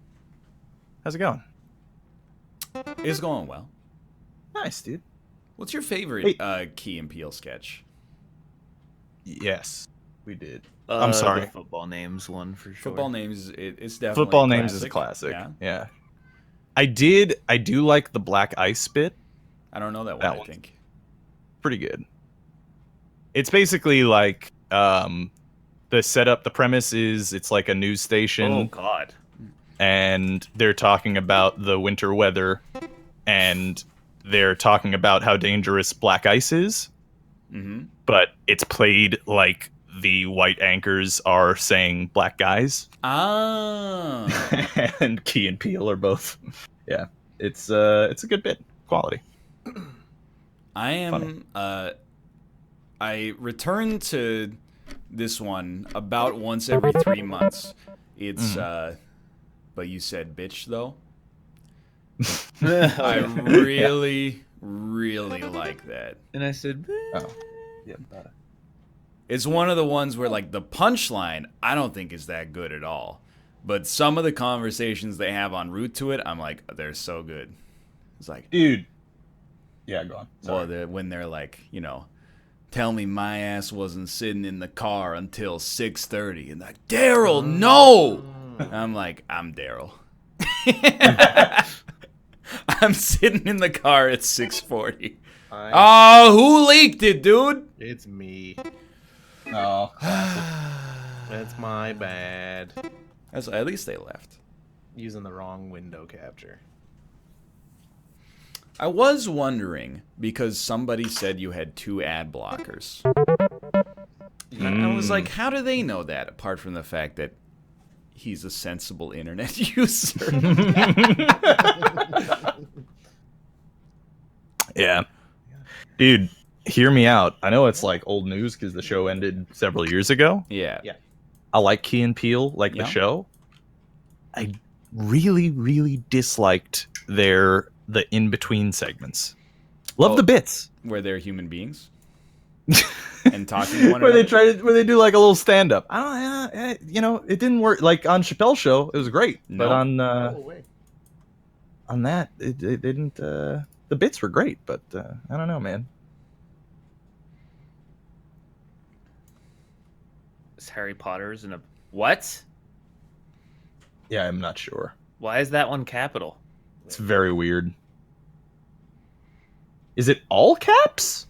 how's it going? It's going well. Nice, dude. What's your favorite Key and Peele sketch? Yes, we did. I'm sorry. The football names one for sure. Football names, it's definitely Football a names is a classic. classic. Yeah. I do like the black ice bit. I don't know that one, That I one. think. Pretty good. It's basically like the setup, the premise is it's like a news station. Oh God. And they're talking about the winter weather, and they're talking about how dangerous black ice is. Mm-hmm. But it's played like the white anchors are saying black guys. Ah. And Key and Peele are both. Yeah, it's a good bit. Quality. I am. I return to this one about once every 3 months. It's. But you said bitch though. I really, really like that. And I said, Oh, yeah. It's one of the ones where like the punchline I don't think is that good at all, but some of the conversations they have en route to it, I'm like, they're so good. It's like, Dude, Yeah, go on. Well, when they're like, you know, tell me my ass wasn't sitting in the car until 6:30, and like, Daryl, no. I'm like, I'm Daryl. I'm sitting in the car at 6:40. Oh, who leaked it, dude? It's me. Oh, That's my bad. At least they left. Using the wrong window capture. I was wondering, because somebody said you had 2 ad blockers. I was like, how do they know that, apart from the fact that he's a sensible internet user? yeah. Dude, hear me out. I know it's like old news because the show ended several years ago. Yeah. I like Key and Peele, like the show. I really, really disliked the in-between segments. Love the bits Where they're human beings and talking to one where another. where they do like a little stand-up. I don't, you know, it didn't work. Like on Chappelle's show, it was great, but on that, it didn't. The bits were great, but I don't know, man. Is Harry Potter's in a what? Yeah, I'm not sure. Why is that one capital? It's very weird. Is it all caps?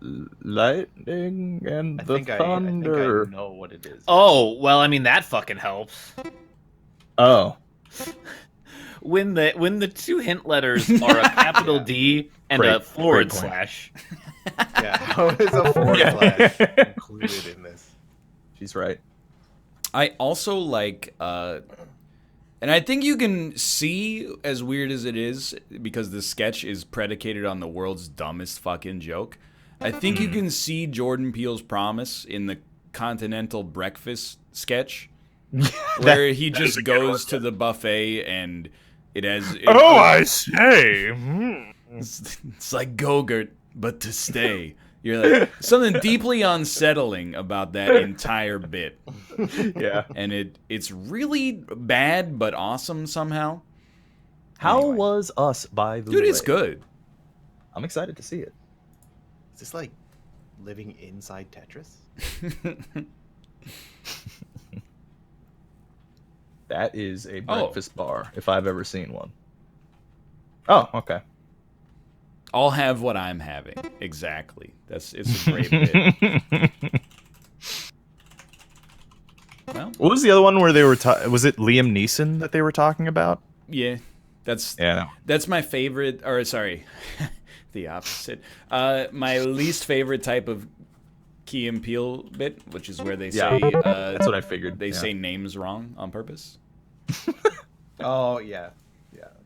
Lightning and the thunder. I know what it is. Oh, well, I mean, that fucking helps. Oh. When the 2 hint letters are a capital D and a forward slash. Yeah, how is a forward slash included in this? She's right. I also like, and I think you can see, as weird as it is, because the sketch is predicated on the world's dumbest fucking joke, I think you can see Jordan Peele's promise in the Continental Breakfast sketch, where he just goes to the buffet and it has... I say. It's like Go-Gurt, but to stay. You're like, something deeply unsettling about that entire bit. Yeah. And it's really bad, but awesome somehow. How was Us, by the way? Dude, it's good. I'm excited to see it. Is this like living inside Tetris? That is a breakfast bar, if I've ever seen one. Oh, okay. I'll have what I'm having. Exactly. It's a great bit. Well, what was the other one where they were was it Liam Neeson that they were talking about? Yeah. That's my favorite, or sorry, the opposite. My least favorite type of Key and Peele bit, which is where they say that's what I figured. They say names wrong on purpose. Oh yeah,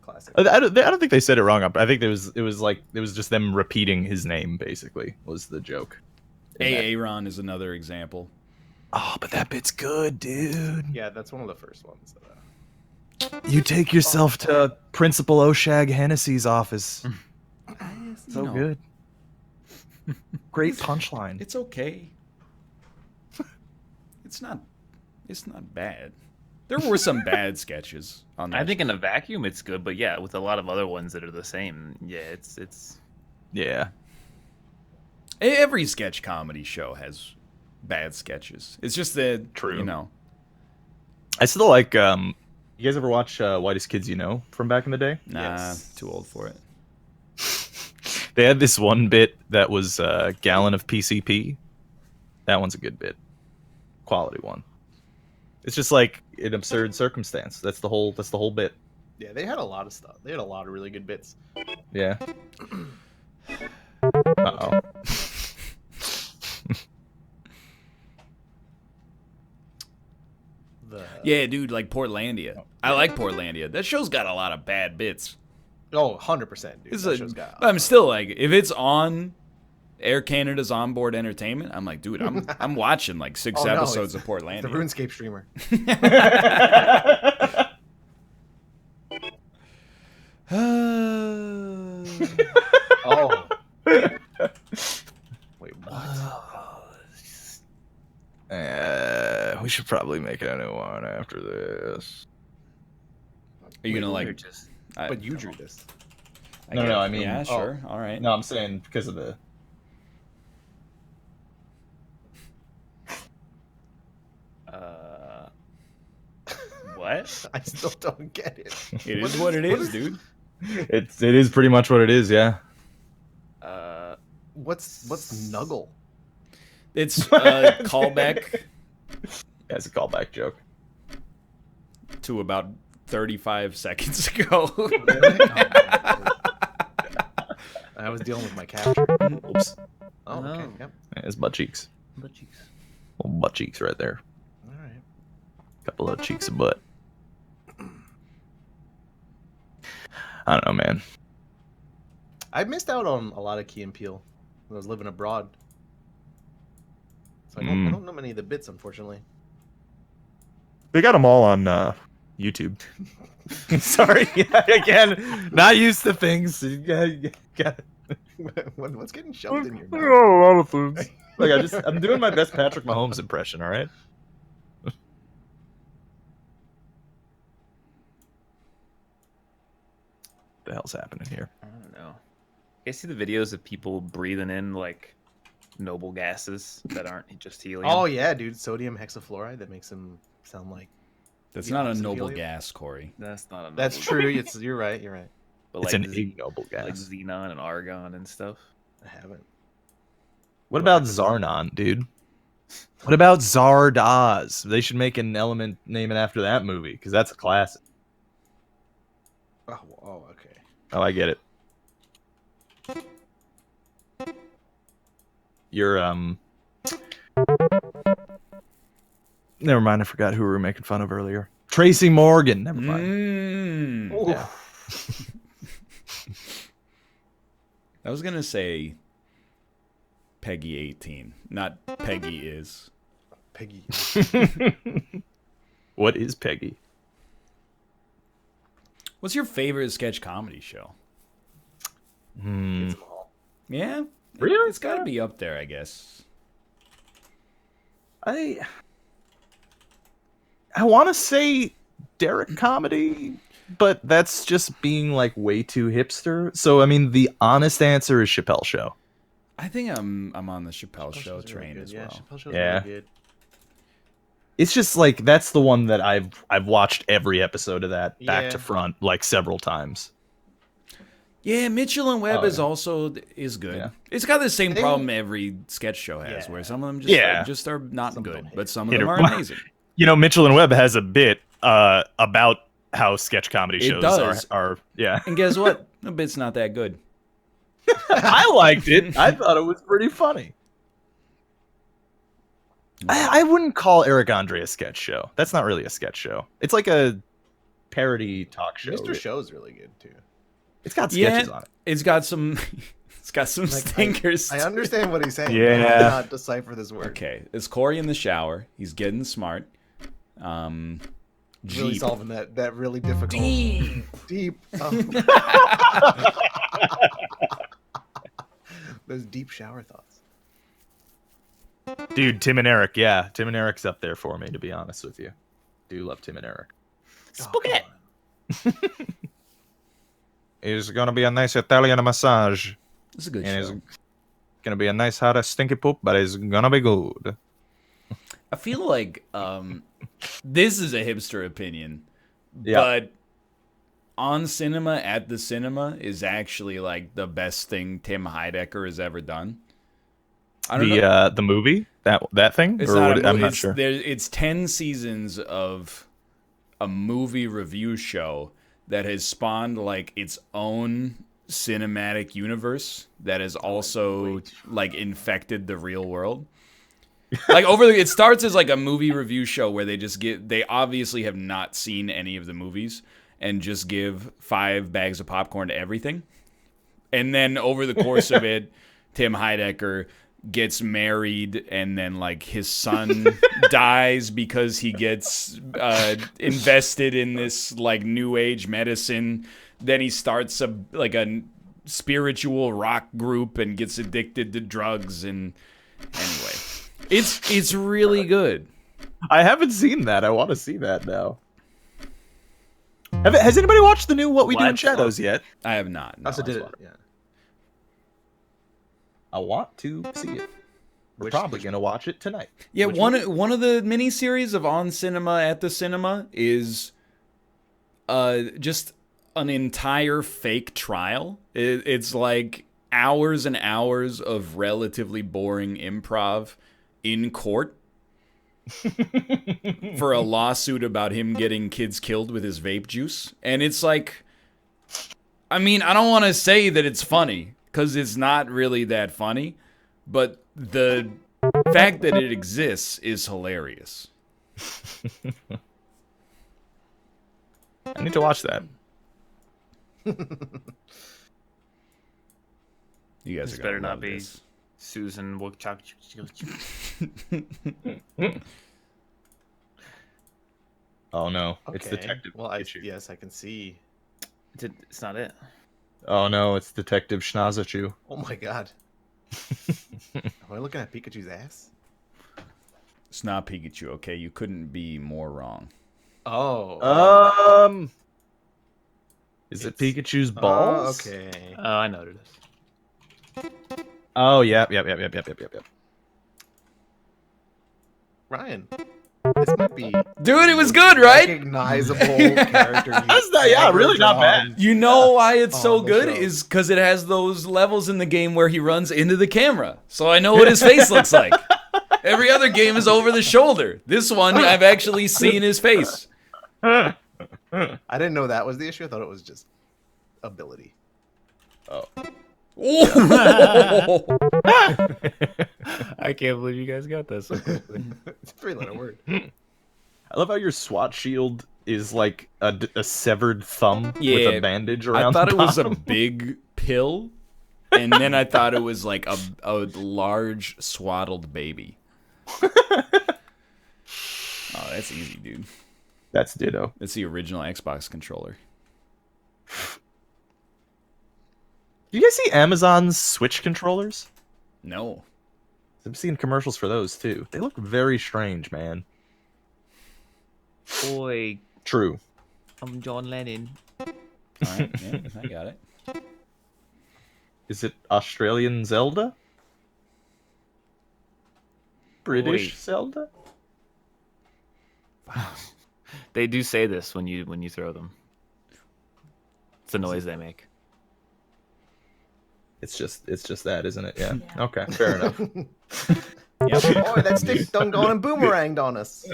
classic. I don't think they said it wrong. I think it was just them repeating his name. Basically, was the joke. Aaron is another example. Oh, but that bit's good, dude. Yeah, that's one of the first ones. You take yourself to Principal Oshag Hennessy's office. So good. Great punchline. It's okay. It's not bad. There were some bad sketches on that. I think in a vacuum it's good, but yeah, with a lot of other ones that are the same, yeah, it's yeah. Every sketch comedy show has bad sketches. It's just that true. You know. I still like. You guys ever watch Whitest Kids You Know from back in the day? Nah, too old for it. They had this one bit that was a gallon of PCP. That one's a good bit. Quality one. It's just like an absurd circumstance. That's the whole bit. Yeah, they had a lot of stuff. They had a lot of really good bits. Yeah. Uh-oh. Yeah, dude, like Portlandia. I like Portlandia. That show's got a lot of bad bits. Oh, 100%, dude. That show's got I'm still like, if it's on Air Canada's onboard entertainment, I'm like, dude, I'm watching like 6 episodes of Portlandia. The RuneScape streamer. Oh. Wait, what? We should probably make a new one after this. Are you gonna like? Just... But you drew this. No, I mean, yeah, sure, all right. No, I'm saying because of the. What? I still don't get it. It is what it is, dude. It is pretty much what it is, yeah. What's Nuggle? It's a callback That's a callback joke. to about 35 seconds ago. I was dealing with my capture. Oops. Oh, okay. Yep. It's butt cheeks. Butt cheeks. Little butt cheeks right there. All right. Couple of cheeks of butt. I don't know, man. I missed out on a lot of Key and Peele when I was living abroad. So I don't know many of the bits, unfortunately. They got them all on YouTube. Sorry, again, not used to things. What's getting shoved in your mouth? A lot of foods. Like I'm doing my best Patrick Mahomes impression. All right. The hell's happening here? I don't know. You guys see the videos of people breathing in like noble gases that aren't just helium? Oh yeah, dude, sodium hexafluoride that makes them sound like. That's The not a opposite noble helium? gas, Corey. That's not a That's noble true. gas. You're right. You're right. But It's like an ignoble gas. like xenon and argon and stuff. I haven't. What about Zarnon, dude? What about Zardoz? They should make an element naming after that movie because that's a classic. Oh, okay. Oh, I get it. You're Never mind. I forgot who we were making fun of earlier. Tracy Morgan. Never mind. Yeah. I was gonna say Peggy 18, not Peggy is. Peggy. What is Peggy? What's your favorite sketch comedy show? It's them all. Yeah, Really? it's got to be up there, I guess. I want to say Derek comedy, but that's just being like way too hipster. So I mean, the honest answer is Chappelle Show. I think I'm on the Chappelle Show Show's really train good. as Yeah, well. Chappelle Show's Yeah. really good. It's just like that's the one that I've watched every episode of that back Yeah. to front like several times. Yeah, Mitchell and Webb Oh, is yeah. also is good. Yeah. It's got the same They- problem every sketch show has, Yeah. where some of them just are not Some good, don't hit. but some of Hit them or- are amazing. You know, Mitchell and Webb has a bit about how sketch comedy It shows does. are yeah. And guess what? The bit's not that good. I liked it. I thought it was pretty funny. I wouldn't call Eric Andre a sketch show. That's not really a sketch show. It's like a parody talk show. Mr. Show's really good too. It's got sketches on it. It's got some stinkers. I understand what he's saying. Yeah. But I cannot decipher this word. Okay, it's Corey in the shower. He's getting smart. Really Jeep. solving that really difficult. Deep. Those deep shower thoughts. Dude, Tim and Eric, yeah. Tim and Eric's up there for me, to be honest with you. Do love Tim and Eric. Spooky. It's gonna be a nice Italian massage. It's a good And show. it's gonna be a nice hot stinky poop, but it's gonna be good. I feel like this is a hipster opinion, Yeah. but On Cinema at the Cinema is actually like the best thing Tim Heidecker has ever done. I don't know. The movie? That thing? It's Or not what- a I'm movie. not sure. It's 10 seasons of a movie review show that has spawned like its own cinematic universe that has also like infected the real world. Like it starts as like a movie review show where they obviously have not seen any of the movies and just give 5 bags of popcorn to everything. And then over the course of it, Tim Heidecker gets married, and then like his son dies because he gets invested in this like new age medicine. Then he starts a spiritual rock group and gets addicted to drugs. And anyway, it's really good. I haven't seen that. I want to see that now. Has anybody watched the new What We Do in Shadows yet? I have not. No, Also did it. Yeah. I want to see it. We're probably gonna watch it tonight. Yeah, one of the miniseries of On Cinema at the Cinema is just an entire fake trial. It's like hours and hours of relatively boring improv in court for a lawsuit about him getting kids killed with his vape juice. And it's like, I mean, I don't want to say that it's funny, because it's not really that funny, but the fact that it exists is hilarious. I need to watch that. You guys This are better gonna not love be this. Susan Wookchuk. Oh no, Okay. it's Detective Well, Pikachu. yes, I can see. It's not it. Oh no, it's Detective Schnazachu. Oh my god. Am I looking at Pikachu's ass? It's not Pikachu, okay? You couldn't be more wrong. Oh. Is it Pikachu's balls? Oh, okay. Oh, I know what it is. Oh, yep. Ryan, this might be Dude, it was good, right? recognizable character. That's not, yeah, really not bad. You know why it's so on the good show. is because it has those levels in the game where he runs into the camera. So I know what his face looks like. Every other game is over the shoulder. This one, I've actually seen his face. I didn't know that was the issue. I thought it was just ability. Oh. Oh. I can't believe you guys got this so quickly. It's a three-letter word. I love how your SWAT shield is like a severed thumb with Yeah, a bandage around I thought the it was a bottom. big pill, and then I thought it was like a large swaddled baby. Oh, that's easy, dude. That's ditto. It's the original Xbox controller. Do you guys see Amazon's Switch controllers? No. I've seen commercials for those too. They look very strange, man. Boy, True. I'm John Lennon. All right, yeah, I got it. Is it Australian Zelda? British Wait. Zelda? They do say this when you throw them. It's the noise they make. It's just that, isn't it? Yeah. Okay, fair enough. Boy, that stick done gone and boomeranged on us.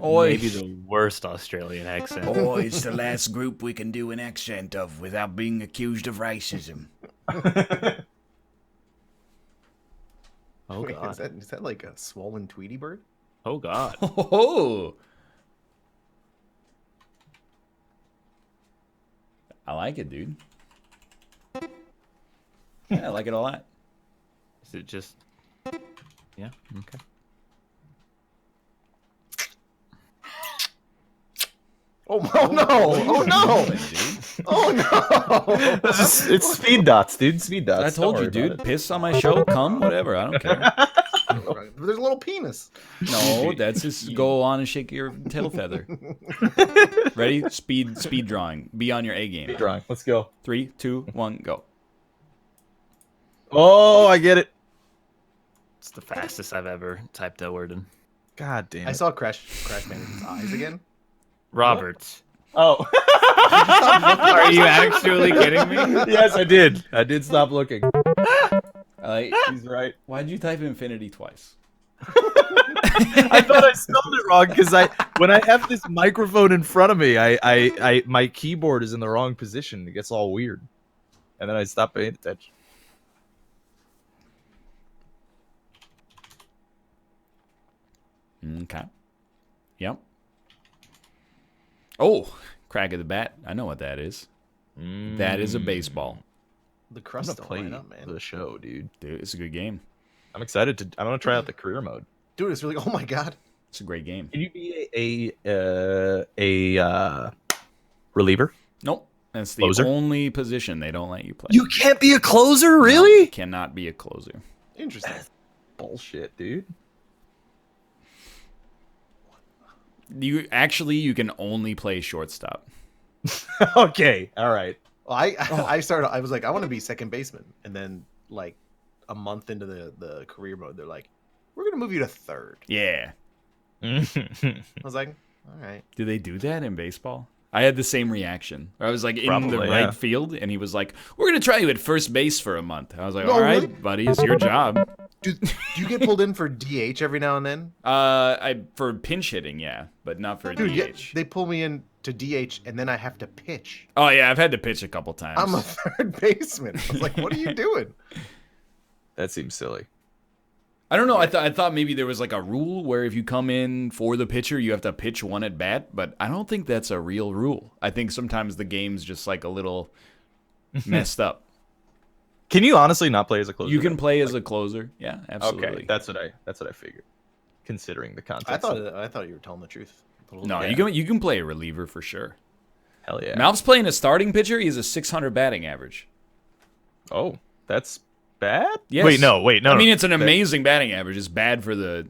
Maybe the worst Australian accent. Oh, it's the last group we can do an accent of without being accused of racism. Oh Wait, god. is that like a swollen Tweety bird? Oh god. Oh. I like it, dude. Yeah, I like it a lot. Is it just? Yeah. Okay. Oh no! Oh no! Oh no! It's speed dots, dude. Speed dots. I told you, dude. Piss on my show, come, whatever. I don't care. There's a little penis. No, that's just go on and shake your tail feather. Ready? Speed drawing. Be on your A game. Drawing. Let's go. 3, 2, 1, go. Oh, I get it. It's the fastest I've ever typed a word in. God damn it. I saw Crash Bandicoo's eyes again. Robert. Oh. Are you actually kidding me? Yes, I did. I did stop looking. He's right. Why'd you type infinity twice? I thought I spelled it wrong because when I have this microphone in front of me, my keyboard is in the wrong position. It gets all weird, and then I stop paying attention. Okay. Yep. Oh, crack of the bat. I know what that is. That is a baseball. The I'm crust gonna don't play line up, man. the show, dude. Dude, it's a good game. I'm excited to. I'm gonna try out the career mode. Dude, it's really. Oh my god. It's a great game. Can you be a reliever? Nope. That's the Closer? only position they don't let you play. You can't be a closer, No, really? cannot be a closer. Interesting. Bullshit, dude. You can only play shortstop. Okay, all right. Well, I was like, I want to be second baseman, and then like a month into the career mode, they're like, we're gonna move you to third. Yeah. I was like, all right. Do they do that in baseball? I had the same reaction. I was like in Probably, the right yeah. field, and he was like, "We're gonna try you at first base for a month." I was like, No, "All right, really? buddy, it's your job." Do you get pulled in for DH every now and then? For pinch hitting, yeah, but not for Dude, yeah, DH. they pull me in to DH, and then I have to pitch. Oh yeah, I've had to pitch a couple times. I'm a third baseman. I was like, what are you doing? That seems silly. I don't know. I thought maybe there was like a rule where if you come in for the pitcher, you have to pitch one at bat, but I don't think that's a real rule. I think sometimes the game's just like a little messed up. Can you honestly not play as a closer? You can play as a closer. Yeah, absolutely. Okay, that's what I figured. Considering the context. I thought you were telling the truth. No, Yeah. you can play a reliever for sure. Hell yeah. Malp's playing a starting pitcher. He has a 600 batting average. Oh, that's bad? Yes. Wait, no. I mean, it's an amazing batting average. It's bad for the.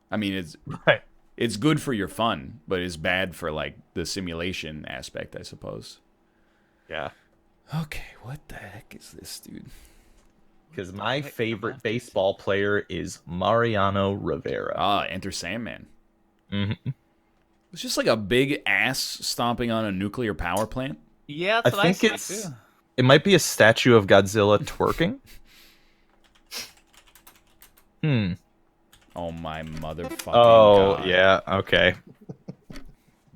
I mean, Right. it's good for your fun, but it's bad for like the simulation aspect, I suppose. Yeah. Okay, what the heck is this, dude? Because my favorite baseball player is Mariano Rivera. Ah, Enter Sandman. Mm-hmm. It's just like a big ass stomping on a nuclear power plant. Yeah, that's what I think see too. it might be a statue of Godzilla twerking. Oh my motherfucking Oh, god. yeah. Okay.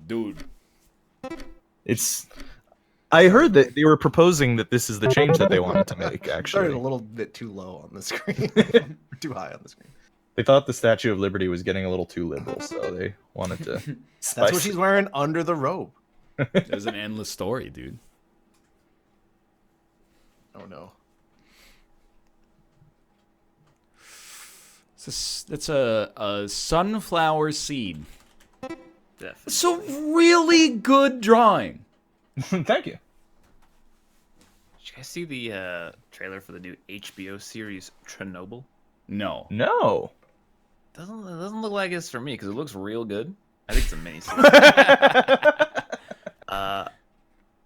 Dude. It's. I heard that they were proposing that this is the change that they wanted to make. Started Actually, a little bit too low on the screen, too high on the screen. they thought the Statue of Liberty was getting a little too liberal, so they wanted to. That's what she's wearing under the robe. There's an endless story, dude. Oh no. That's a sunflower seed. Definitely. It's a really good drawing. Thank you. Did you guys see the trailer for the new HBO series Chernobyl? No. No. It doesn't look like it's for me because it looks real good. I think it's a miniseries.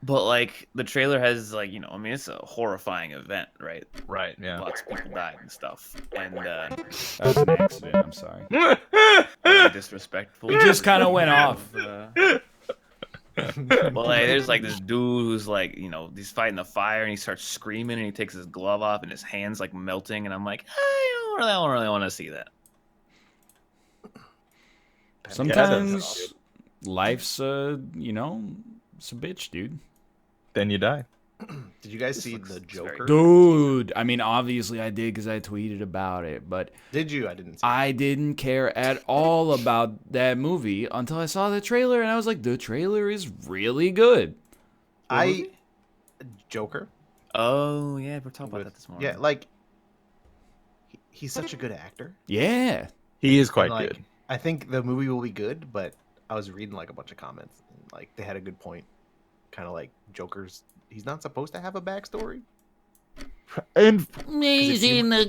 But like the trailer has like I mean it's a horrifying event, right? Right. Yeah. Lots of people died and stuff, and That was an accident. I'm sorry. really disrespectful. It just kind of went off. Well, like, there's like this dude who's like, he's fighting the fire and he starts screaming and he takes his glove off and his hand's like melting and I'm like, I don't really want to see that. Sometimes life's it's a bitch, dude. Then you die. Did you guys see the Joker? Dude, I mean, obviously I did because I tweeted about it, but Did you? I didn't see. I didn't care at all about that movie until I saw the trailer, and I was like, the trailer is really good. Joker. Oh yeah, we're talking about that this morning. Yeah, like he's such a good actor. Yeah. He is quite And, like, good. I think the movie will be good, but I was reading like a bunch of comments, and, like they had a good point. Kind of like Joker's. He's not supposed to have a backstory. And He's in the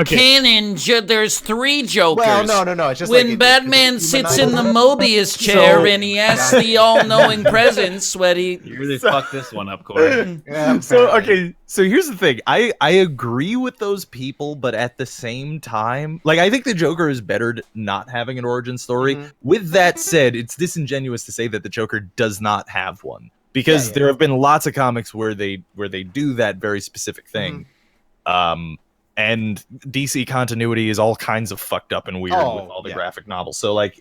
canon. There's 3 Jokers. Well, no. It's just when like Batman sits in the Mobius chair and he asks the all-knowing presence what he. You really fucked this one up, Corey. Yeah, so apparently. so here's the thing. I agree with those people, but at the same time, like I think the Joker is better not having an origin story. Mhm. With that said, it's disingenuous to say that the Joker does not have one. Because there have been lots of comics where they do that very specific thing, and DC continuity is all kinds of fucked up and weird with all the graphic novels. So like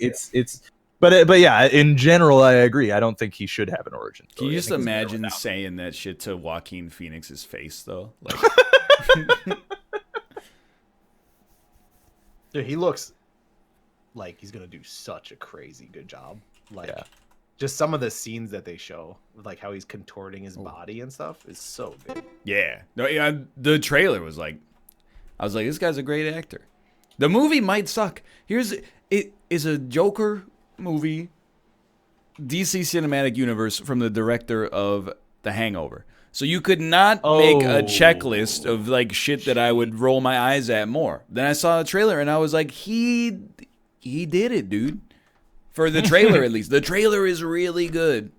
but yeah, in general I agree. I don't think he should have an origin story. Can you just I think he's better imagine without. saying that shit to Joaquin Phoenix's face, though? Like, Dude, he looks like he's gonna do such a crazy good job. Like, just some of the scenes that they show, like how he's contorting his body and stuff, is so good. yeah. No, yeah. The trailer was like, I was like, this guy's a great actor. The movie might suck. It is a Joker movie, DC Cinematic Universe from the director of The Hangover. So you could not make a checklist of like shit that I would roll my eyes at more. Then I saw the trailer and I was like, he did it, dude. For the trailer, at least. The trailer is really good.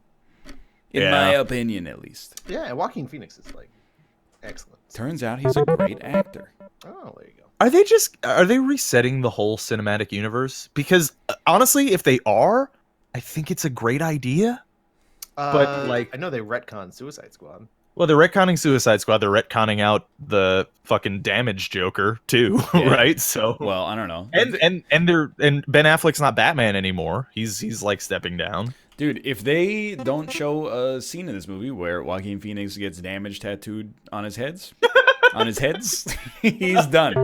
In my opinion, at least. Yeah, and Joaquin Phoenix is like excellent. Turns out he's a great actor. Oh, there you go. Are they resetting the whole cinematic universe? Because honestly, if they are, I think it's a great idea. But like, I know they retconned Suicide Squad. Well, they're retconning Suicide Squad. They're retconning out the fucking Damage Joker too, right? So, well, I don't know. And Ben Affleck's not Batman anymore. He's like stepping down. Dude, if they don't show a scene in this movie where Joaquin Phoenix gets damage tattooed on his heads, he's done.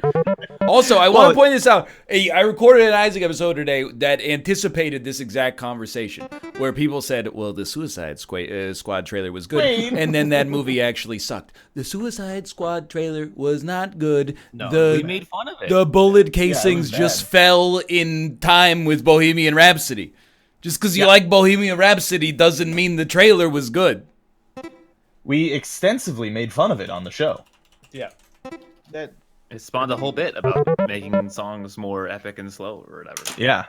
Also, I want to point this out. I recorded an Isaac episode today that anticipated this exact conversation, where people said, well, the Suicide Squad trailer was good, and then that movie actually sucked. The Suicide Squad trailer was not good. No, we made fun of it. The bullet casings just fell in time with Bohemian Rhapsody. Just because you like Bohemian Rhapsody doesn't mean the trailer was good. We extensively made fun of it on the show. Yeah. It spawned a whole bit about making songs more epic and slow or whatever. Yeah.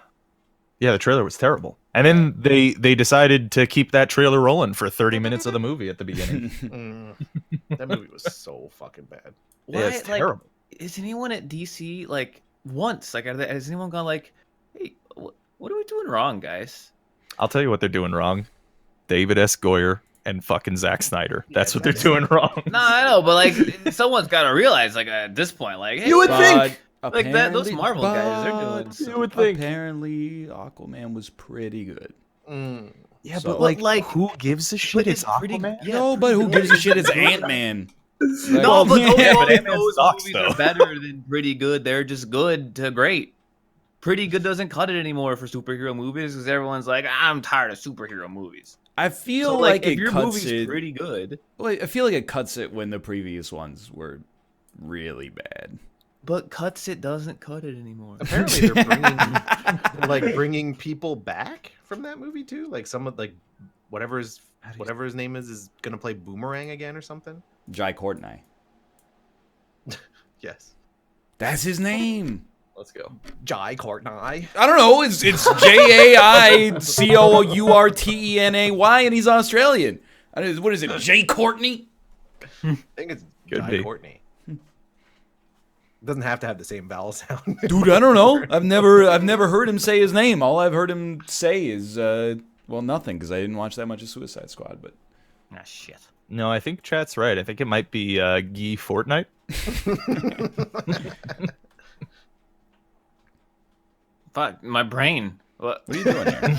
Yeah, the trailer was terrible. And then they decided to keep that trailer rolling for 30 minutes of the movie at the beginning. That movie was so fucking bad. Yeah, it's terrible. Is anyone at DC, like, once, like, has anyone gone, like, hey, what are we doing wrong, guys? I'll tell you what they're doing wrong. David S. Goyer and fucking Zack Snyder. That's what they're doing wrong. No, I know, but, like, someone's got to realize, like, at this point, like, hey, you would think. Like, those Marvel guys, they're doing you would think. Apparently, Aquaman was pretty good. Yeah, so, but like, who gives a shit? It's Aquaman. Yeah, no, but who gives a shit? It's Ant-Man. No, but Ant-Man those sucks, movies though. are better than pretty good. They're just good to great. Pretty good doesn't cut it anymore for superhero movies because everyone's like, I'm tired of superhero movies. I feel so, like if it your cuts movie's it. pretty good. Well, I feel like it cuts it when the previous ones were really bad. But cuts it doesn't cut it anymore. Apparently, they're bringing people back from that movie too. Like someone like whatever his name is gonna play Boomerang again or something. Jai Courtney. Yes, that's his name. Let's go. Jai Courtney. I don't know. It's JaiCourtenay, and he's Australian. What is it? Jai Courtney? I think it's Could Jai be. Courtney. Doesn't have to have the same vowel sound. Dude, I don't know. I've never heard him say his name. All I've heard him say is nothing because I didn't watch that much of Suicide Squad. But Shit. No, I think chat's right. I think it might be Guy Fortnite. Fuck my brain. What are you doing here?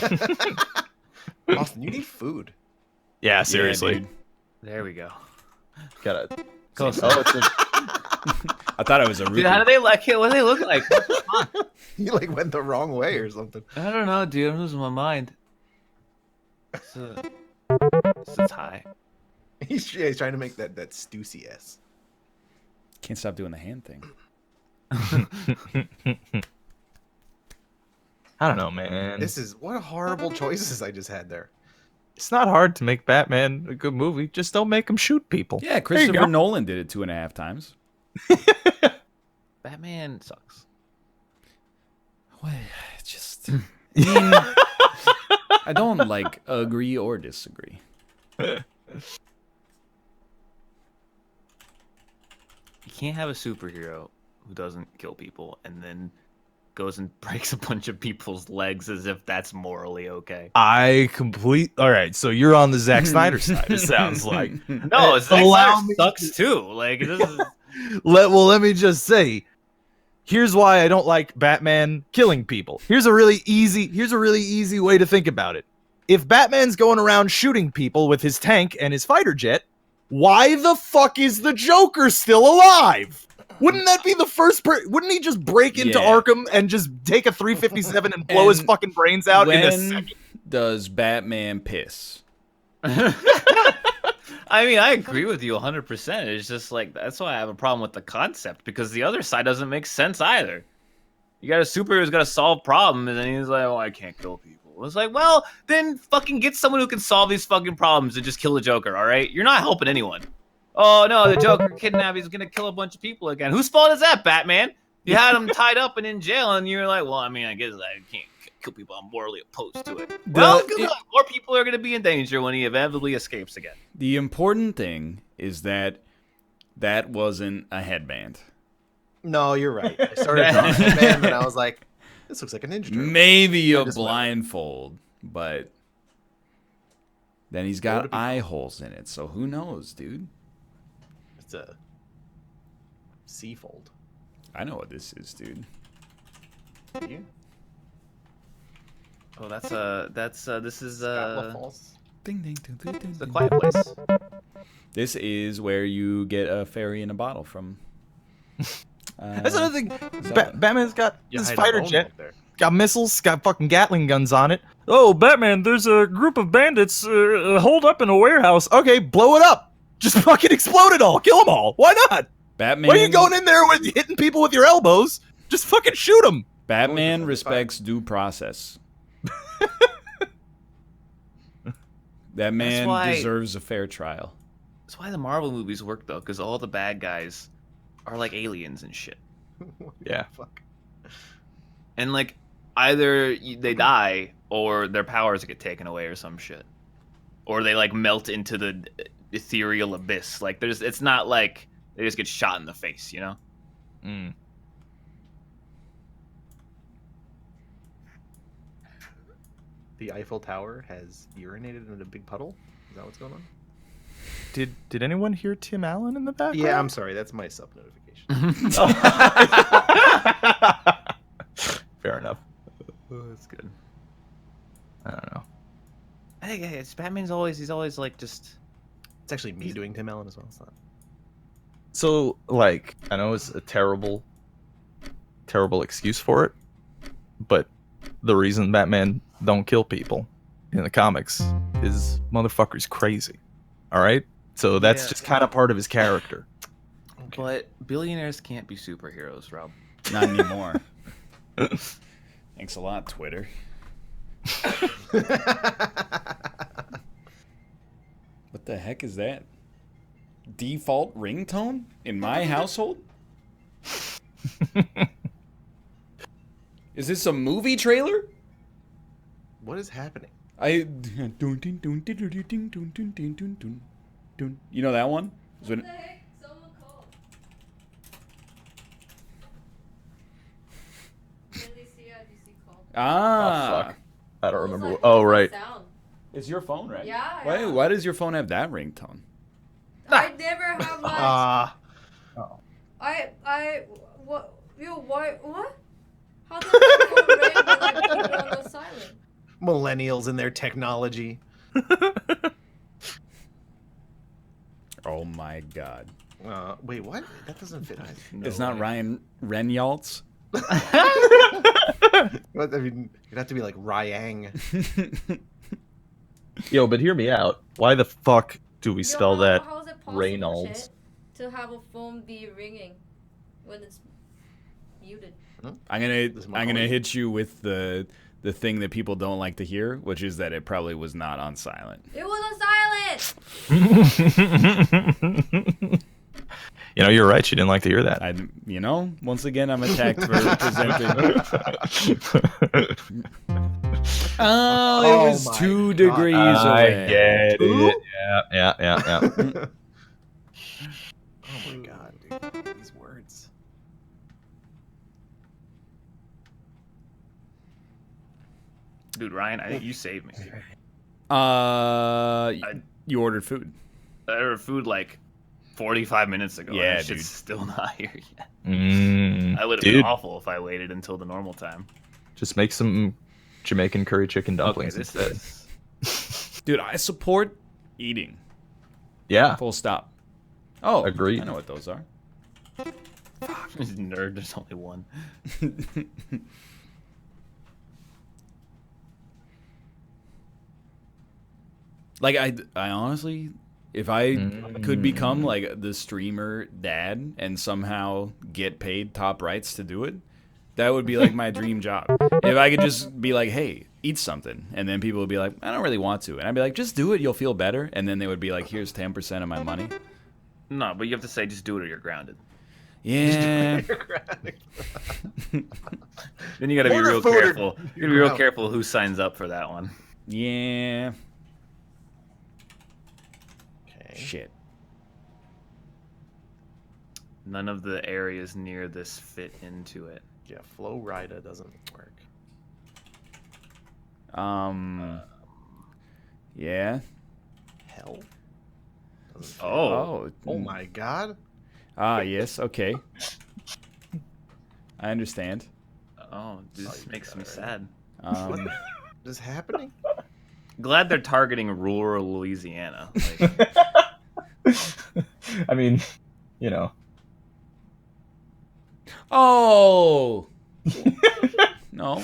Austin, you need food. Yeah, seriously. Yeah, there we go. Gotta. Close. Oh, it's I thought it was a rupee. Dude, how do they like it? What do they look like? You like went the wrong way or something. I don't know, dude. I'm losing my mind. It's high. He's trying to make that Stussy S. Can't stop doing the hand thing. I don't know, man. This is what horrible choices I just had there. It's not hard to make Batman a good movie. Just don't make him shoot people. Yeah, Christopher Nolan did it 2.5 times. Batman sucks. What? Just. I mean, I don't like agree or disagree. You can't have a superhero who doesn't kill people and then goes and breaks a bunch of people's legs as if that's morally okay. All right, so you're on the Zack Snyder side, it sounds like. No, Zack Snyder sucks too. Like, this is... Let me just say, here's why I don't like Batman killing people. Here's a really easy way to think about it. If Batman's going around shooting people with his tank and his fighter jet, why the fuck is the Joker still alive? Wouldn't that be the first wouldn't he just break into Arkham and just take a 357 and blow his fucking brains out in a second? Does Batman piss? I mean, I agree with you 100%. It's just like, that's why I have a problem with the concept, because the other side doesn't make sense either. You got a superhero who's got to solve problems, and then he's like, oh, I can't kill people. It's like, well, then fucking get someone who can solve these fucking problems and just kill the Joker, all right? You're not helping anyone. Oh, no, the Joker kidnapped. He's going to kill a bunch of people again. Whose fault is that, Batman? You had him tied up and in jail, and you're like, well, I mean, I guess I can't kill people. I'm morally opposed to it. Well, good luck. More people are going to be in danger when he inevitably escapes again. The important thing is that wasn't a headband. No, you're right. I started drawing a headband, and I was like, this looks like a Ninja Turtle. Maybe a blindfold, but then he's got eye holes in it, so who knows, dude? It's a C-fold. I know what this is, dude. You? Oh, this is Falls. Ding, ding, ding, ding, ding, The ding. Quiet Place. This is where you get a fairy in a bottle from. That's another thing. Batman's got this hide a fighter bone jet, up there. got missiles, got fucking Gatling guns on it. Oh, Batman, there's a group of bandits holed up in a warehouse. Okay, blow it up. Just fucking explode it all. Kill them all. Why not? Batman. Why are you going in there with hitting people with your elbows? Just fucking shoot them. Batman respects due process. That man deserves a fair trial. That's why the Marvel movies work, though, because all the bad guys are like aliens and shit. Yeah. Fuck. And, like, either they die or their powers get taken away or some shit. Or they, like, melt into the ethereal abyss. Like, it's not like they just get shot in the face, you know? Mm. The Eiffel Tower has urinated in a big puddle? Is that what's going on? Did anyone hear Tim Allen in the background? Yeah, I'm sorry. That's my sub notification. Fair enough. Oh, that's good. I don't know. I think it's Batman's he's always like just. It's actually me doing Tim Allen as well. It's not. So, like, I know it's a terrible excuse for it, but the reason Batman don't kill people in the comics is motherfucker's crazy. All right? So that's just kind of part of his character. But billionaires can't be superheroes, Rob. Not anymore. Thanks a lot, Twitter. What the heck is that? Default ringtone in my household? Is this a movie trailer? What is happening? You know that one? What the heck? Someone called. NDC called. Ah. Oh, fuck. I don't remember. Like, Oh, right. sound. It's your phone, right? Yeah. Why does your phone have that ringtone? I never have like. What? Yo, why? What? How does it go ring when I put it on the silent? Millennials and their technology. Oh my god. Wait, what? That doesn't fit. It's not Ryan Reynolds. What, I mean, it'd have to be like Ryang. Yo, but hear me out. Why the fuck do we spell that How is it possible, Reynolds? Shit, to have a phone be ringing when it's muted? I'm gonna hit you with the thing that people don't like to hear, which is that it probably was not on silent. It was on silent. You know, you're right. She didn't like to hear that. Once again, I'm attacked for presenting. Oh, it was my 2 God. degrees away. get it. Yeah. Oh my god, dude. These words. Dude, Ryan, I think you saved me. You ordered food. I ordered food like 45 minutes ago. Yeah, and dude. shit's still not here yet. Mm, I would have dude, been awful if I waited until the normal time. just make some Jamaican curry chicken dumplings this instead. is Dude, I support eating. Yeah, Full stop. Oh, Agreed. I know what those are. nerd. There's only one. Like, I honestly, if I could become like the streamer dad and somehow get paid top rights to do it, that would be like my dream job. If I could just be like, hey, eat something, and then people would be like, I don't really want to, and I'd be like, just do it, you'll feel better, and then they would be like, here's 10% of my money. No, but you have to say just do it or you're grounded. Yeah. Then you got to be Order real food or careful. You got to be real careful who signs up for that one. Yeah. Okay. Shit. None of the areas near this fit into it. Yeah, Flow Rida doesn't work. Yeah. Hell. Doesn't fit. Oh. Oh my god. Ah, yes. Okay. I understand. Oh, this makes me sad. What is happening? Glad they're targeting rural Louisiana. Like, I mean, you know. Oh. No.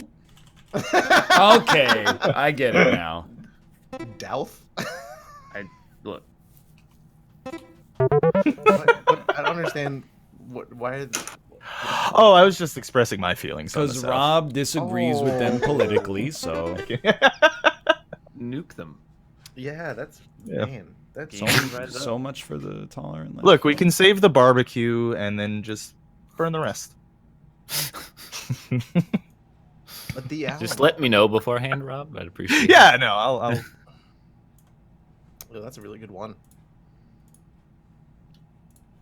Okay, I get it now. Douth? look, But I don't understand why. Oh, I was just expressing my feelings. Because Rob disagrees with them politically, so nuke them. Yeah, that's Yeah. man. That's so much for the tolerant. Life. Look, we can save the barbecue and then just burn the rest. But the album. Just let me know beforehand, Rob. I'd appreciate it. Yeah, no, I'll Oh, that's a really good one.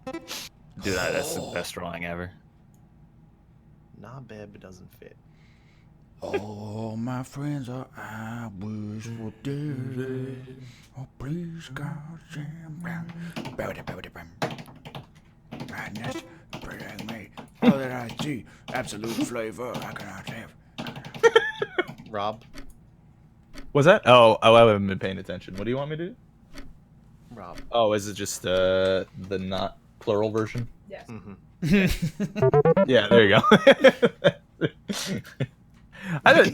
Dude, that's the best drawing ever. Nah, Beb doesn't fit. All my friends are I wish were dead. Oh, please, God, madness, bring me all that I see. Absolute flavor I cannot have. Rob. Was that? Oh, I haven't been paying attention. What do you want me to do? Rob. Oh, is it just the not plural version? Yes. Mm-hmm. Yeah, there you go. I don't.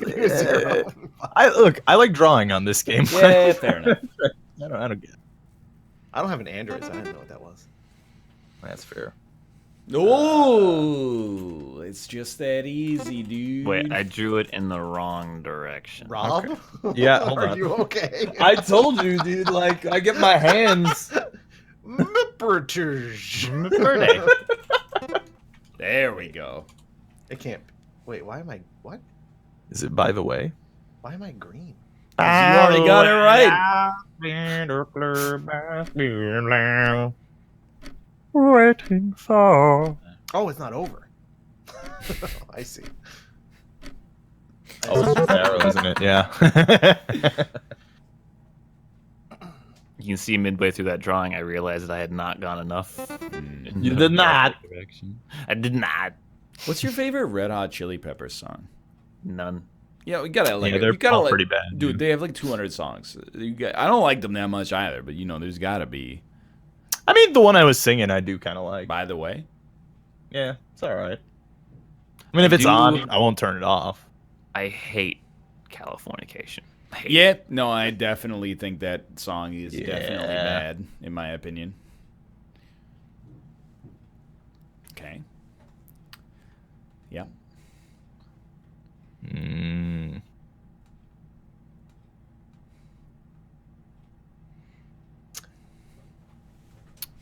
Look. I like drawing on this game. Yeah, fair enough. I don't get it. I don't have an Android, so I didn't know what that was. That's fair. Oh, it's just that easy, dude. Wait, I drew it in the wrong direction. Rob? Yeah, hold Are on. you okay? I told you, dude. Like, I get my hands. Birthday. There we go. It can't. Wait, why am I. What? Is it by the way? Why am I green? You already got it right. Waiting for. Oh, it's not over. I see. Oh, it's just arrow, isn't it? Yeah. You can see midway through that drawing, I realized that I had not gone enough. You did not. Direction. I did not. What's your favorite Red Hot Chili Peppers song? None. Yeah, we gotta like. Yeah, they're you gotta all like, pretty bad, dude. dude. They have like 200 songs. I don't like them that much either, but you know, there's gotta be. I mean, the one I was singing, I do kind of like. By the way, Yeah, it's all right. I mean, if it's on, I won't turn it off. I hate Californication. I hate yeah, no, I definitely think that song is Yeah. definitely bad, in my opinion. Okay. Yeah. Mm.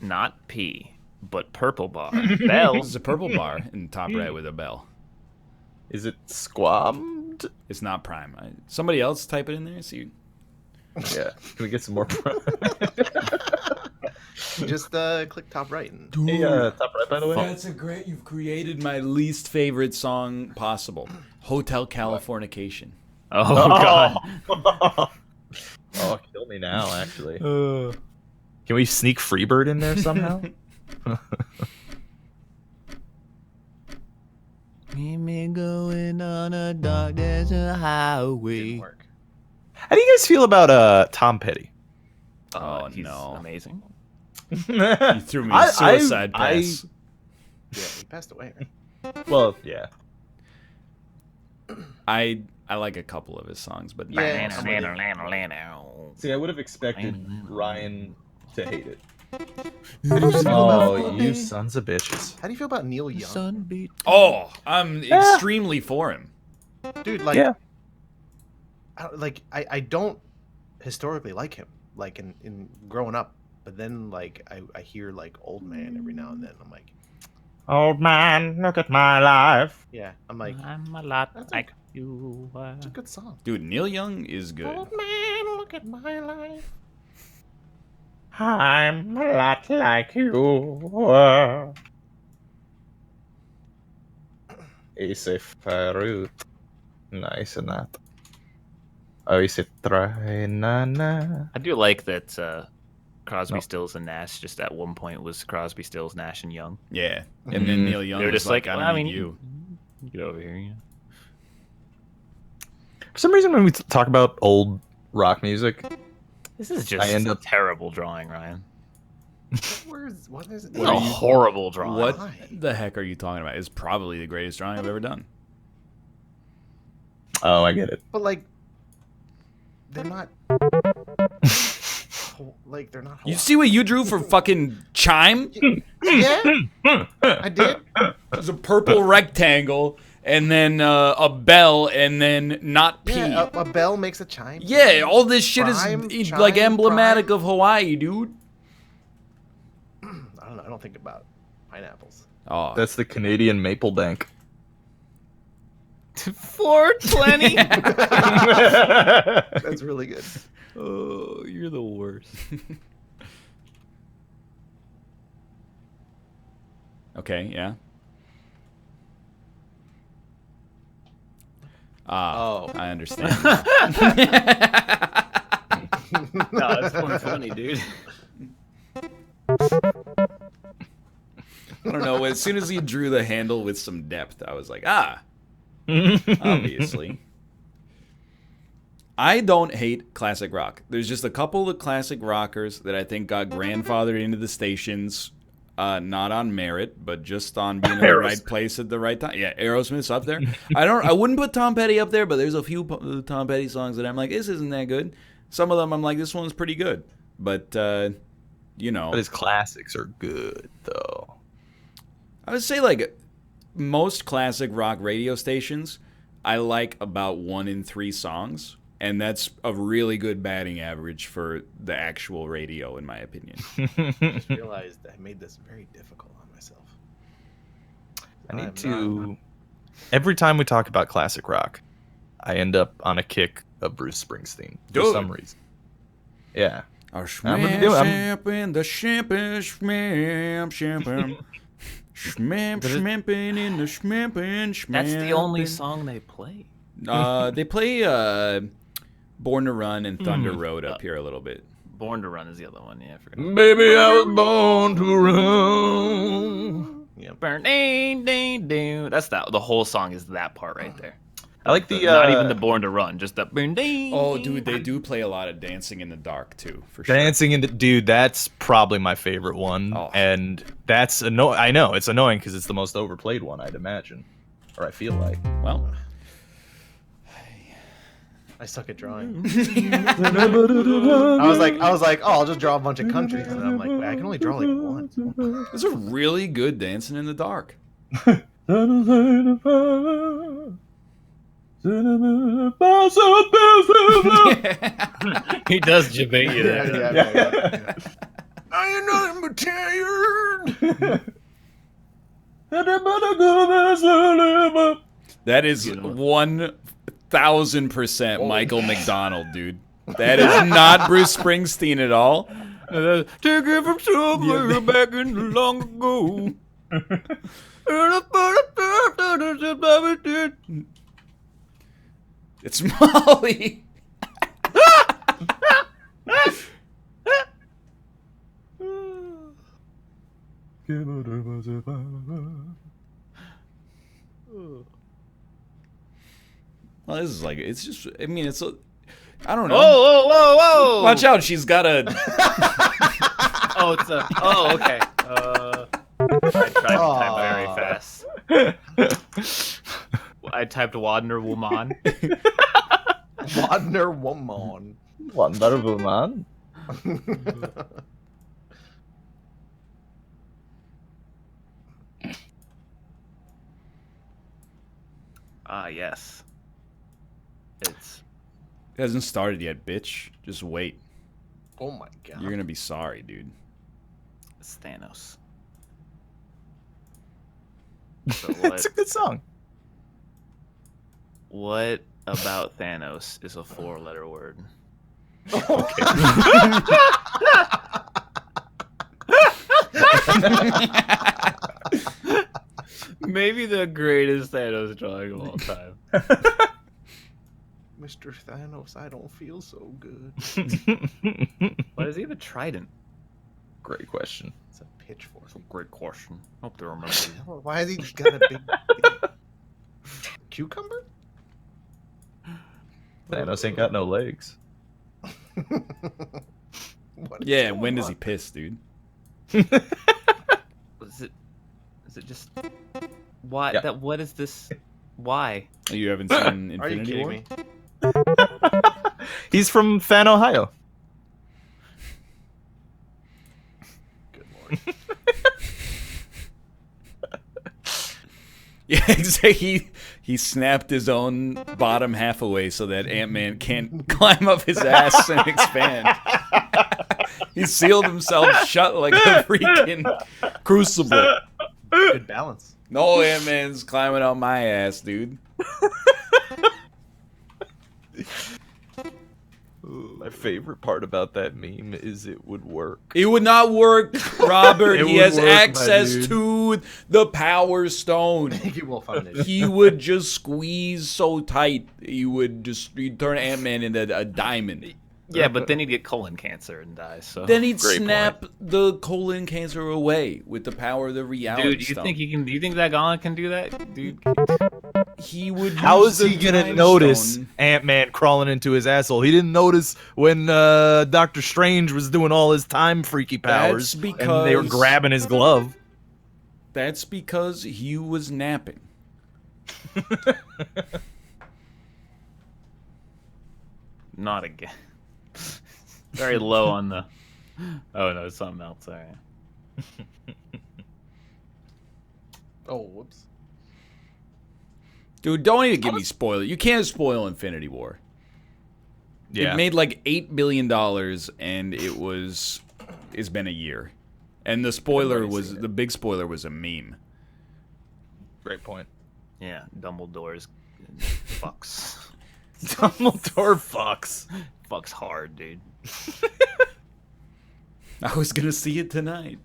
Not P, but purple bar. This Bells. is a purple bar in the top right with a bell. Is it squammed? It's not prime. Somebody else type it in there. See. Yeah. Can we get some more? Just click top right. And... Hey, top right, by the way. That's a great. You've created my least favorite song possible. Hotel Californication. Oh, God. Oh, kill me now, actually. Can we sneak Freebird in there somehow? Me going on a dark desert highway. Didn't work. How do you guys feel about Tom Petty? Oh, He's no. amazing. You threw me a suicide pass. Yeah, he passed away. Right? Well, yeah. I like a couple of his songs, but not Yeah, most. See, I would have expected Ryan to hate it. How do you feel about, Oh, you sons of bitches. how do you feel about Neil Young? Oh, I'm extremely for him. Dude, like, Yeah. I don't historically like him, like in growing up, but then like I hear like Old Man every now and then. I'm like, Old man, look at my life. Yeah, I'm like, I'm a lot That's like you. it's a good song. Dude, Neil Young is good. Old man, look at my life. I'm a lot like you. Isif Farut. Nice and that. Oh, Isif Trainana. I do like that Crosby, Stills, and Nash just at one point was Crosby, Stills, Nash, and Young. Yeah. And then Neil Young They're was just like, I well, don't I mean, need you. get over here. You know? For some reason, when we talk about old rock music, This is just a terrible drawing, Ryan. What is it? This is a horrible drawing. What Why? the heck are you talking about? It's probably the greatest drawing I've ever done. oh, I get it. But like, they're not. Like they're not. You see what you drew for fucking Chime? Yeah, I did. There's a purple rectangle, and then a bell, and then not P. Yeah, a bell makes a chime. Yeah, all this shit Prime, is chime, like emblematic prime. of Hawaii, dude. I don't know. I don't think about pineapples. Oh, That's the Canadian Maple Bank. 420. That's really good. Oh, you're the worst. okay, yeah. Oh. I understand. No, it's 420, dude. I don't know. As soon as he drew the handle with some depth, I was like, obviously. I don't hate classic rock. There's just a couple of classic rockers that I think got grandfathered into the stations, not on merit, but just on being in the right place at the right time. Yeah, Aerosmith's up there. I wouldn't put Tom Petty up there, but there's a few Tom Petty songs that I'm like, this isn't that good. Some of them I'm like, this one's pretty good. But you know, But his classics are good, though. I would say like most classic rock radio stations, I like about 1 in 3 songs. And that's a really good batting average for the actual radio, in my opinion. I just realized I made this very difficult on myself. I need to. Every time we talk about classic rock, I end up on a kick of Bruce Springsteen for Dude. some reason. Yeah. I'm gonna do it. in the champagne, champagne. Schmimping in the schmimping, That's the only song they play. They play Born to Run and Thunder Road up here a little bit. Born to Run is the other one. Yeah, I forgot. Baby, I was born to run. Yeah. Burn, ding, ding, ding. That's that. The whole song is that part right there. I like the Not even the Born to Run, just the burn, ding. Oh, dude, they do play a lot of Dancing in the Dark too, for sure. Dancing in the Dude. That's probably my favorite one, and that's I know it's annoying because it's the most overplayed one, I'd imagine, or I feel like. Well, I suck at drawing. I was like, oh, I'll just draw a bunch of countries, and I'm like, wait, I can only draw like one. there's a really good Dancing in the Dark. He does debate you there. Yeah. I am not That is 1,000% Michael McDonald, dude. That is not Bruce Springsteen at all. Take it from somewhere back in long ago. It's Molly. Well, this is like, it's just, I mean, it's a, I don't know. Whoa, whoa, whoa, whoa! Watch out, she's got a. Oh, it's a. Oh, okay. I tried to type very fast. I typed Wadner Woman. Wagner Woman. Wonderful man. Ah, yes. It's. It hasn't started yet, bitch. Just wait. Oh my god. You're gonna be sorry, dude. It's Thanos. So what? It's a good song. What about Thanos is a 4-letter word? Okay. Maybe the greatest Thanos drawing of all time. Mr. Thanos, I don't feel so good. Why does he have a trident? Great question. It's a pitchfork. That's a great question. Hope to remember. Why has he got a big cucumber? Thanos ain't got no legs. Yeah, when does he piss, dude? Is it just why Yeah. that what is this why? You haven't seen Are you Infinity kidding War? me? He's from Fan, Ohio. Good lord. Yeah, exactly. He snapped his own bottom half away so that Ant-Man can't climb up his ass and expand. He sealed himself shut like a freaking crucible. Good balance. No Ant-Man's climbing up my ass, dude. My favorite part about that meme is it would work. It would not work, Robert. It He would has work, my access dude. to the Power Stone. He will find it. He would just squeeze so tight, he'd turn Ant-Man into a diamond. Yeah, but then he'd get colon cancer and die. So Then he'd Great snap the colon cancer away with the power of the reality dude, you stone. think he can? Do you think that gauntlet can do that, dude? He would. How use is he the gonna time notice stone. Ant-Man crawling into his asshole? He didn't notice when Doctor Strange was doing all his time freaky powers, That's and they were because- grabbing his glove. That's because he was napping. Not again. Very low on the. Oh no, it's something else. All right. Oh, whoops. Dude, don't even give me spoiler. You can't spoil Infinity War. Yeah, It made like $8 billion, and it's been a year. And the spoiler was, the big spoiler was a meme. great point. Yeah, Dumbledore's fucks. Dumbledore fucks. Fucks hard, dude. I was gonna see it tonight.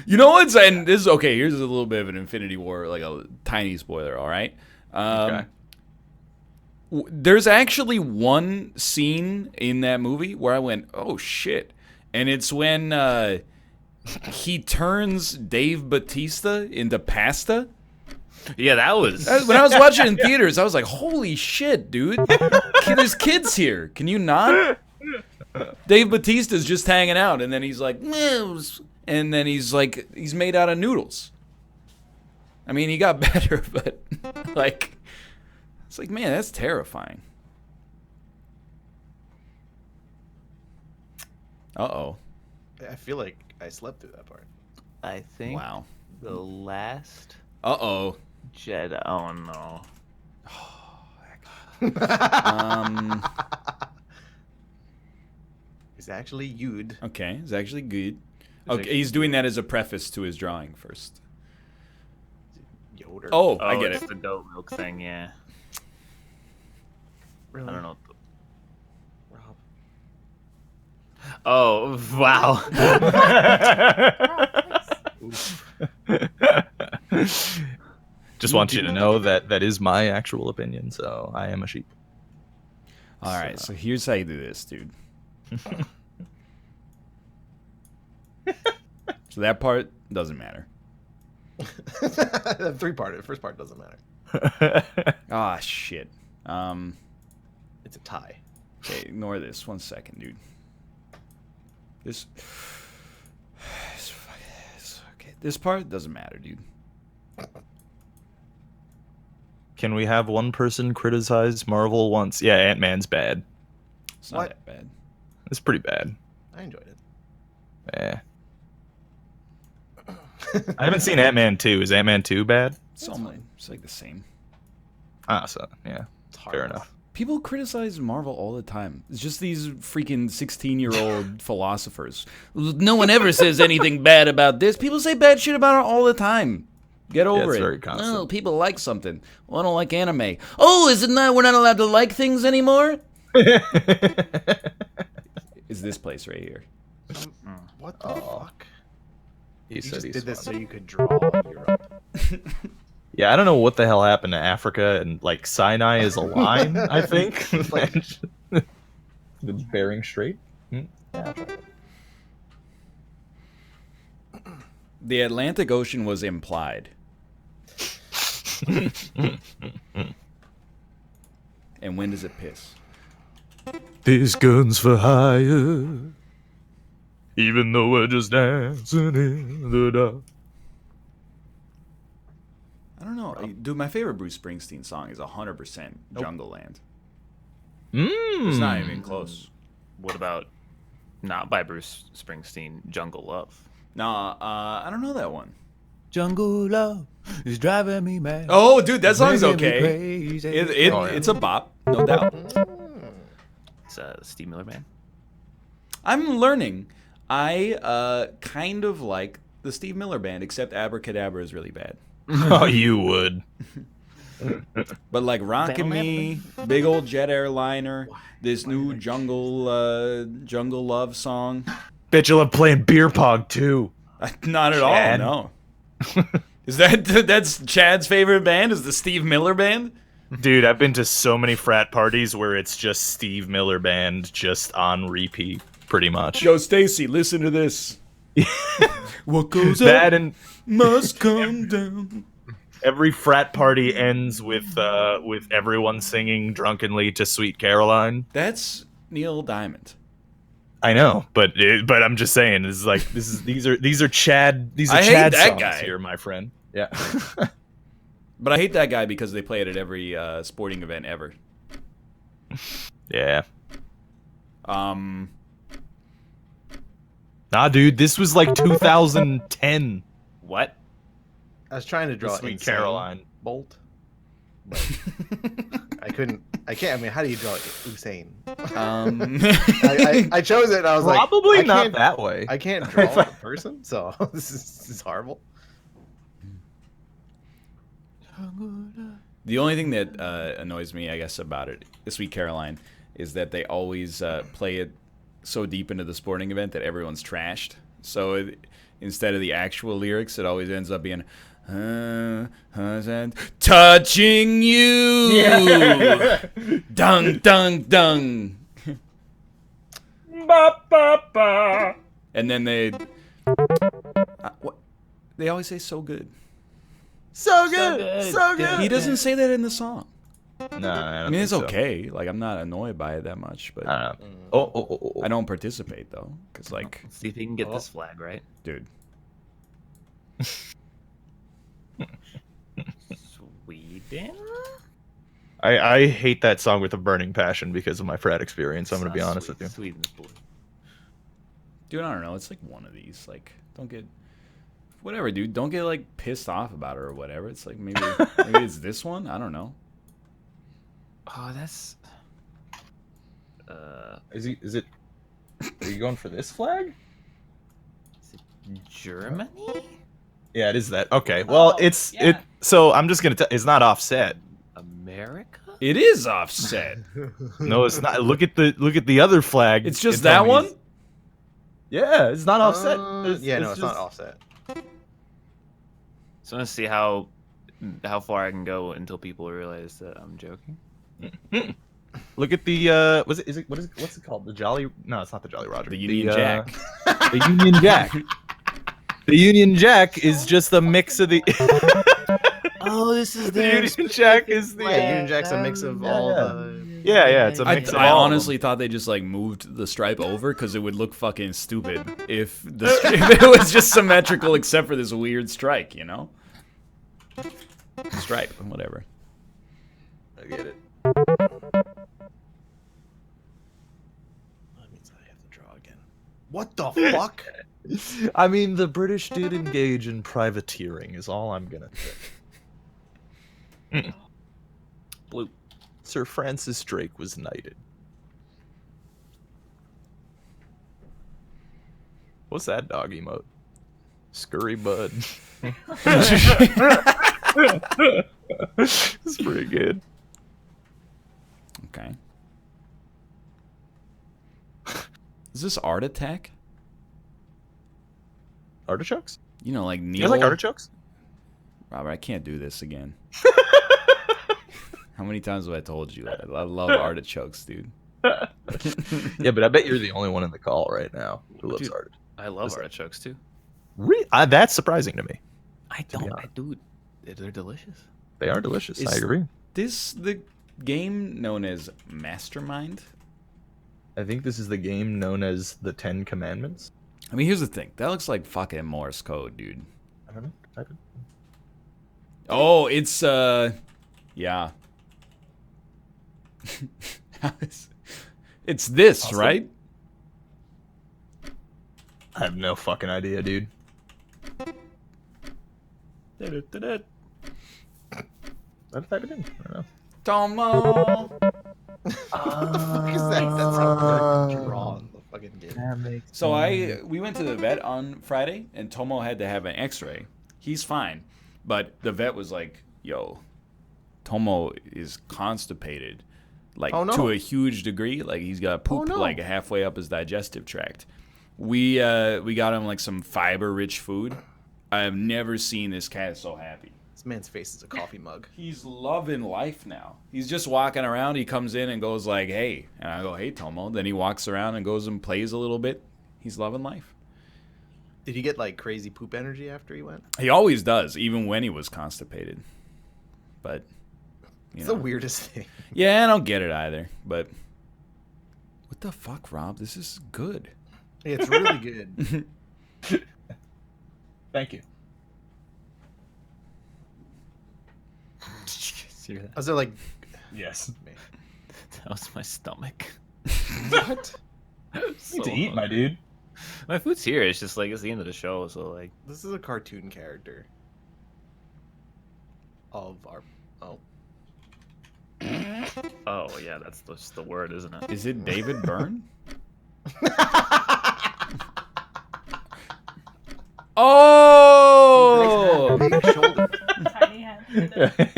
You know what's, and this is okay, here's a little bit of an Infinity War, like a tiny spoiler, all right? Okay. There's actually one scene in that movie where I went, oh shit. And it's when he turns Dave Bautista into pasta. Yeah, that was. When I was watching in theaters, I was like, holy shit, dude. There's kids here. Can you not? Dave Bautista's just hanging out, and then he's like, "Meows," and then he's like, he's made out of noodles. I mean, he got better, but like, it's like, man, that's terrifying. Uh-oh. I feel like I slept through that part. I think Wow. the last Uh-oh. Jedi. Oh no. It's actually Yud. Okay, it's actually good. Okay, he's doing that as a preface to his drawing first. Yoder. Oh, I get it's it. the goat milk thing. Yeah. really? I don't know. Rob. Oh wow. Just want you to know that that is my actual opinion, so I am a sheep. All right, so here's how you do this, dude. So that part doesn't matter. The three-part. The first part doesn't matter. Ah, shit. It's a tie. Okay, ignore this. 1 second, dude. This. Okay, this part doesn't matter, dude. Can we have one person criticize Marvel once? Yeah, Ant-Man's bad. It's not What? that bad. It's pretty bad. I enjoyed it. Eh. I haven't seen Ant-Man 2. Is Ant-Man 2 bad? It's almost, it's like the same. Ah, so yeah, It's hard. fair enough. People criticize Marvel all the time. It's just these freaking 16-year-old philosophers. No one ever says anything bad about this. People say bad shit about it all the time. Get over it. Very constant. No, people like something. Well, I don't like anime. Oh, is it not? We're not allowed to like things anymore? Is this place right here? What the fuck? He You said just he did this saw so it. you could draw Europe. Yeah, I don't know what the hell happened to Africa, and like Sinai is a line, I think. The Bering Strait. Yeah. The Atlantic Ocean was implied. And when does it piss? This gun's for hire, even though we're just dancing in the dark. I don't know. Dude, my favorite Bruce Springsteen song is 100% Jungle Land. It's not even close. What about not by Bruce Springsteen, Jungle Love? Nah, I don't know that one. Jungle Love is driving me mad. Oh, dude, that song's okay. Crazy. It's a bop, no doubt. It's Steve Miller Band. I'm learning. I kind of like the Steve Miller Band, except Abracadabra is really bad. Oh, you would. But like Rockin' Me, Big Old Jet Airliner, this new Jungle Love song. Bet you'll love playing beer pong too. Not at Chad. all, no. Is that's Chad's favorite band? Is the Steve Miller Band? Dude, I've been to so many frat parties where it's just Steve Miller Band just on repeat, pretty much. Yo, Stacy, listen to this. What goes That up and must come down. every frat party ends with everyone singing drunkenly to Sweet Caroline. That's Neil Diamond. I know, but I'm just saying, these are Chad I hate Chad that songs guy. here, my friend. Yeah. But I hate that guy because they play it at every sporting event ever. Yeah. Um, Nah, dude, this was like 2010. What? I was trying to draw Sweet Insane Caroline. Bolt. But I couldn't. I can't. I mean, how do you draw Usain? I chose it. And I was Probably like, not that way. I can't draw a person, so this is horrible. the only thing that annoys me, I guess, about it, Sweet Caroline, is that they always play it so deep into the sporting event that everyone's trashed. So instead of the actual lyrics, it always ends up being touching you. Yeah. Dung dung dung. Ba, ba, ba. And then they what? They always say so good. So good. So good. He doesn't say that in the song. No, I mean, it's okay. Like, I'm not annoyed by it that much, but I don't know. Oh. I don't participate though, because like, Let's see if he can get this flag right. dude, Sweden? I hate that song with a burning passion because of my frat experience. I'm gonna be honest with you. Sweden's blue. dude, I don't know. It's like one of these. Like, don't get whatever, dude. Don't get like pissed off about it or whatever. It's like maybe it's this one. I don't know. Oh, that's. Is it? Are you going for this flag? Is it Germany? Yeah, it is that. Okay. Well, it's yeah. it. So I'm just gonna tell. It's not offset. America? It is offset. No, it's not. Look at the other flag. It's just and tell that me one. Yeah, it's not offset. Yeah, no, it's not just- offset. So I want to see how far I can go until people realize that I'm joking. Look at the what's it called? The Jolly? No, it's not the Jolly Roger. The Union Jack. The Union Jack. The Union Jack is just a mix of the. Oh, this is The Union Jack is the. Yeah, Union Jack's a mix of all the. Yeah, it's a mix of I all of honestly thought they just like moved the stripe over because it would look fucking stupid if it was just symmetrical except for this weird strike, you know? Stripe, whatever. them. I get it. That means I have to draw again. What the fuck? I mean, the British did engage in privateering, is all I'm gonna say. blue. Sir Francis Drake was knighted. What's that dog emote? Scurry bud. It's pretty good. Okay. Is this Art Attack? Artichokes? You know, like Neil. You guys like artichokes? Robert, I can't do this again. How many times have I told you? I love artichokes, dude. Yeah, but I bet you're the only one in the call right now who loves artichokes. I love artichokes too. Really? That's surprising to me. I don't. I do. They're delicious. They are delicious. Is I agree. this the game known as Mastermind? I think this is the game known as the 10 Commandments. I mean, here's the thing. That looks like fucking Morse code, dude. I don't know. Type it. Oh, it's yeah. It's this, Awesome. right? I have no fucking idea, dude. I'll type it in. I don't know. Tomo. What the fuck is that? That's how good drawn the fucking game. So we went to the vet on Friday, and Tomo had to have an X-ray. He's fine, but the vet was like, "Yo, Tomo is constipated, like Oh, no. to a huge degree. Like he's got poop no. like halfway up his digestive tract." We got him like some fiber-rich food. I have never seen this cat so happy. This man's face is a coffee mug. He's loving life now. He's just walking around. He comes in and goes like, "Hey," and I go, "Hey, Tomo." Then he walks around and goes and plays a little bit. He's loving life. Did he get like crazy poop energy after he went? He always does, even when he was constipated. But It's the weirdest thing. Yeah, I don't get it either. But what the fuck, Rob? This is good. It's really good. Thank you. Was there like Yes. That was my stomach. what? Need to eat, my dude. My food's here. It's just like it's the end of the show, so like. This is a cartoon character of our. Oh. Oh yeah, that's just the word, isn't it? Is it David Byrne? Oh! Big shoulders. Tiny hand.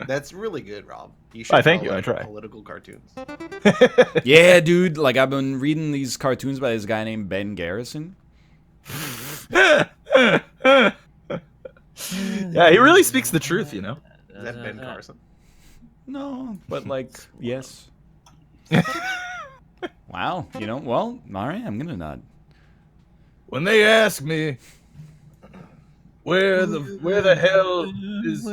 That's really good, Rob. You Why, thank draw, you, I like, try. Political cartoons. Yeah, dude. Like I've been reading these cartoons by this guy named Ben Garrison. Yeah, he really speaks the truth, you know. Is that Ben Carson? No, but like yes. Wow. You know, well, all right. I'm gonna nod. When they ask me where the hell is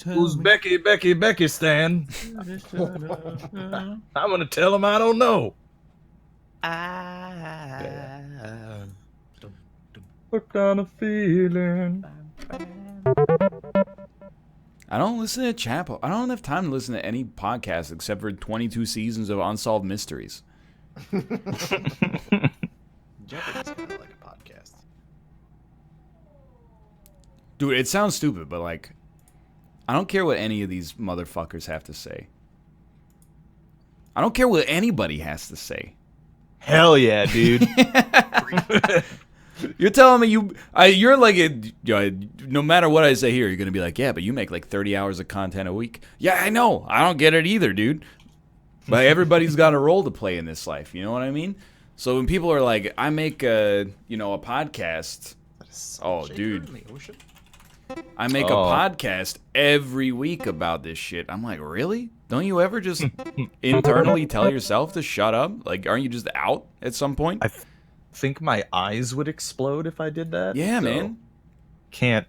who's Becky Stan, I'm gonna tell them I don't know. What kind of feeling? I don't listen to Chapo. I don't have time to listen to any podcast except for 22 seasons of Unsolved Mysteries. Jeopardy's kind of like a podcast. Dude, it sounds stupid, but like, I don't care what any of these motherfuckers have to say. I don't care what anybody has to say. Hell yeah, dude. You're telling me you're like, no matter what I say here, you're going to be like, yeah, but you make like 30 hours of content a week. Yeah, I know. I don't get it either, dude. But everybody's got a role to play in this life. You know what I mean? So when people are like, I make a podcast. Oh, dude. In the ocean? I make a podcast every week about this shit. I'm like, really? Don't you ever just internally tell yourself to shut up? Like, aren't you just out at some point? I think my eyes would explode if I did that. Yeah, so man. Can't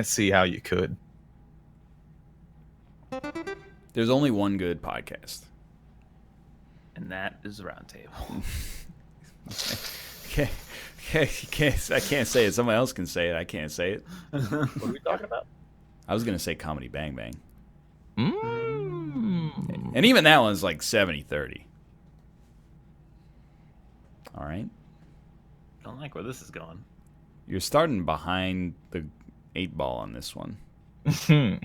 see how you could. There's only one good podcast. And that is the round table. Okay. I can't say it. Someone else can say it. I can't say it. What are we talking about? I was going to say Comedy Bang Bang. Mm. And even that one's like 70-30. All right. I don't like where this is going. You're starting behind the 8 ball on this one. Dude,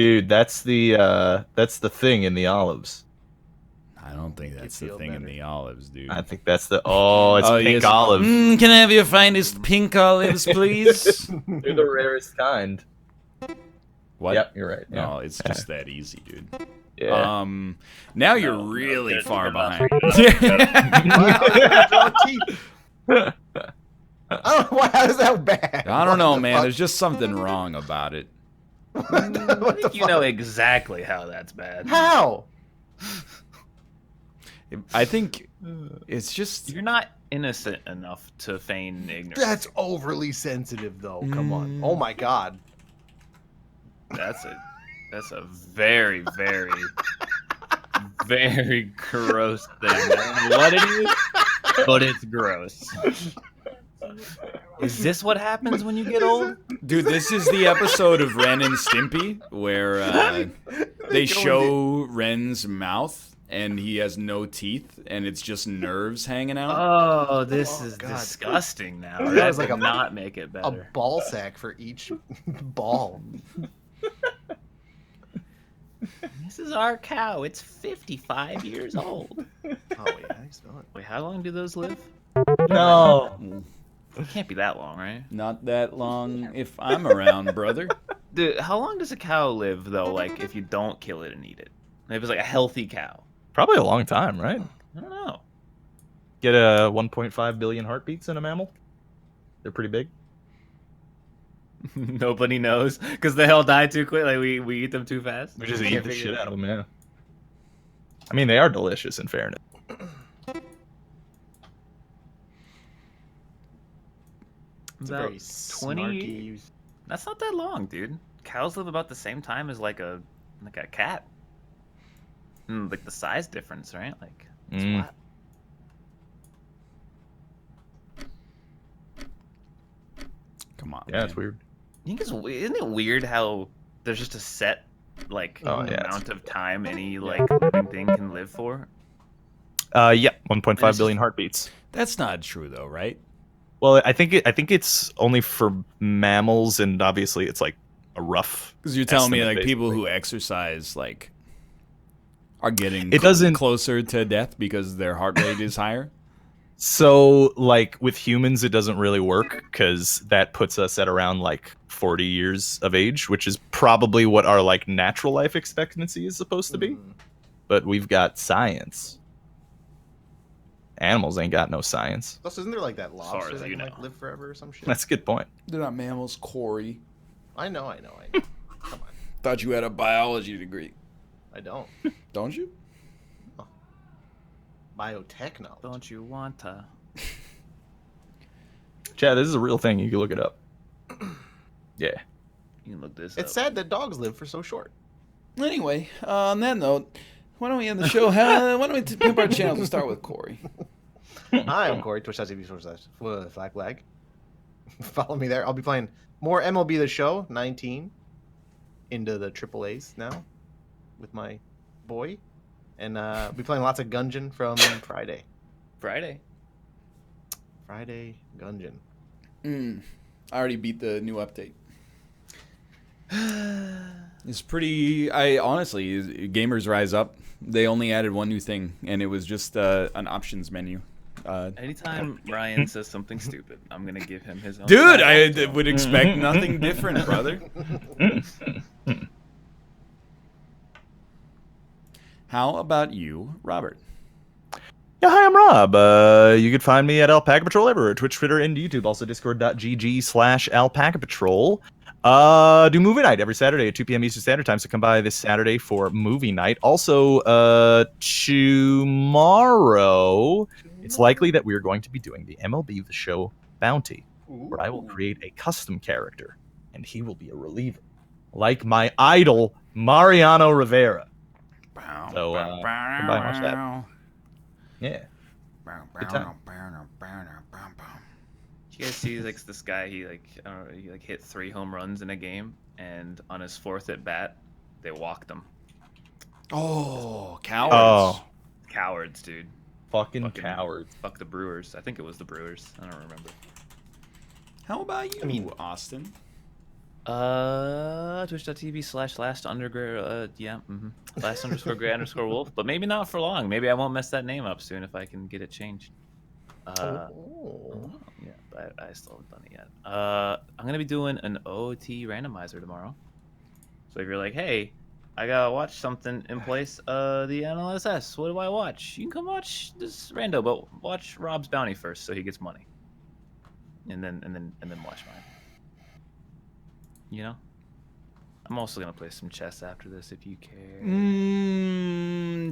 Dude, that's the thing in the olives. I don't think that's the thing in the olives, dude. I think that's the it's pink yes. olive. Can I have your finest pink olives, please? They're the rarest kind. What? Yep, you're right. Yeah. No, it's just that easy, dude. Yeah. Now you're really far behind. Oh, why is that bad? I don't know, man. There's just something wrong about it. You know exactly how that's bad. How? I think it's just You're not innocent enough to feign ignorance. That's overly sensitive, though. Come on. Oh my god. That's a very, very, very gross thing. I don't know what it is, but it's gross. Is this what happens when you get old? Dude, this is the episode of Ren and Stimpy where they show Ren's mouth and he has no teeth and it's just nerves hanging out. Oh, this is disgusting now. That was like not make it better. A ball sack for each ball. This is our cow. It's 55 years old. Oh, wait, how do you spell it? Wait, how long do those live? No. It can't be that long, right? Not that long if I'm around, brother. Dude, how long does a cow live, though, like, if you don't kill it and eat it? If it's like a healthy cow. Probably a long time, right? I don't know. Get a 1.5 billion heartbeats in a mammal. They're pretty big. Nobody knows, because they all die too quick. Like, we eat them too fast. We just eat the shit out of them, yeah. I mean, they are delicious, in fairness. About very 20 snarky. years. That's not that long, dude. Cows live about the same time as like a cat. Like the size difference, right? Like it's what? Come on. Yeah, man. it's weird. You think isn't it weird how there's just a set amount of time any like living thing can live for? Yeah, 1.5 billion heartbeats. That's not true though, right? Well, I think it's only for mammals, and obviously it's like a rough. Because you're telling me estimate, like people basically. who exercise like are getting closer to death because their heart rate is higher. So, like with humans, it doesn't really work because that puts us at around like 40 years of age, which is probably what our like natural life expectancy is supposed to be. But we've got science. Animals ain't got no science. Plus, isn't there like that lobster as that you can like know. live forever or some shit? That's a good point. They're not mammals, Corey. I know. Come on. Thought you had a biology degree. I don't. Don't you? Biotechnology. Don't you want to? Chad, this is a real thing. You can look it up. Yeah. You can look this It's sad that dogs live for so short. Anyway, on that note, why don't we end the show? Why don't we pimp our channels and start with Corey? Hi, I'm Corey, twitch.tv/flag. Follow me there. I'll be playing more MLB The Show 19 into the AAAs now with my boy. And I'll be playing lots of Gungeon from Friday. Friday Gungeon. I already beat the new update. It's pretty. I honestly, Gamers Rise Up. They only added one new thing, and it was just an options menu. Anytime Ryan says something stupid, I'm gonna give him his own. Dude, I would expect nothing different, brother. How about you, Robert? Yeah, hi, I'm Rob. You can find me at Alpaca Patrol everywhere, Twitch, Twitter, and YouTube. Also, discord.gg/Alpaca Patrol. Do movie night every Saturday at 2 p.m. Eastern Standard Time, so come by this Saturday for movie night. Also, tomorrow, it's likely that we are going to be doing the MLB The Show Bounty, where I will create a custom character, and he will be a reliever, like my idol, Mariano Rivera. So, come by and watch that. Yeah. Good time. You guys see like this guy? He hit 3 home runs in a game, and on his 4th at bat, they walked him. Oh, cowards! Oh, Cowards, dude. fucking cowards. Fuck the Brewers. I think it was the Brewers. I don't remember. How about you, Austin? Twitch.tv/last_underscore last_gray_wolf, but maybe not for long. Maybe I won't mess that name up soon if I can get it changed. Yeah, but I still haven't done it yet. I'm gonna be doing an OT randomizer tomorrow. So if you're like, hey, I gotta watch something in place the NLSS, what do I watch? You can come watch this rando, but watch Rob's bounty first, so he gets money, and then watch mine. You know, I'm also gonna play some chess after this if you care.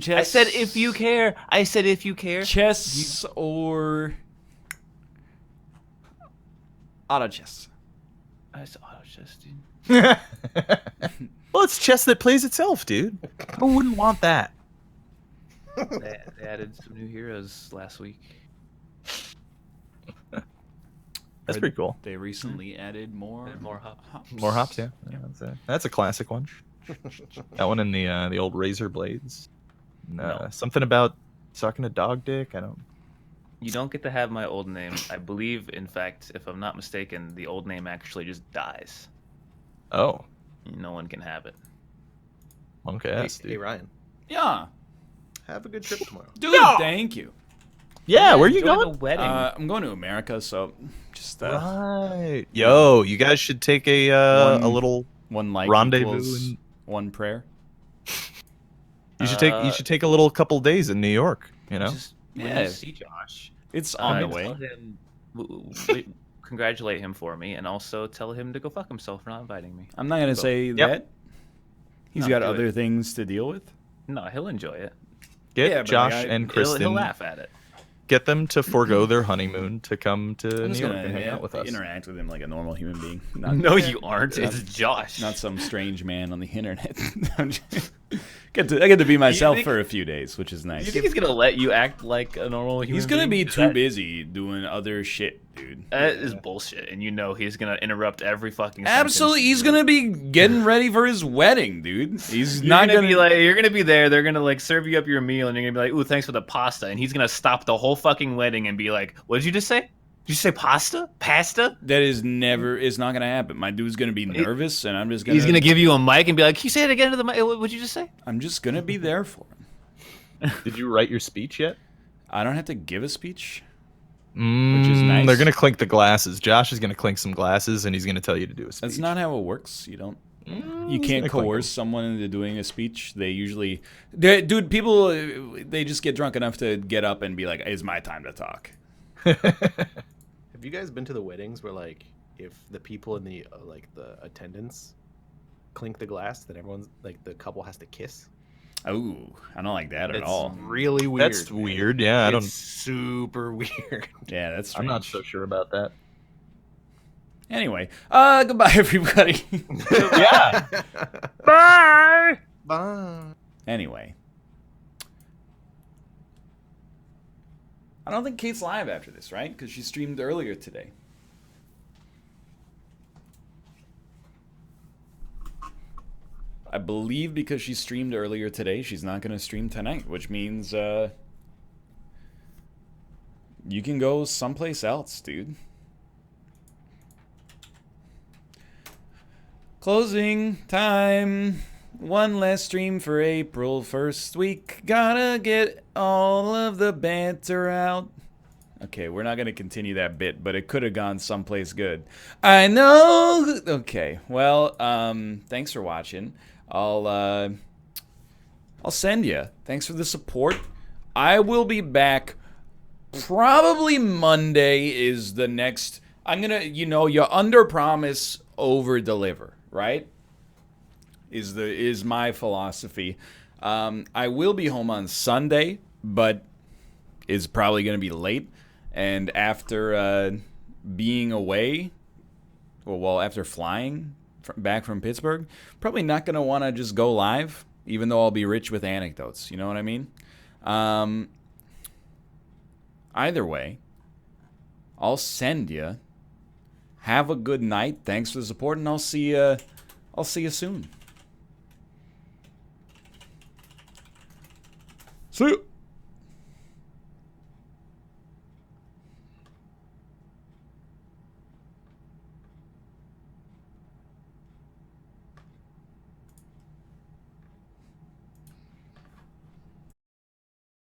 Chess. I said if you care. I said if you care. Chess or auto chess. I said auto chess, dude. Well, it's chess that plays itself, dude. Who wouldn't want that? They added some new heroes last week. That's pretty cool. They recently added more hops. More hops, yeah. That's a classic one. That one in the old razor blades. Something about sucking a dog dick. I don't. You don't get to have my old name. I believe, in fact, if I'm not mistaken, the old name actually just dies. Oh. No one can have it. Okay. Hey, Ryan. Yeah. Have a good trip tomorrow. Dude, thank you. Yeah, where are you Enjoy going? The wedding. I'm going to America, so just Right. Yo, you guys should take a little one like rendezvous equals one prayer. You should take a little couple days in New York, you know? When you see Josh, It's on the way. tell him, congratulate him for me, and also tell him to go fuck himself for not inviting me. I'm not gonna say that. He's got do other things to deal with. No, he'll enjoy it. Get Josh and Kristen. He'll laugh at it. Get them to forego their honeymoon to come to I'm New just York gonna and hang out with us. interact with him like a normal human being. No, you aren't. It's Josh. Not some strange man on the internet. I get to be myself for a few days, which is nice. You think he's gonna let you act like a normal human He's gonna being? be too busy doing other shit, dude. That is bullshit, and you know he's gonna interrupt every fucking. Absolutely, he's gonna be getting ready for his wedding, dude. He's You're not gonna gonna be like, you're gonna be there. They're gonna like serve you up your meal, and you're gonna be like, "Ooh, thanks for the pasta," and he's gonna stop the whole fucking wedding and be like, "What did you just say? Did you say pasta? Pasta?" That is not gonna happen. My dude's gonna be nervous, and I'm just gonna. He's gonna give you a mic and be like, "Can you say it again to the mic? What'd you just say?" I'm just gonna be there for him. Did you write your speech yet? I don't have to give a speech, which is nice. They're gonna clink the glasses. Josh is gonna clink some glasses, and he's gonna tell you to do a speech. That's not how it works. You don't. You can't coerce someone into doing a speech. They usually, dude. People, they just get drunk enough to get up and be like, "It's my time to talk." Have you guys been to the weddings where, like, if the people in the the attendants clink the glass, then everyone's like the couple has to kiss? Oh, I don't like that at It's all. really weird. That's weird. Yeah, I don't. It's super weird. Yeah, that's I'm strange. not so sure about that. Anyway, goodbye, everybody. Yeah. Bye. Bye. Anyway, I don't think Kate's live after this, right? Because she streamed earlier today. I believe because she streamed earlier today, she's not going to stream tonight, which means you can go someplace else, dude. Closing time. One last stream for April 1st week. Gotta get all of the banter out. Okay, we're not going to continue that bit, but it could have gone someplace good. I know. Okay, well, thanks for watching. I'll send you. Thanks for the support. I will be back. Probably Monday is the next. I'm gonna, you under promise, over deliver, right? Is my philosophy. I will be home on Sunday, but is probably gonna be late. And after being away, after flying back from Pittsburgh, probably not going to want to just go live, even though I'll be rich with anecdotes. You know what I mean? Either way, I'll send you. Have a good night. Thanks for the support, and I'll see you soon. See you.